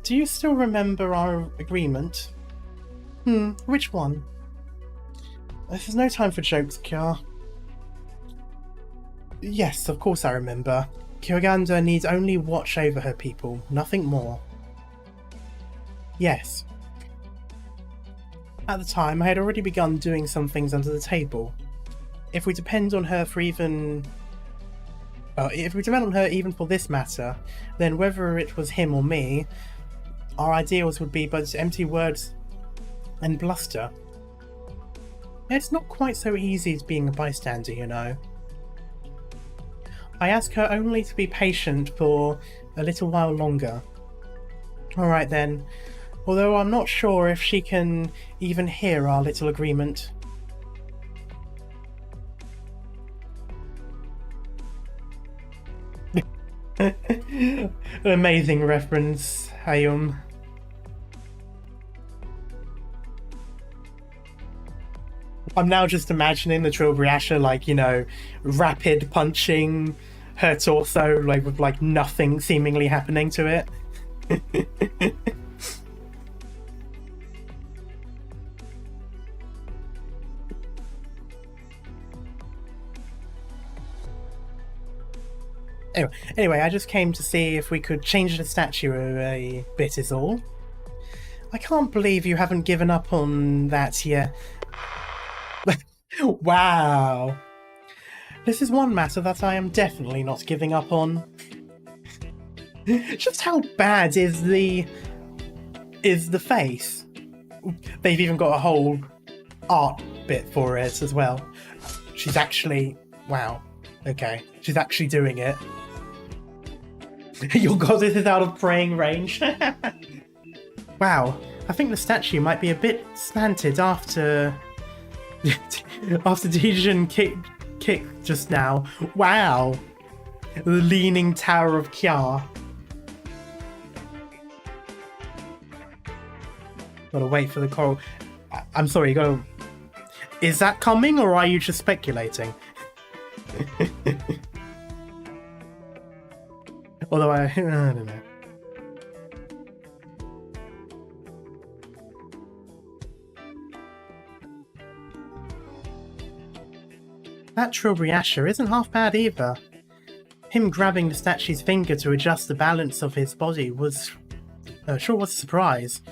Do you still remember our agreement? Which one? This is no time for jokes, Kya. Yes, of course I remember. Kyogander needs only watch over her people, nothing more. Yes. At the time, I had already begun doing some things under the table. If we depend on her even for this matter, then whether it was him or me, our ideals would be but empty words and bluster. It's not quite so easy as being a bystander, you know. I ask her only to be patient for a little while longer. Alright then, although I'm not sure if she can even hear our little agreement. An amazing reference, Hayum. I'm now just imagining the Silberneherze, like, you know, rapid punching her torso, like, with, like, nothing seemingly happening to it. Anyway, I just came to see if we could change the statue a bit is all. I can't believe you haven't given up on that yet. Wow. This is one matter that I am definitely not giving up on. Just how bad is the face? They've even got a whole art bit for it as well. She's actually... wow. Okay. She's actually doing it. Your goddess is out of praying range. Wow. I think the statue might be a bit slanted after... after Dijin kicked just now. Wow. The Leaning Tower of Kya. Gotta wait for the coral. I'm sorry, you gotta... Is that coming, or are you just speculating? Although I don't know. That Silberneherze isn't half bad either. Him grabbing the statue's finger to adjust the balance of his body was... sure was a surprise.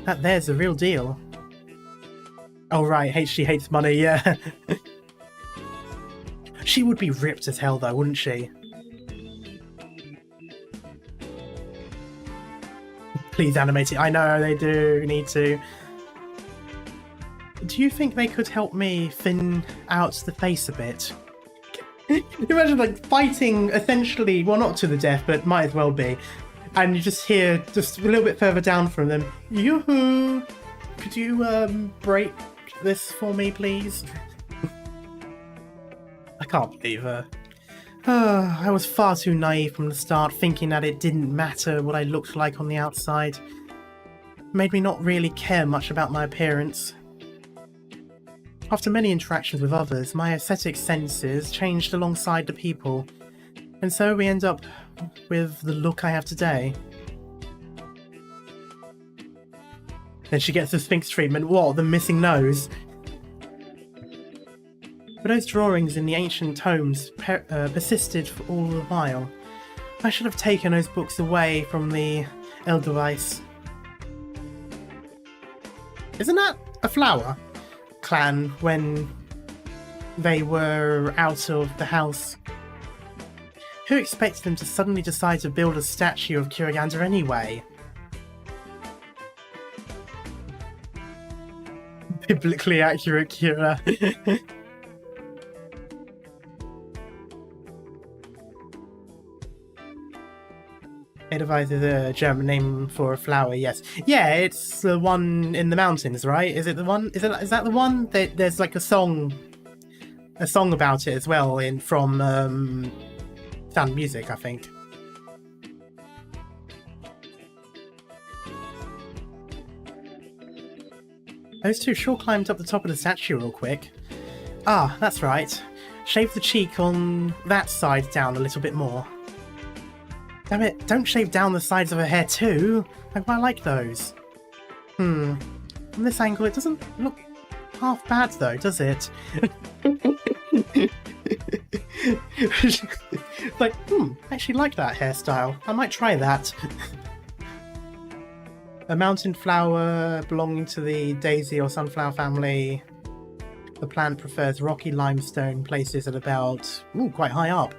That there's the real deal. Oh right, she hates money, yeah. She would be ripped as hell though, wouldn't she? Please animate it. I know they do need to. Do you think they could help me thin out the face a bit? Imagine like fighting essentially, well not to the death, but might as well be. And you just hear just a little bit further down from them, yoo-hoo! Could you break this for me, please? I can't believe her. I was far too naive from the start, thinking that it didn't matter what I looked like on the outside. It made me not really care much about my appearance. After many interactions with others, my aesthetic senses changed alongside the people, and so we end up with the look I have today. Then she gets the Sphinx treatment. What, the missing nose? But those drawings in the ancient tomes persisted for all the while. I should have taken those books away from the Edelweiss. Isn't that a flower clan when they were out of the house? Who expected them to suddenly decide to build a statue of Kyogander anyway? Biblically accurate Kira. Edelweiss is a German name for a flower, yes. Yeah, it's the one in the mountains, right? Is it the one? Is that the one? There's like a song about it as well from Sound of Music, I think. Those two sure climbed up the top of the statue real quick. Ah, that's right. Shave the cheek on that side down a little bit more. Damn it, don't shave down the sides of her hair too. I quite like those. From this angle, it doesn't look half bad though, does it? Like, I actually like that hairstyle. I might try that. A mountain flower belonging to the daisy or sunflower family. The plant prefers rocky limestone places at about, quite high up.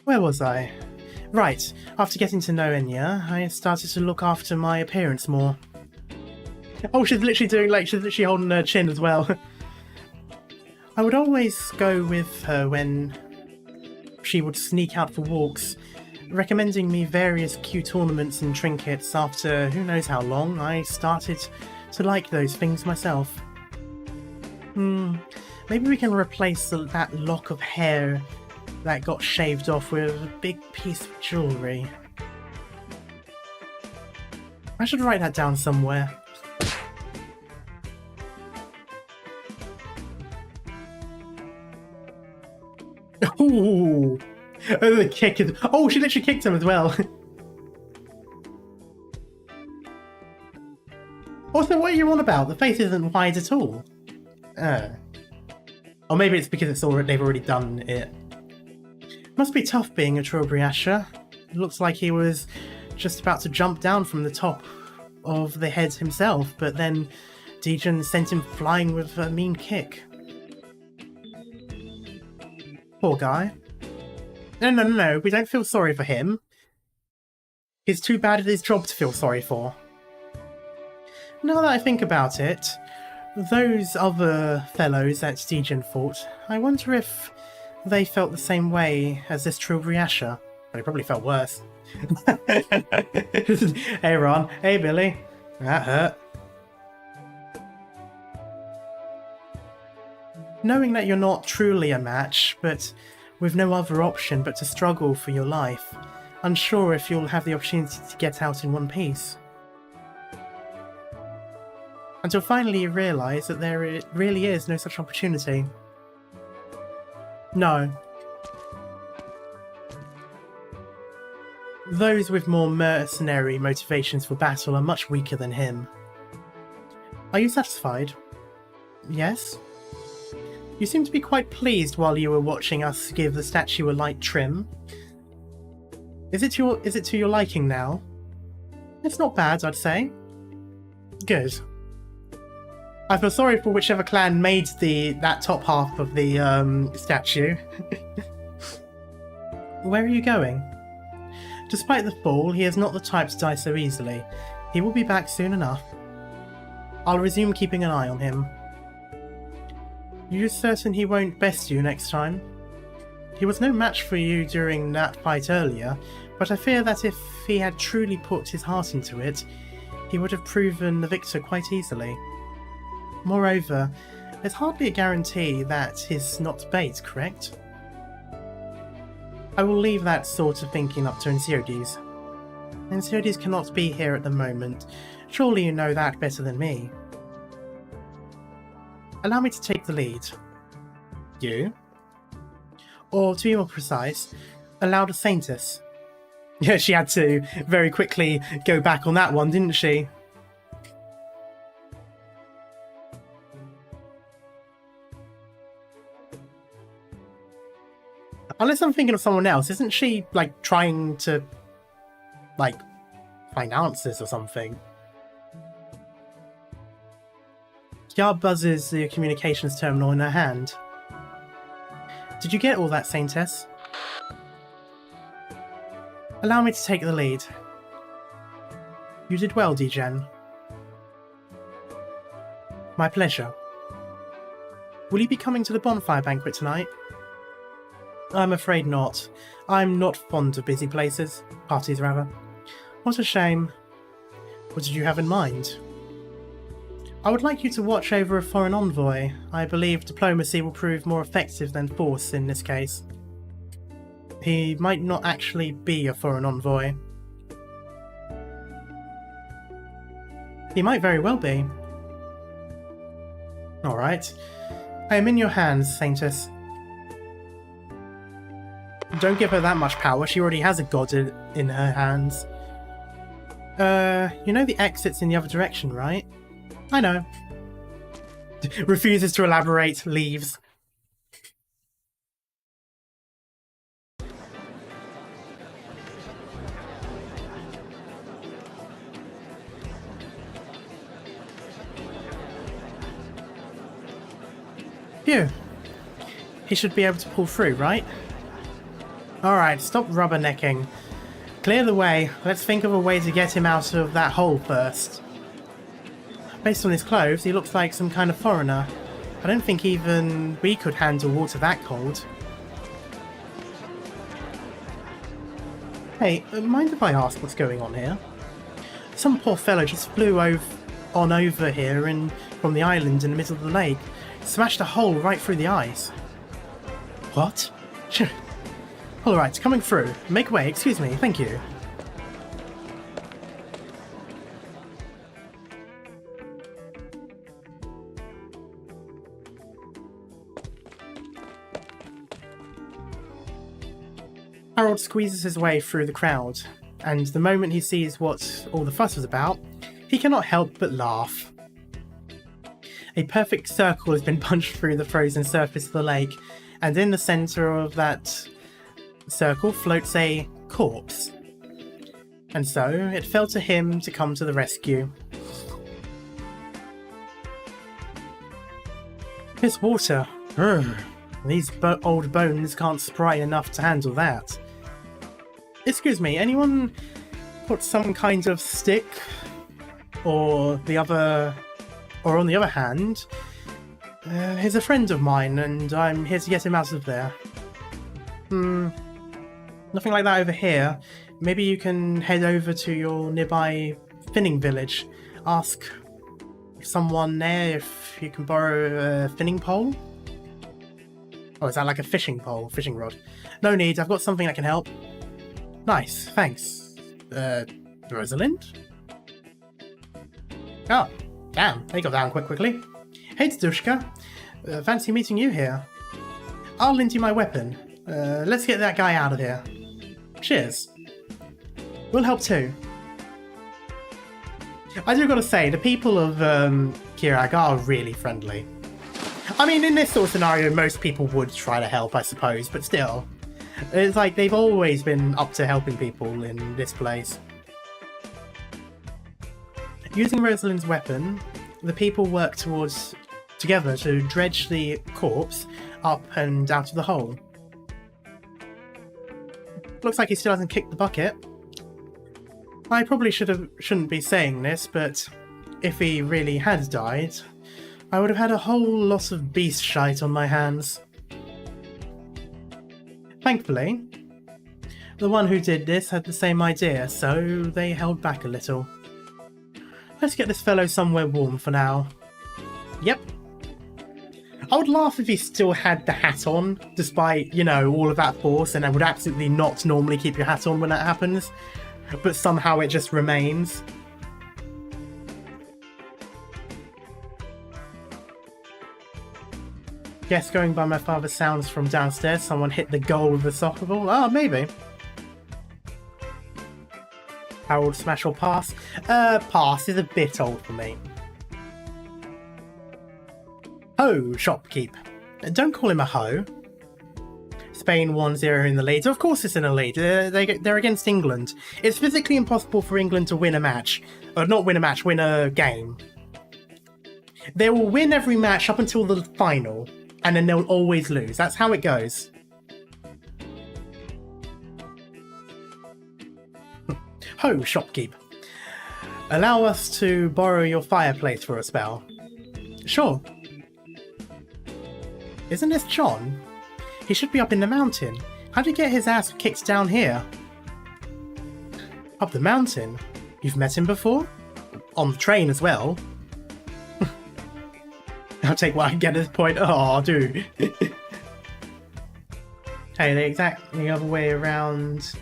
Where was I? Right, after getting to know Enya, I started to look after my appearance more. Oh, she's literally holding her chin as well. I would always go with her when she would sneak out for walks, recommending me various cute ornaments and trinkets. After who knows how long, I started to like those things myself. Maybe we can replace that lock of hair that got shaved off with a big piece of jewellery. I should write that down somewhere. Ooh! Oh, the kick is... Oh, she literally kicked him as well. Also, what are you on about? The face isn't wide at all. Or maybe it's because they've already done it. Must be tough being a Silberneherze. It looks like he was just about to jump down from the top of the head himself, but then Degen sent him flying with a mean kick. Poor guy. No, we don't feel sorry for him. He's too bad at his job to feel sorry for. Now that I think about it, those other fellows that Degen fought, I wonder if they felt the same way as this Silberneherze. They probably felt worse. Hey Ron, hey Billy, that hurt. Knowing that you're not truly a match, but with no other option but to struggle for your life, unsure if you'll have the opportunity to get out in one piece. Until finally you realise that there really is no such opportunity. No. Those with more mercenary motivations for battle are much weaker than him. Are you satisfied? Yes? You seem to be quite pleased while you were watching us give the statue a light trim. Is it to your liking now? It's not bad, I'd say. Good. I feel sorry for whichever clan made that top half of the statue. Where are you going? Despite the fall, he is not the type to die so easily. He will be back soon enough. I'll resume keeping an eye on him. You're certain he won't best you next time? He was no match for you during that fight earlier, but I fear that if he had truly put his heart into it, he would have proven the victor quite easily. Moreover, there's hardly a guarantee that he's not bait, correct? I will leave that sort of thinking up to Enceodes. Enceodes cannot be here at the moment. Surely you know that better than me. Allow me to take the lead. You? Or to be more precise, allow the Saintess. Yeah, she had to very quickly go back on that one, didn't she? Unless I'm thinking of someone else, isn't she, like, trying to, like, find answers or something? Yard buzzes the communications terminal in her hand. Did you get all that, Saintess? Allow me to take the lead. You did well, Degen. My pleasure. Will you be coming to the bonfire banquet tonight? I'm afraid not. I'm not fond of busy places. Parties, rather. What a shame. What did you have in mind? I would like you to watch over a foreign envoy. I believe diplomacy will prove more effective than force in this case. He might not actually be a foreign envoy. He might very well be. Alright. I am in your hands, Saintess. Don't give her that much power, she already has a god in her hands. You know the exit's in the other direction, right? I know. Refuses to elaborate, leaves. Phew. He should be able to pull through, right? Alright, stop rubbernecking. Clear the way. Let's think of a way to get him out of that hole first. Based on his clothes, he looks like some kind of foreigner. I don't think even we could handle water that cold. Hey, mind if I ask what's going on here? Some poor fellow just flew over here and from the island in the middle of the lake. Smashed a hole right through the ice. What? Alright, coming through. Make way, excuse me, thank you. Harold squeezes his way through the crowd, and the moment he sees what all the fuss was about, he cannot help but laugh. A perfect circle has been punched through the frozen surface of the lake, and in the centre of that circle floats a corpse. And so, it fell to him to come to the rescue. This water. These old bones can't spry enough to handle that. Excuse me, anyone put some kind of stick? Or on the other hand, he's a friend of mine and I'm here to get him out of there. Nothing like that over here. Maybe you can head over to your nearby finning village. Ask someone there if you can borrow a finning pole? Oh, is that like a fishing pole? Fishing rod? No need, I've got something that can help. Nice, thanks. Rosalind? Oh, damn, they got down quickly. Hey, Dushka. Fancy meeting you here. I'll lend you my weapon. Let's get that guy out of here. Cheers. We'll help too. I do gotta say, the people of Kirag are really friendly. I mean, in this sort of scenario, most people would try to help, I suppose, but still. It's like they've always been up to helping people in this place. Using Rosalind's weapon, the people work together to dredge the corpse up and out of the hole. Looks like he still hasn't kicked the bucket. I probably shouldn't be saying this, but if he really had died, I would have had a whole lot of beast shite on my hands. Thankfully, the one who did this had the same idea, so they held back a little. Let's get this fellow somewhere warm for now. Yep. I would laugh if he still had the hat on, despite, you know, all of that force, and I would absolutely not normally keep your hat on when that happens, but somehow it just remains. Guess going by my father's sounds from downstairs, someone hit the goal with a soccer ball? Oh, maybe. Harold, smash or pass? Pass is a bit old for me. Ho, shopkeep. Don't call him a ho. Spain 1-0 in the lead. Of course it's in a lead. They're against England. It's physically impossible for England to win a match. Or not win a match, win a game. They will win every match up until the final, and then they'll always lose. That's how it goes. Ho, shopkeep. Allow us to borrow your fireplace for a spell. Sure. Isn't this John? He should be up in the mountain. How'd he get his ass kicked down here? Up the mountain? You've met him before? On the train as well. I'll take what I can get at this point. Oh, dude. Hey, the other way around.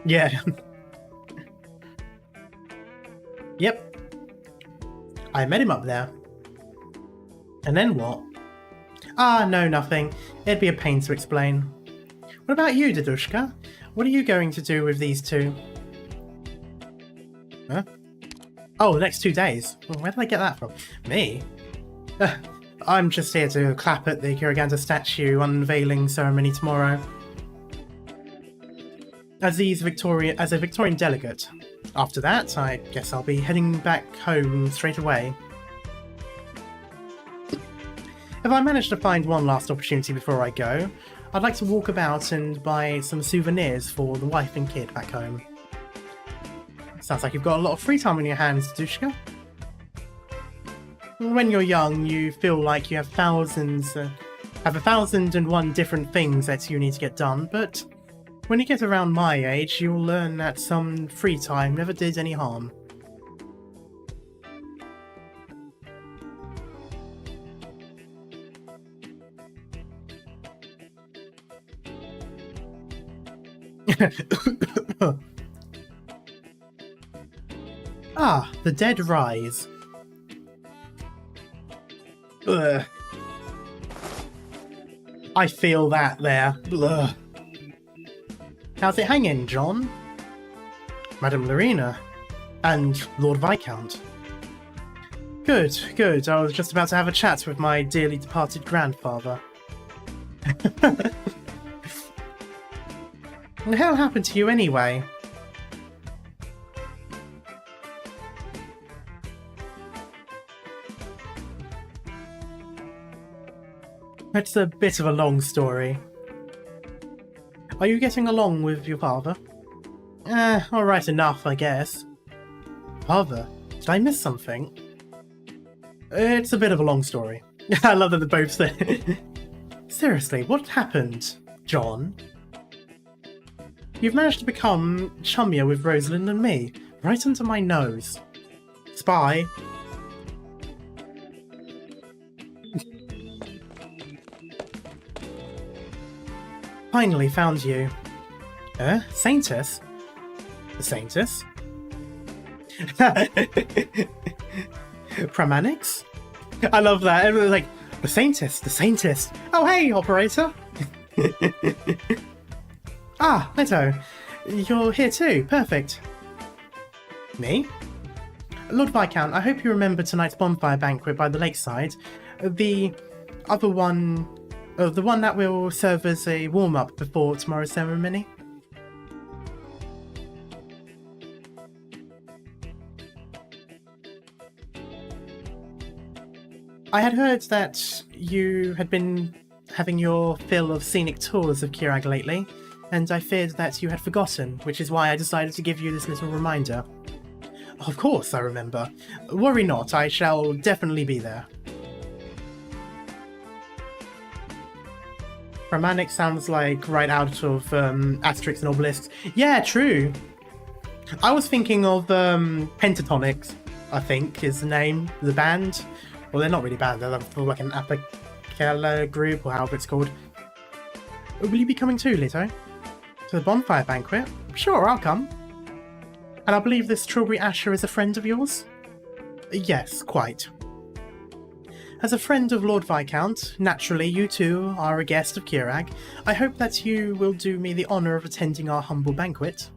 Yeah. Yep. I met him up there. And then what? Ah, no, nothing. It'd be a pain to explain. What about you, Dadushka? What are you going to do with these two? Huh? Oh, the next 2 days. Well, where did I get that from? Me? I'm just here to clap at the Kuraganta statue unveiling ceremony tomorrow. As a Victorian delegate. After that, I guess I'll be heading back home straight away. If I manage to find one last opportunity before I go, I'd like to walk about and buy some souvenirs for the wife and kid back home. Sounds like you've got a lot of free time on your hands, Dushka. When you're young, you feel like you have have 1,001 different things that you need to get done, but when you get around my age, you'll learn that some free time never did any harm. Ah, the dead rise. Ugh. I feel that there. Ugh. How's it hanging, John? Madame Lorena. And Lord Viscount. Good, good. I was just about to have a chat with my dearly departed grandfather. What the hell happened to you anyway? It's a bit of a long story. Are you getting along with your father? Alright enough, I guess. Father? Did I miss something? It's a bit of a long story. I love that they're both there. Seriously, what happened, John? You've managed to become chummier with Rosalind and me, right under my nose. Spy. Finally found you. Saintess? The Saintess? Pramanix? I love that. Everyone's like, the Saintess, the Saintess. Oh, hey, operator. Ah, Leto. You're here too. Perfect. Me? Lord Viscount, I hope you remember tonight's bonfire banquet by the lakeside. The other one... the one that will serve as a warm-up before tomorrow's ceremony. I had heard that you had been having your fill of scenic tours of Kirag lately, and I feared that you had forgotten, which is why I decided to give you this little reminder. Of course I remember. Worry not, I shall definitely be there. Romantic sounds like right out of Asterix and Obelix. Yeah, true. I was thinking of Pentatonics, I think is the name, the band. Well, they're not really band, they're like an a cappella group, or however it's called. Will you be coming too, Leto? To the bonfire banquet? Sure, I'll come. And I believe this Strawberry Asher is a friend of yours? Yes, quite. As a friend of Lord Viscount, naturally you too are a guest of Kirag. I hope that you will do me the honour of attending our humble banquet.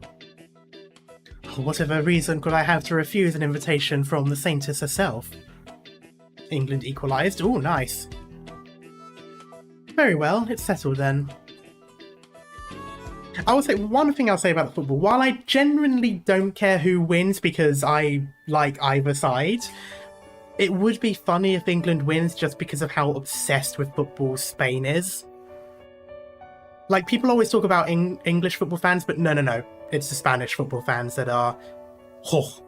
Whatever reason could I have to refuse an invitation from the Saintess herself? England equalised? Ooh, nice. Very well, it's settled then. I will say, one thing I'll say about the football, while I genuinely don't care who wins because I like either side, it would be funny if England wins just because of how obsessed with football Spain is. Like, people always talk about English football fans, but no. It's the Spanish football fans that are... Oh.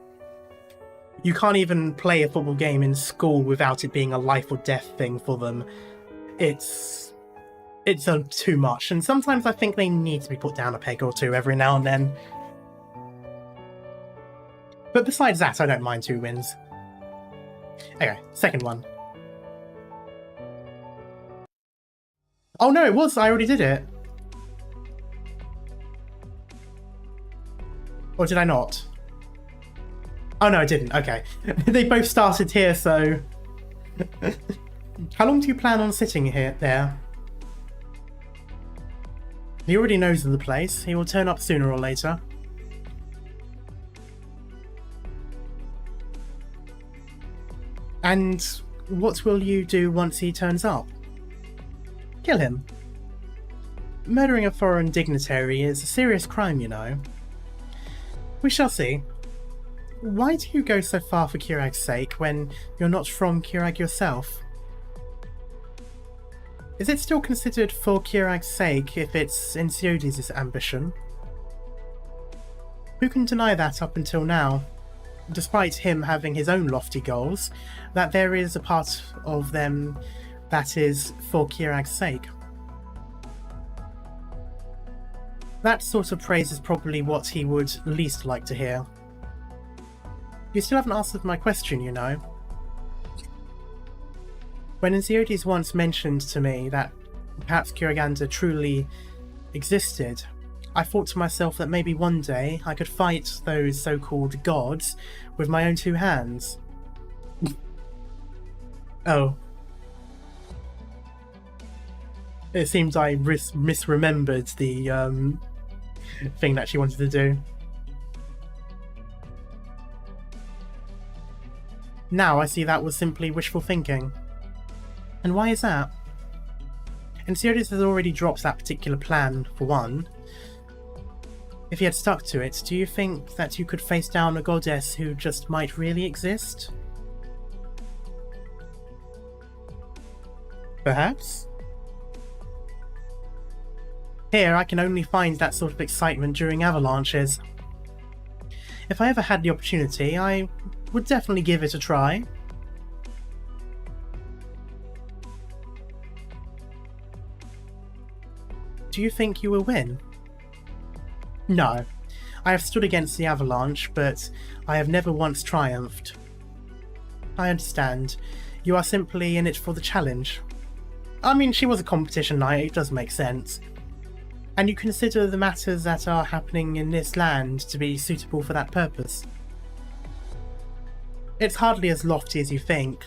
You can't even play a football game in school without it being a life or death thing for them. It's too much, and sometimes I think they need to be put down a peg or two every now and then. But besides that, I don't mind who wins. Okay, second one. Oh no, it was. I already did it. Or did I not? Oh no, I didn't. Okay. They both started here, so... How long do you plan on sitting there? He already knows of the place. He will turn up sooner or later. And what will you do once he turns up? Kill him. Murdering a foreign dignitary is a serious crime, you know. We shall see. Why do you go so far for Kirag's sake when you're not from Kirag yourself? Is it still considered for Kirag's sake if it's Ensiodi's ambition? Who can deny that up until now? Despite him having his own lofty goals, that there is a part of them that is for Kirag's sake. That sort of praise is probably what he would least like to hear. You still haven't answered my question, you know. When Ensiodi's once mentioned to me that perhaps Kiraganda truly existed, I thought to myself that maybe one day I could fight those so-called gods with my own two hands. Oh. It seems I misremembered the thing that she wanted to do. Now I see that was simply wishful thinking. And why is that? Ensiodis has already dropped that particular plan, for one. If he had stuck to it, do you think that you could face down a goddess who just might really exist? Perhaps? Here, I can only find that sort of excitement during avalanches. If I ever had the opportunity, I would definitely give it a try. Do you think you will win? No. I have stood against the avalanche, but I have never once triumphed. I understand. You are simply in it for the challenge. I mean, she was a competition knight, it does make sense. And you consider the matters that are happening in this land to be suitable for that purpose. It's hardly as lofty as you think.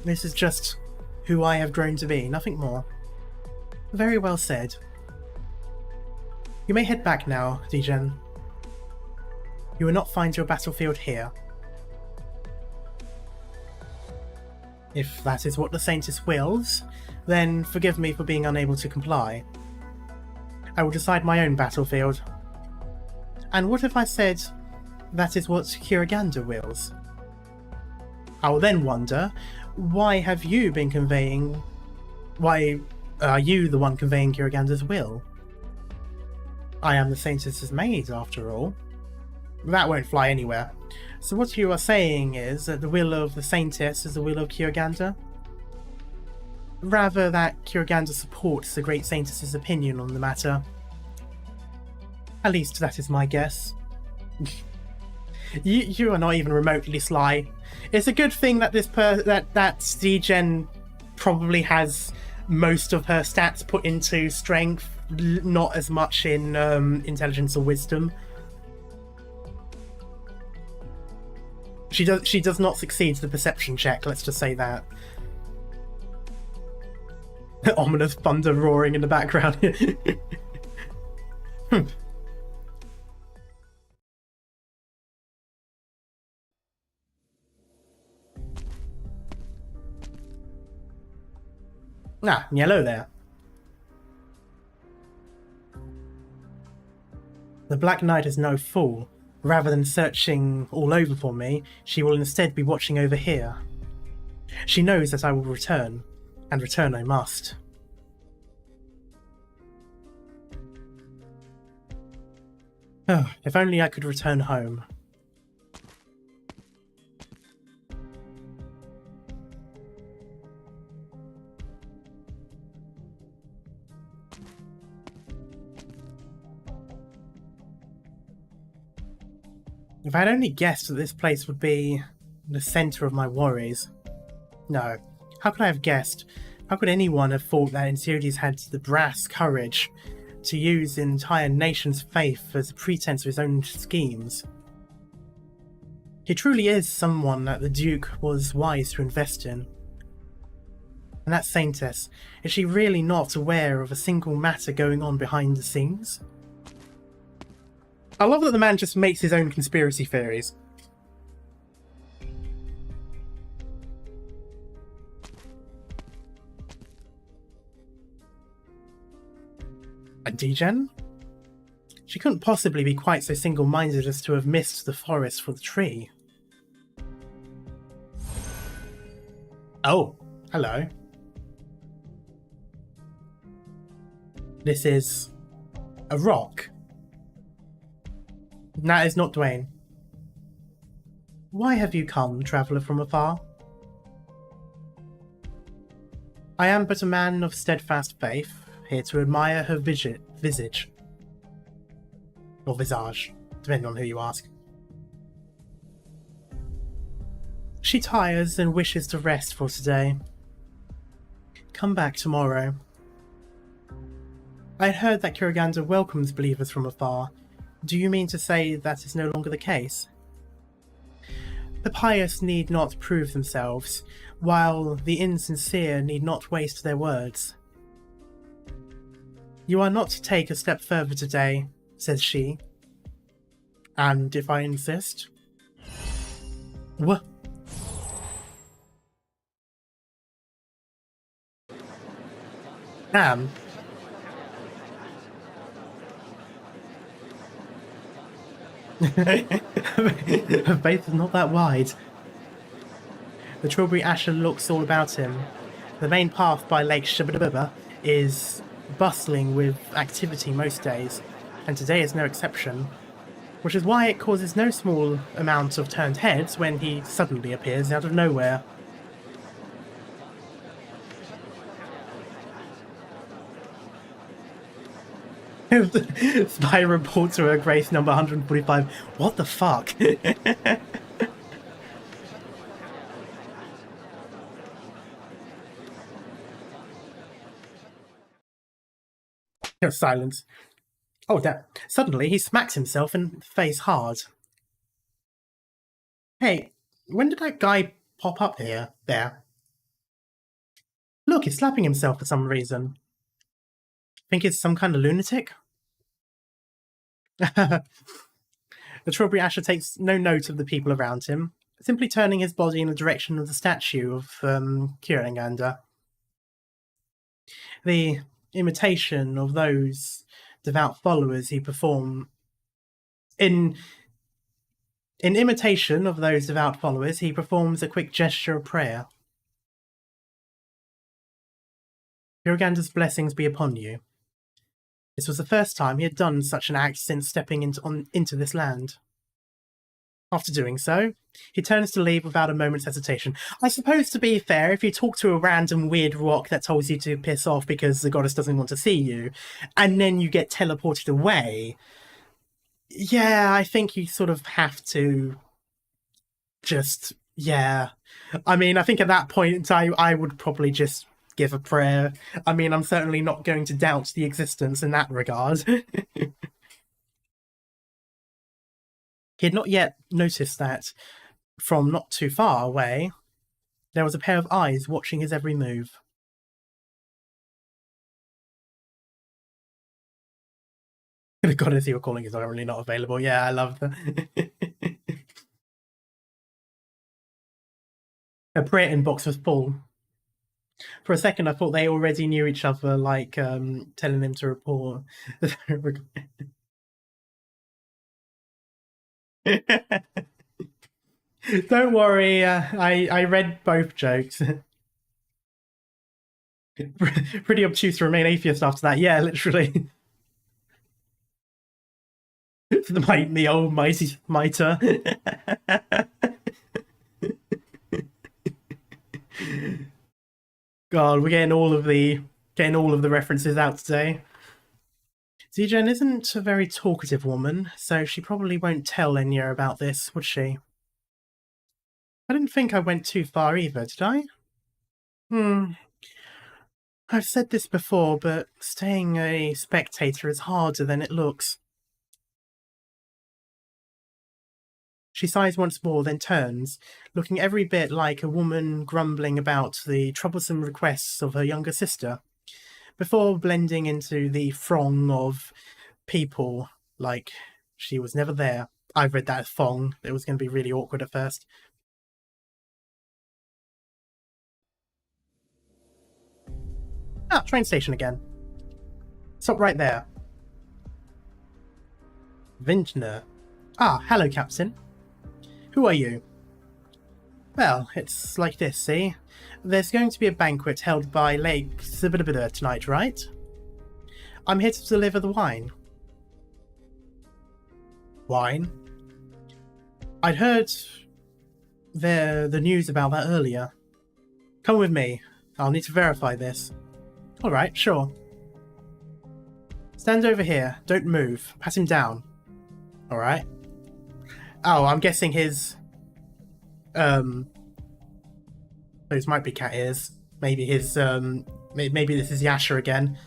This is just who I have grown to be, nothing more. Very well said. You may head back now, Degen. You will not find your battlefield here. If that is what the Saintess wills, then forgive me for being unable to comply. I will decide my own battlefield. And what if I said that is what Kiraganda wills? I will then wonder, why are you the one conveying Kiraganda's will? I am the Saintess's maid, after all. That won't fly anywhere. So what you are saying is that the will of the Saintess is the will of Kiraganda? Rather that Kiraganda supports the Great Saintess's opinion on the matter. At least that is my guess. You are not even remotely sly. It's a good thing that that Degen probably has most of her stats put into strength, not as much in intelligence or wisdom. She does not succeed the perception check, let's just say that. Ominous thunder roaring in the background. Ah, yellow there. The Black Knight is no fool. Rather than searching all over for me, she will instead be watching over here. She knows that I will return, and return I must. Oh, if only I could return home. If I had only guessed that this place would be the centre of my worries. No, how could I have guessed How could anyone have thought that Insidious had the brass courage to use the entire nation's faith as a pretense of his own schemes? He truly is someone that the Duke was wise to invest in. And that Saintess, is she really not aware of a single matter going on behind the scenes? I love that the man just makes his own conspiracy theories. A degen? She couldn't possibly be quite so single-minded as to have missed the forest for the tree. Oh, hello. This is a rock. That is not Dwayne. Why have you come, traveller from afar? I am but a man of steadfast faith, here to admire her visage. Or visage, depending on who you ask. She tires and wishes to rest for today. Come back tomorrow. I heard that Kuraganda welcomes believers from afar. Do you mean to say that is no longer the case? The pious need not prove themselves, while the insincere need not waste their words. You are not to take a step further today, says she. And if I insist? What? Damn. Her faith is not that wide. The Trilbury Asher looks all about him. The main path by Lake Shabadababa is bustling with activity most days, and today is no exception, which is why it causes no small amount of turned heads when he suddenly appears out of nowhere. Spy report to her Grace number 145. What the fuck? Silence. Oh, damn. Suddenly he smacks himself in the face hard. Hey, when did that guy pop up here? There. Look, he's slapping himself for some reason. Think he's some kind of lunatic? The Trilbury Asher takes no note of the people around him, simply turning his body in the direction of the statue of Kuraganda. The imitation of those devout followers he performed in imitation of those devout followers, he performs a quick gesture of prayer. Kuraganda's blessings be upon you. This was the first time he had done such an act since stepping into this land. After doing so, he turns to leave without a moment's hesitation. I suppose, to be fair, if you talk to a random weird rock that tells you to piss off because the goddess doesn't want to see you, and then you get teleported away, yeah, I think you sort of have to just, yeah. I mean, I think at that point I would probably just give a prayer. I mean, I'm certainly not going to doubt the existence in that regard. He had not yet noticed that, from not too far away, there was a pair of eyes watching his every move. The goddess you were calling is currently not available. Yeah, I love that. Her prayer inbox was full. For a second, I thought they already knew each other, like telling him to report. Don't worry, I read both jokes. Pretty obtuse to remain atheist after that. Yeah, literally. The old mighty mitre. God, we're getting all of the references out today. Zijen isn't a very talkative woman, so she probably won't tell Enya about this, would she? I didn't think I went too far either, did I? I've said this before, but staying a spectator is harder than it looks. She sighs once more, then turns, looking every bit like a woman grumbling about the troublesome requests of her younger sister, before blending into the throng of people like she was never there. I've read that as thong. It was going to be really awkward at first. Ah, train station again. Stop right there. Vintner. Ah, hello, Captain. Who are you? Well, it's like this, see? There's going to be a banquet held by Lake Silberneherze tonight, right? I'm here to deliver the wine. Wine? I'd heard the news about that earlier. Come with me. I'll need to verify this. Alright, sure. Stand over here. Don't move. Pat him down. Alright. Oh, I'm guessing his... those might be cat ears. Maybe his, maybe this is Yasha again.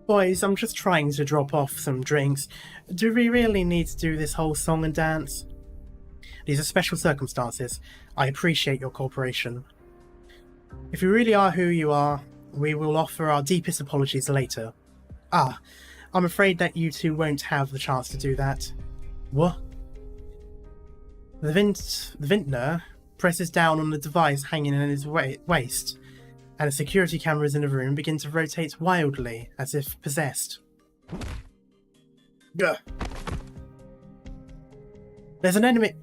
Boys, I'm just trying to drop off some drinks. Do we really need to do this whole song and dance? These are special circumstances. I appreciate your cooperation. If you really are who you are, we will offer our deepest apologies later. Ah, I'm afraid that you two won't have the chance to do that. What? The vintner presses down on the device hanging in his waist, and the security cameras in the room begin to rotate wildly, as if possessed. Gah. There's an enemy...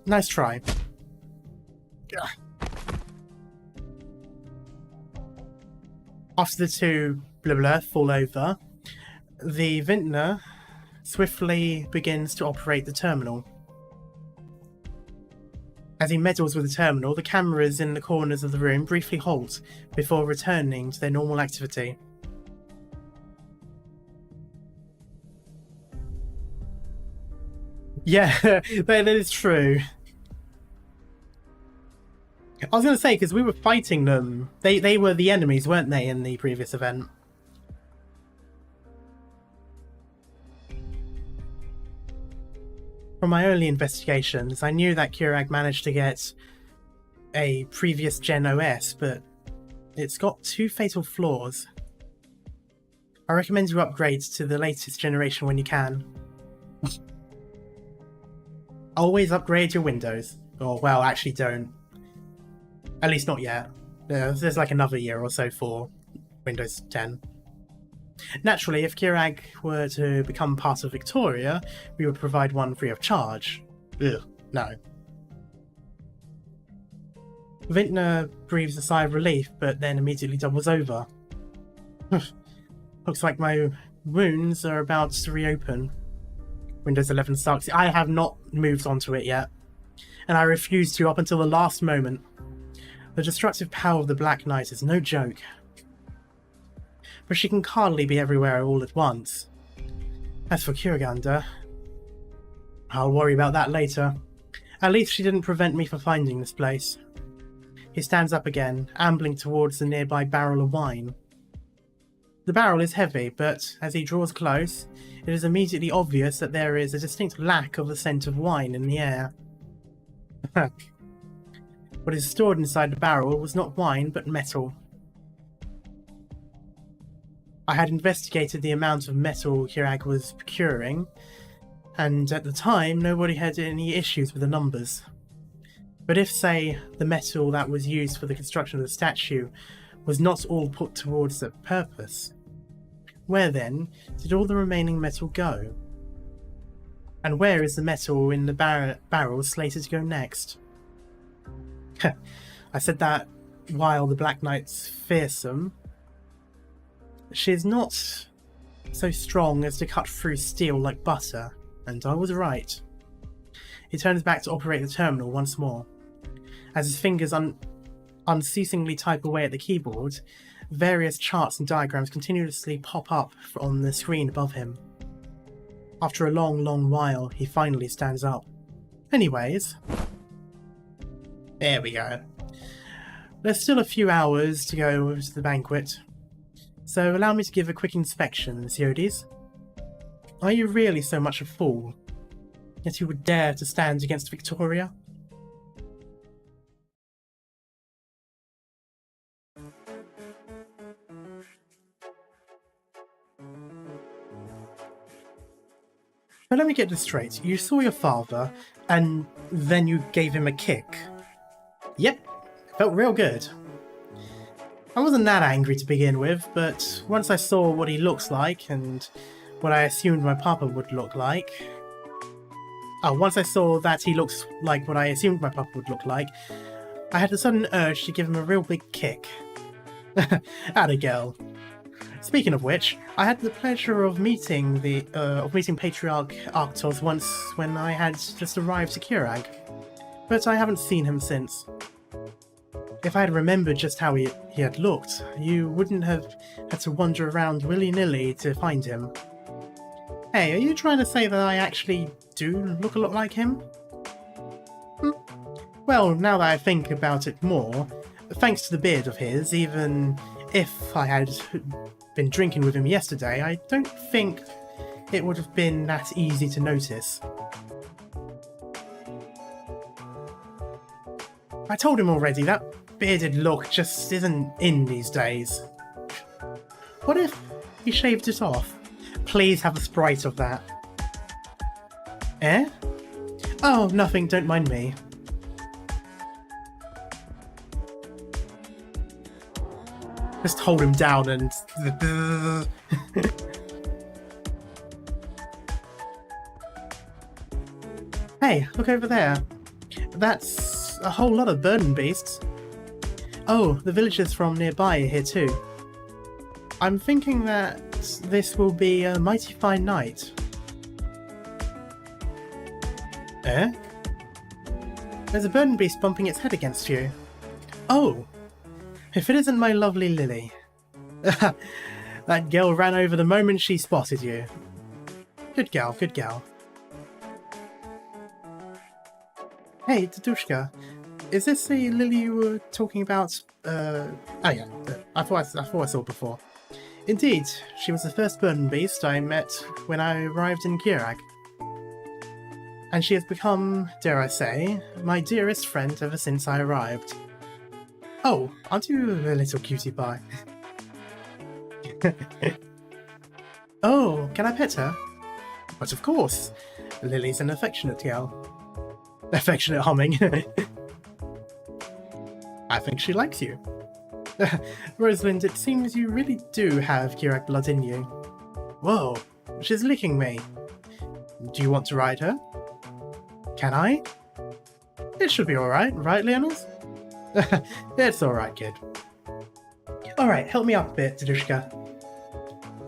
Nice try. Gah. After the two blah blah fall over, the vintner swiftly begins to operate the terminal. As he meddles with the terminal, the cameras in the corners of the room briefly halt before returning to their normal activity. Yeah, that is true. I was going to say, because we were fighting them. They were the enemies, weren't they, in the previous event? From my early investigations, I knew that Kurag managed to get a previous gen OS, but it's got two fatal flaws. I recommend you upgrade to the latest generation when you can. Always upgrade your Windows. Or, well, actually don't. At least not yet. There's like another year or so for Windows 10. Naturally, if Kurag were to become part of Victoria, we would provide one free of charge. Ugh, no. Vintner breathes a sigh of relief, but then immediately doubles over. Looks like my wounds are about to reopen. Windows 11 sucks. I have not moved onto it yet, and I refuse to up until the last moment. The destructive power of the Black Knight is no joke. But she can hardly be everywhere all at once. As for Kuraganda, I'll worry about that later. At least she didn't prevent me from finding this place. He stands up again, ambling towards the nearby barrel of wine. The barrel is heavy, but as he draws close, it is immediately obvious that there is a distinct lack of the scent of wine in the air. What is stored inside the barrel was not wine, but metal. I had investigated the amount of metal Kurag was procuring, and at the time nobody had any issues with the numbers. But if, say, the metal that was used for the construction of the statue was not all put towards that purpose, where then did all the remaining metal go? And where is the metal in the barrel slated to go next? I said that while the Black Knight's fearsome, she is not so strong as to cut through steel like butter, and I was right. He turns back to operate the terminal once more. As his fingers unceasingly type away at the keyboard, various charts and diagrams continuously pop up on the screen above him. After a long, long while, he finally stands up. Anyways, there we go. There's still a few hours to go to the banquet, so allow me to give a quick inspection, Siodes. Are you really so much a fool, yet you would dare to stand against Victoria? Now let me get this straight. You saw your father, and then you gave him a kick. Yep, felt real good. I wasn't that angry to begin with, but once I saw what he looks like, and what I assumed my papa would look like... once I saw that he looks like what I assumed my papa would look like, I had a sudden urge to give him a real big kick. Atta girl. Speaking of which, I had the pleasure of meeting Patriarch Arktos once when I had just arrived to Kirag, but I haven't seen him since. If I had remembered just how he had looked, you wouldn't have had to wander around willy-nilly to find him. Hey, are you trying to say that I actually do look a lot like him? Well, now that I think about it more, thanks to the beard of his, even if I had been drinking with him yesterday, I don't think it would have been that easy to notice. I told him already, that bearded look just isn't in these days. What if he shaved it off? Please have a sprite of that. Eh? Oh, nothing, don't mind me. Just hold him down and... Hey, look over there. That's a whole lot of burden beasts. Oh, the villagers from nearby are here too. I'm thinking that this will be a mighty fine night. Eh? There's a burden beast bumping its head against you. Oh! If it isn't my lovely Lily. That girl ran over the moment she spotted you. Good gal, good gal. Hey, Dadushka, is this the Lily you were talking about? Oh yeah, I thought I saw before. Indeed, she was the first burden beast I met when I arrived in Kirag. And she has become, dare I say, my dearest friend ever since I arrived. Oh, aren't you a little cutie pie? Oh, can I pet her? But of course, Lily's an affectionate girl. Affectionate humming. I think she likes you. Rosalind, it seems you really do have Kirag blood in you. Whoa, she's licking me. Do you want to ride her? Can I? It should be alright, right, Leonis? It's alright, kid. Alright, help me up a bit, Dadushka.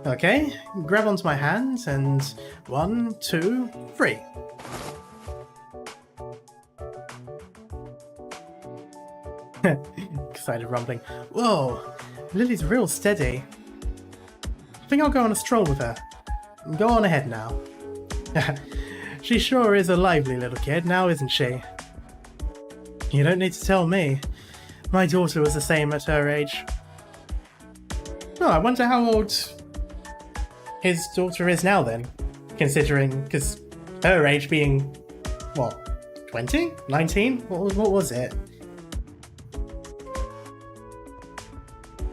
Okay, grab onto my hands and 1, 2, 3. Excited rumbling. Whoa, Lily's real steady. I think I'll go on a stroll with her. Go on ahead now. She sure is a lively little kid now, isn't she? You don't need to tell me. My daughter was the same at her age. Oh, I wonder how old his daughter is now then, considering, because her age being, what, 20? 19? What was it?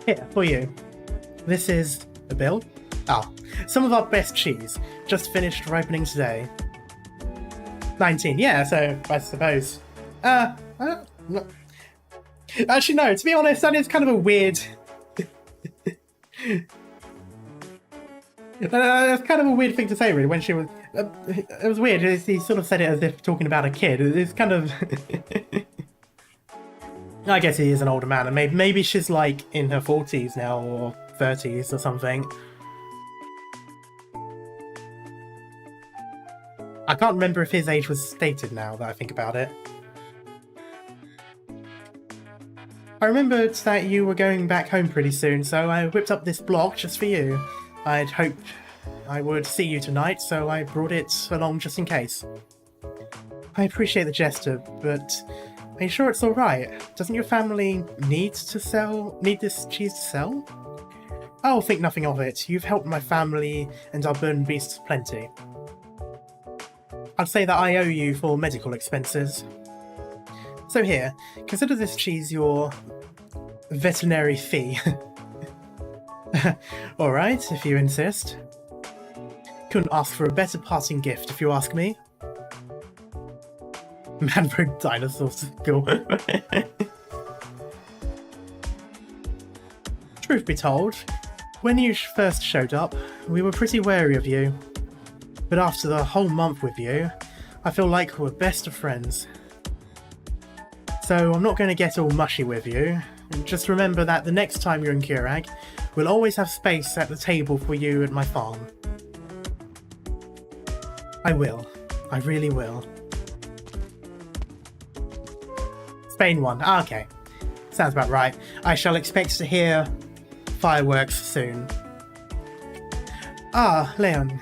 Here, for you. This is a bill. Some of our best cheese, just finished ripening today. 19, yeah, so I suppose. No. Actually, no, to be honest, that is kind of a weird... That's kind of a weird thing to say, really, when she was... it was weird, he sort of said it as if talking about a kid. It's kind of... I guess he is an older man, and maybe she's like in her 40s now, or 30s or something. I can't remember if his age was stated now that I think about it. I remembered that you were going back home pretty soon, so I whipped up this block just for you. I'd hoped I would see you tonight, so I brought it along just in case. I appreciate the gesture, but are you sure it's alright? Doesn't your family need this cheese to sell? Oh, think nothing of it. You've helped my family and our burden beasts plenty. I'd say that I owe you for medical expenses. So here, consider this cheese your veterinary fee. Alright, if you insist. Couldn't ask for a better parting gift, if you ask me. Man rode dinosaurs. Cool. Truth be told, when you first showed up, we were pretty wary of you. But after the whole month with you, I feel like we're best of friends. So I'm not going to get all mushy with you. Just remember that the next time you're in Kurag, we'll always have space at the table for you at my farm. I will. I really will. Spain one. Ah, okay. Sounds about right. I shall expect to hear fireworks soon. Ah, Leon.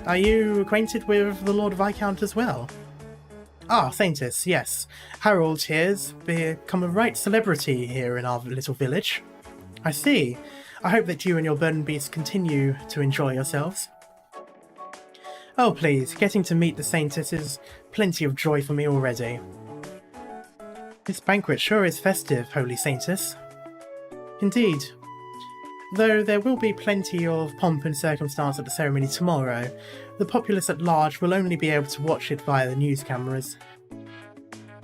Are you acquainted with the Lord Viscount as well? Ah, Saintess, yes. Harold here's become a right celebrity here in our little village. I see. I hope that you and your burden beasts continue to enjoy yourselves. Oh please, getting to meet the Saintess is plenty of joy for me already. This banquet sure is festive, Holy Saintess. Indeed. Though there will be plenty of pomp and circumstance at the ceremony tomorrow, the populace at large will only be able to watch it via the news cameras.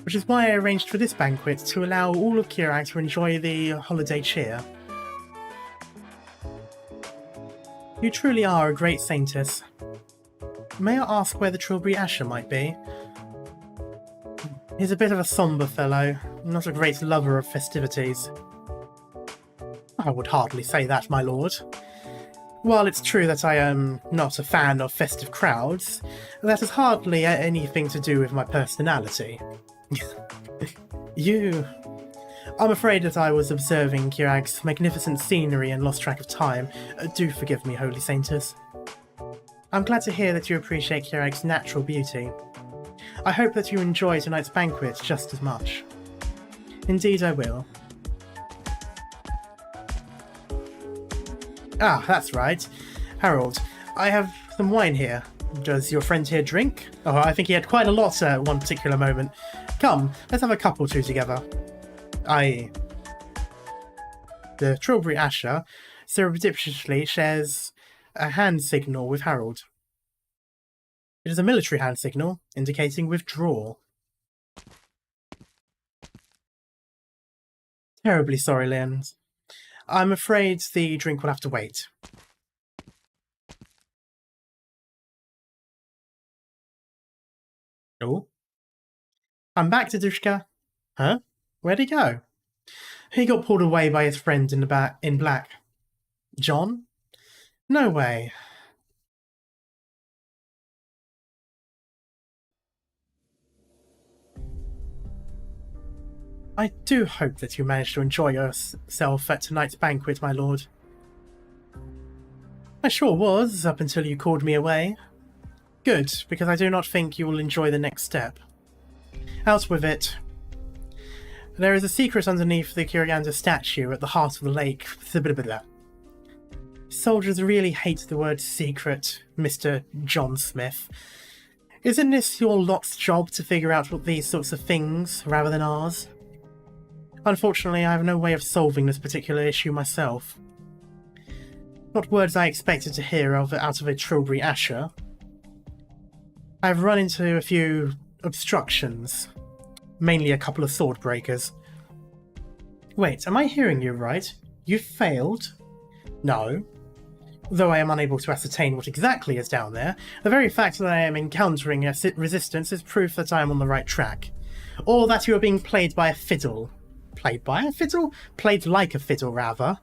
Which is why I arranged for this banquet to allow all of Kurag to enjoy the holiday cheer. You truly are a great Saintess. May I ask where the Trilbury Asher might be? He's a bit of a sombre fellow, not a great lover of festivities. I would hardly say that, my lord. While it's true that I am not a fan of festive crowds, that has hardly anything to do with my personality. I'm afraid that I was observing Kurag's magnificent scenery and lost track of time. Do forgive me, Holy Saintess. I'm glad to hear that you appreciate Kurag's natural beauty. I hope that you enjoy tonight's banquet just as much. Indeed I will. Ah, that's right. Harold, I have some wine here. Does your friend here drink? Oh, I think he had quite a lot at one particular moment. Come, let's have a cup or two together. Aye. The Trilbury Asher surreptitiously shares a hand signal with Harold. It is a military hand signal, indicating withdrawal. Terribly sorry, Leon. I'm afraid the drink will have to wait. Oh? I'm back, Dadushka. Huh? Where'd he go? He got pulled away by his friend in black. John? No way. I do hope that you managed to enjoy yourself at tonight's banquet, my lord. I sure was, up until you called me away. Good, because I do not think you will enjoy the next step. Out with it. There is a secret underneath the Kuraganda statue at the heart of the lake. Soldiers really hate the word secret, Mr. John Smith. Isn't this your lot's job to figure out what these sorts of things, rather than ours? Unfortunately, I have no way of solving this particular issue myself. Not words I expected to hear out of a Trilbury Asher. I've run into a few obstructions, mainly a couple of sword breakers. Wait, am I hearing you right? You failed? No. Though I am unable to ascertain what exactly is down there, the very fact that I am encountering a resistance is proof that I am on the right track. Or that you are being played by a fiddle. Played by a fiddle? Played like a fiddle, rather.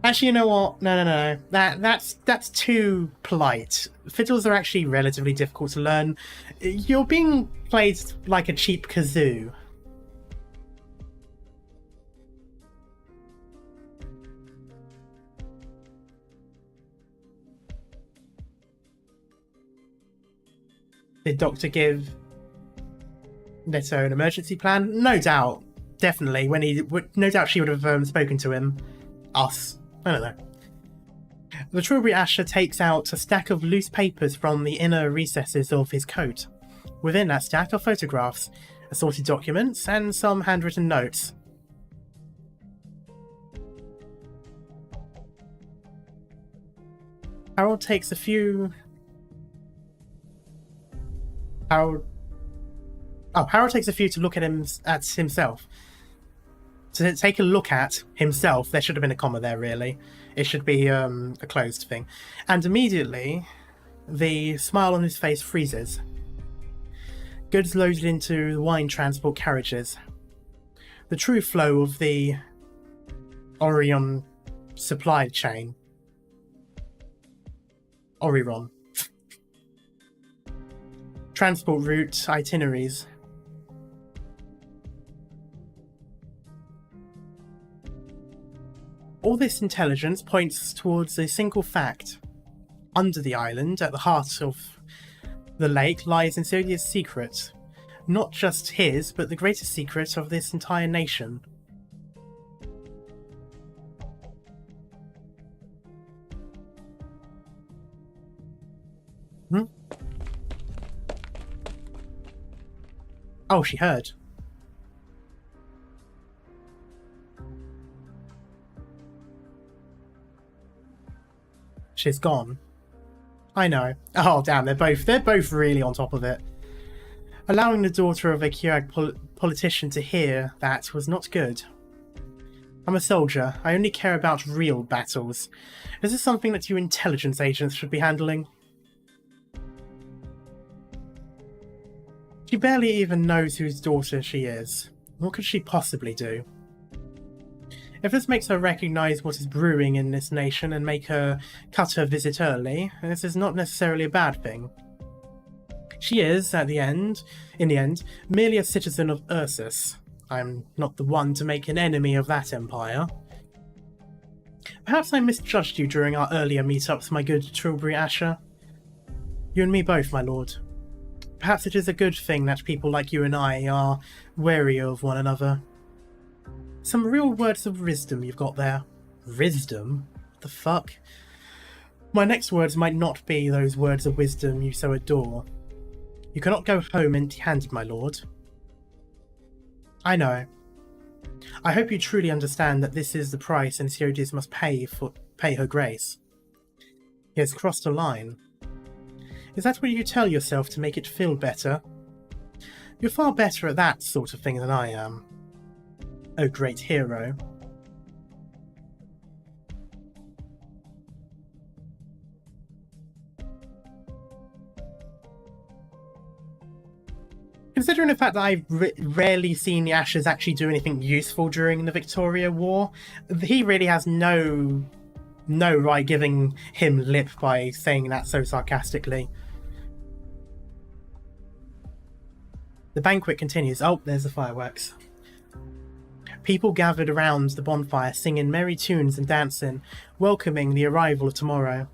Actually, you know what? No. That's too polite. Fiddles are actually relatively difficult to learn. You're being played like a cheap kazoo. Did Doctor give Leto an emergency plan? No doubt. Definitely. No doubt she would have spoken to him. Us. I don't know. The Trilbury Asher takes out a stack of loose papers from the inner recesses of his coat. Within that stack are photographs, assorted documents, and some handwritten notes. Harold takes a few to look at himself. To take a look at himself, there should have been a comma there, really. It should be a closed thing. And immediately, the smile on his face freezes. Goods loaded into the wine transport carriages. The true flow of the Orion supply chain. Orion. Transport route itineraries. All this intelligence points towards a single fact. Under the island, at the heart of the lake, lies Insidious' secret. Not just his, but the greatest secret of this entire nation. Oh, she heard. She's gone. I know. Oh, damn, they're both really on top of it. Allowing the daughter of a Kiag politician to hear that was not good. I'm a soldier. I only care about real battles. Is this something that you intelligence agents should be handling? She barely even knows whose daughter she is. What could she possibly do? If this makes her recognise what is brewing in this nation and make her cut her visit early, this is not necessarily a bad thing. She is, in the end, merely a citizen of Ursus. I'm not the one to make an enemy of that empire. Perhaps I misjudged you during our earlier meetups, my good Trilbury Asher. You and me both, my lord. Perhaps it is a good thing that people like you and I are wary of one another. Some real words of wisdom you've got there. Wisdom? What the fuck? My next words might not be those words of wisdom you so adore. You cannot go home empty-handed, my lord. I know. I hope you truly understand that this is the price Enceodes must pay her grace. He has crossed a line. Is that what you tell yourself to make it feel better? You're far better at that sort of thing than I am. Oh, great hero. Considering the fact that I've rarely seen the Ashes actually do anything useful during the Victoria War, he really has no right giving him lip by saying that so sarcastically. The banquet continues. Oh, there's the fireworks. People gathered around the bonfire, singing merry tunes and dancing, welcoming the arrival of tomorrow.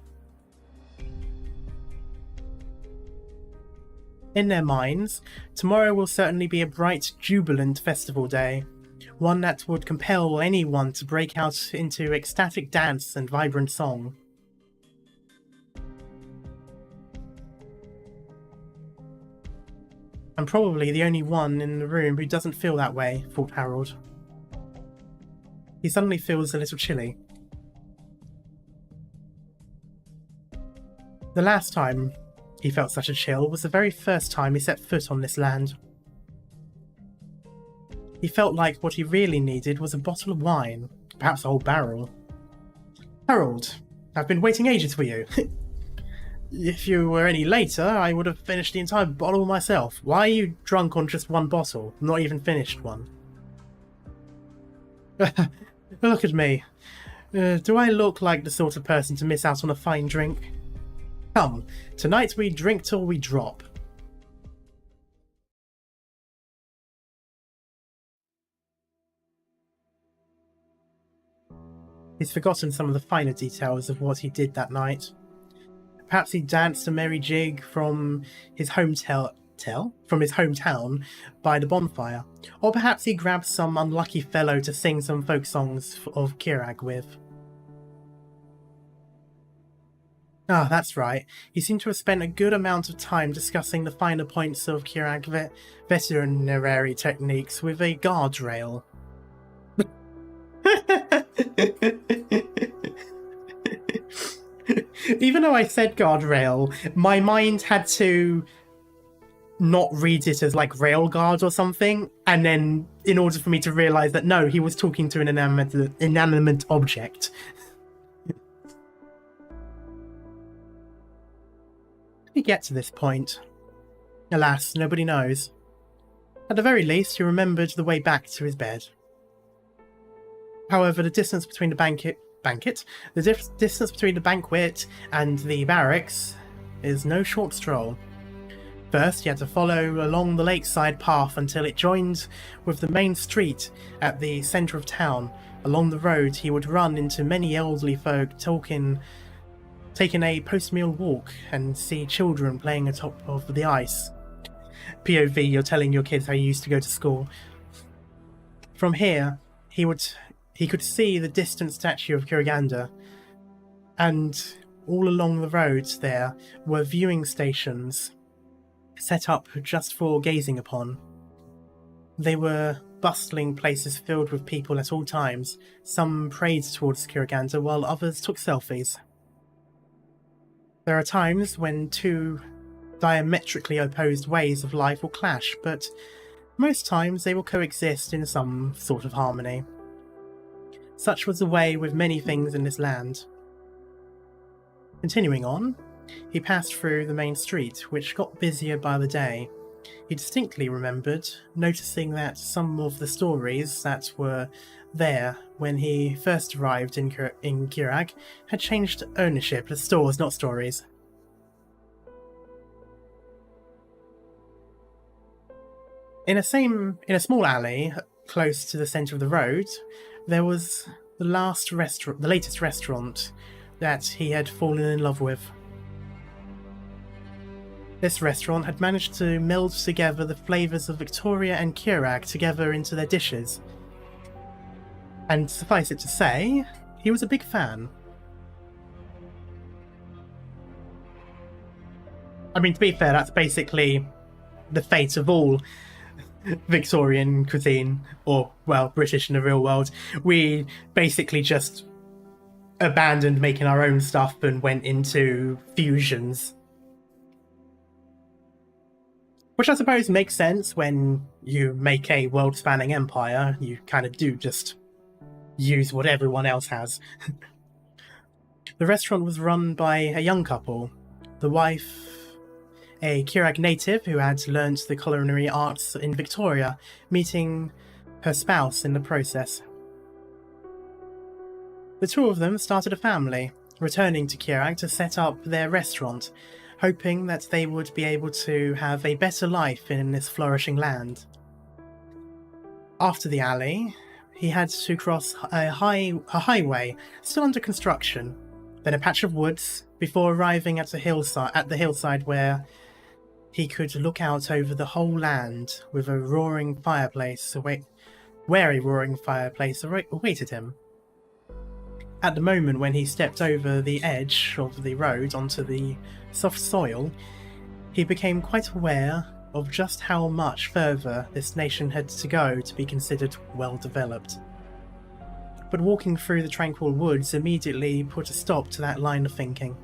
In their minds, tomorrow will certainly be a bright, jubilant festival day, one that would compel anyone to break out into ecstatic dance and vibrant song. I'm probably the only one in the room who doesn't feel that way, thought Harold. He suddenly feels a little chilly. The last time he felt such a chill was the very first time he set foot on this land. He felt like what he really needed was a bottle of wine, perhaps a whole barrel. Harold, I've been waiting ages for you. If you were any later, I would have finished the entire bottle myself. Why are you drunk on just one bottle, not even finished one? Look at me. Do I look like the sort of person to miss out on a fine drink? Come, tonight we drink till we drop. He's forgotten some of the finer details of what he did that night. Perhaps he danced a merry jig from his hometown by the bonfire, or perhaps he grabbed some unlucky fellow to sing some folk songs of Kirag with. Ah, that's right. He seemed to have spent a good amount of time discussing the finer points of Kirag veterinary techniques with a guardrail. Even though I said guardrail, my mind had to not read it as like rail guard or something, and then in order for me to realise that no, he was talking to an inanimate object. How did he get to this point? Alas, nobody knows. At the very least, he remembered the way back to his bed. However, the distance between the banquet and the barracks is no short stroll. First, he had to follow along the lakeside path until it joined with the main street at the centre of town. Along the road, he would run into many elderly folk taking a post-meal walk and see children playing atop of the ice. POV, you're telling your kids how you used to go to school. From here, he could see the distant statue of Kuraganda, and all along the roads there were viewing stations set up just for gazing upon. They were bustling places filled with people at all times. Some prayed towards Kuraganda while others took selfies. There are times when two diametrically opposed ways of life will clash, but most times they will coexist in some sort of harmony. Such was the way with many things in this land. Continuing on, he passed through the main street, which got busier by the day. He distinctly remembered noticing that some of the stories that were there when he first arrived in Kirag had changed ownership. The stores, not stories. In a small alley close to the centre of the road, there was the latest restaurant that he had fallen in love with. This restaurant had managed to meld together the flavours of Victoria and Kirag together into their dishes. And suffice it to say, he was a big fan. I mean, to be fair, that's basically the fate of all Victorian cuisine, or, well, British in the real world. We basically just abandoned making our own stuff and went into fusions. Which I suppose makes sense when you make a world-spanning empire. You kind of do just use what everyone else has. The restaurant was run by a young couple. The wife, a Kirag native who had learnt the culinary arts in Victoria, meeting her spouse in the process. The two of them started a family, returning to Kirag to set up their restaurant, hoping that they would be able to have a better life in this flourishing land. After the alley, he had to cross a highway still under construction, then a patch of woods, before arriving at the hillside where he could look out over the whole land with a roaring fireplace awaited him. At the moment when he stepped over the edge of the road onto the soft soil, he became quite aware of just how much further this nation had to go to be considered well developed. But walking through the tranquil woods immediately put a stop to that line of thinking.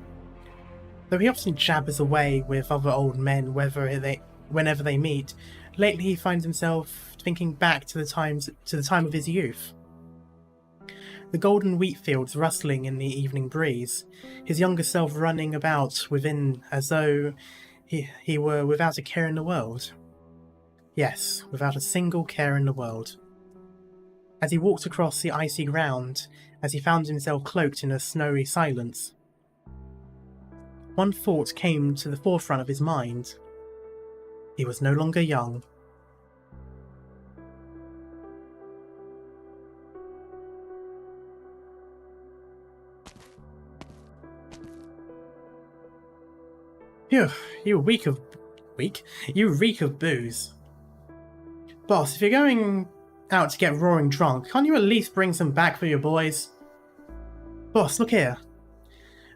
Though he often jabbers away with other old men whenever they meet, lately he finds himself thinking back to the time of his youth. The golden wheat fields rustling in the evening breeze, his younger self running about within as though he were without a care in the world. Yes, without a single care in the world. As he walked across the icy ground, as he found himself cloaked in a snowy silence, one thought came to the forefront of his mind. He was no longer young. Phew, you reek of... You reek of booze. Boss, if you're going out to get roaring drunk, can't you at least bring some back for your boys? Boss, look here.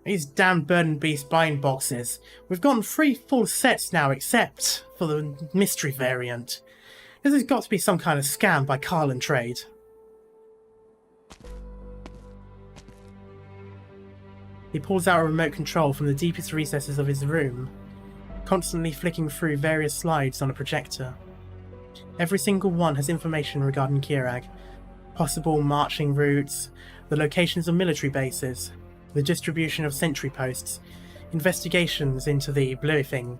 These damn Bird and Beast blind boxes. We've gotten 3 full sets now, except for the mystery variant. This has got to be some kind of scam by Carlin Trade. He pulls out a remote control from the deepest recesses of his room, constantly flicking through various slides on a projector. Every single one has information regarding Kirag, possible marching routes, the locations of military bases, the distribution of sentry posts, investigations into the blue thing.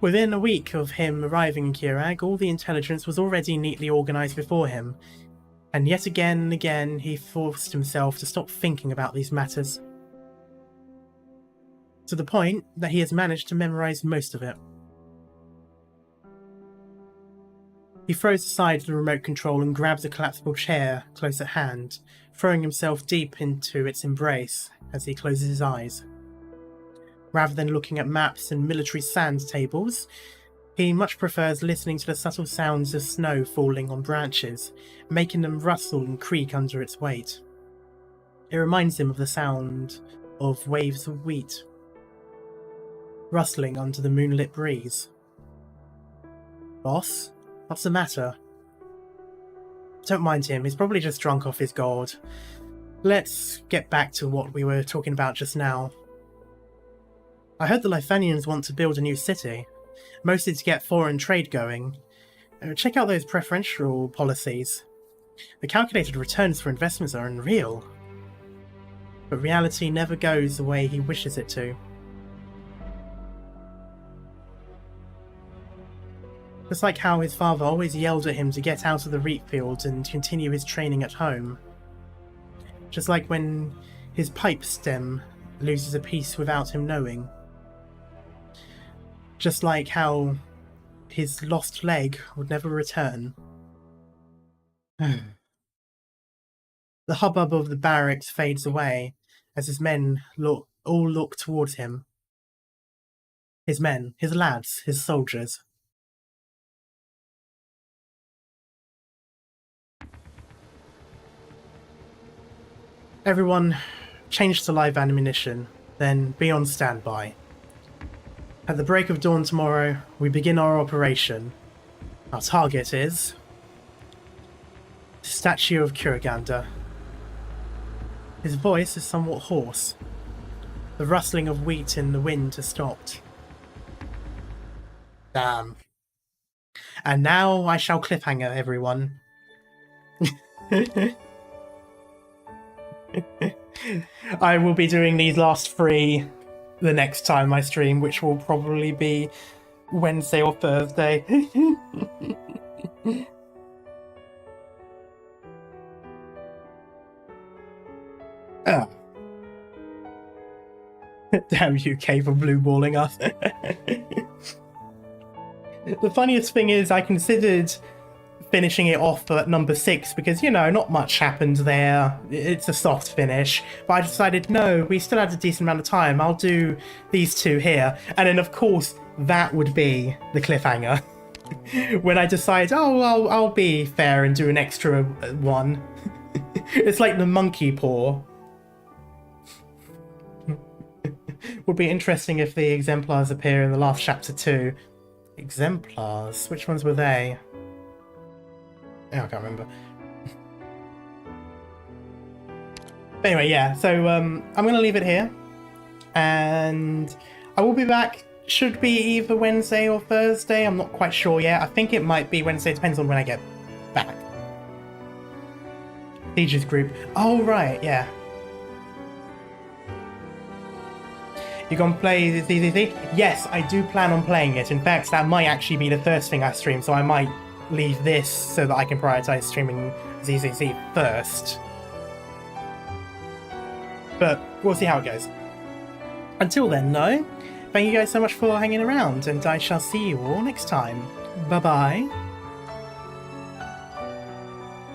Within a week of him arriving in Kirag, all the intelligence was already neatly organised before him, and yet again and again he forced himself to stop thinking about these matters, to the point that he has managed to memorise most of it. He throws aside the remote control and grabs a collapsible chair close at hand, throwing himself deep into its embrace as he closes his eyes. Rather than looking at maps and military sand tables, he much prefers listening to the subtle sounds of snow falling on branches, making them rustle and creak under its weight. It reminds him of the sound of waves of wheat, rustling under the moonlit breeze. Boss? What's the matter? Don't mind him, he's probably just drunk off his gourd. Let's get back to what we were talking about just now. I heard the Lithanians want to build a new city, mostly to get foreign trade going. Check out those preferential policies. The calculated returns for investments are unreal. But reality never goes the way he wishes it to. Just like how his father always yelled at him to get out of the wheat fields and continue his training at home. Just like when his pipe stem loses a piece without him knowing. Just like how his lost leg would never return. The hubbub of the barracks fades away as his men all look towards him. His men, his lads, his soldiers. Everyone, change to live ammunition, then be on standby. At the break of dawn tomorrow, we begin our operation. Our target is the statue of Kuraganda. His voice is somewhat hoarse. The rustling of wheat in the wind has stopped. Damn. And now I shall cliffhanger everyone. I will be doing these last 3 the next time I stream, which will probably be Wednesday or Thursday. Damn UK for blue balling us. The funniest thing is I considered finishing it off at number 6 because, you know, not much happened there. It's a soft finish. But I decided, no, we still had a decent amount of time. I'll do these 2 here. And then, of course, that would be the cliffhanger. When I decide, oh, I'll be fair and do an extra one. It's like the monkey paw. Would be interesting if the exemplars appear in the last chapter too. Exemplars? Which ones were they? Oh, I can't remember. But anyway, yeah, so I'm going to leave it here. And I will be back. Should be either Wednesday or Thursday. I'm not quite sure yet. I think it might be Wednesday. Depends on when I get back. Siege's group. Oh, right, yeah. You gonna play the ZZZ? Yes, I do plan on playing it. In fact, that might actually be the first thing I stream, so I might leave this so that I can prioritize streaming ZZZ first. But we'll see how it goes. Until then, though, thank you guys so much for hanging around, and I shall see you all next time. Bye-bye.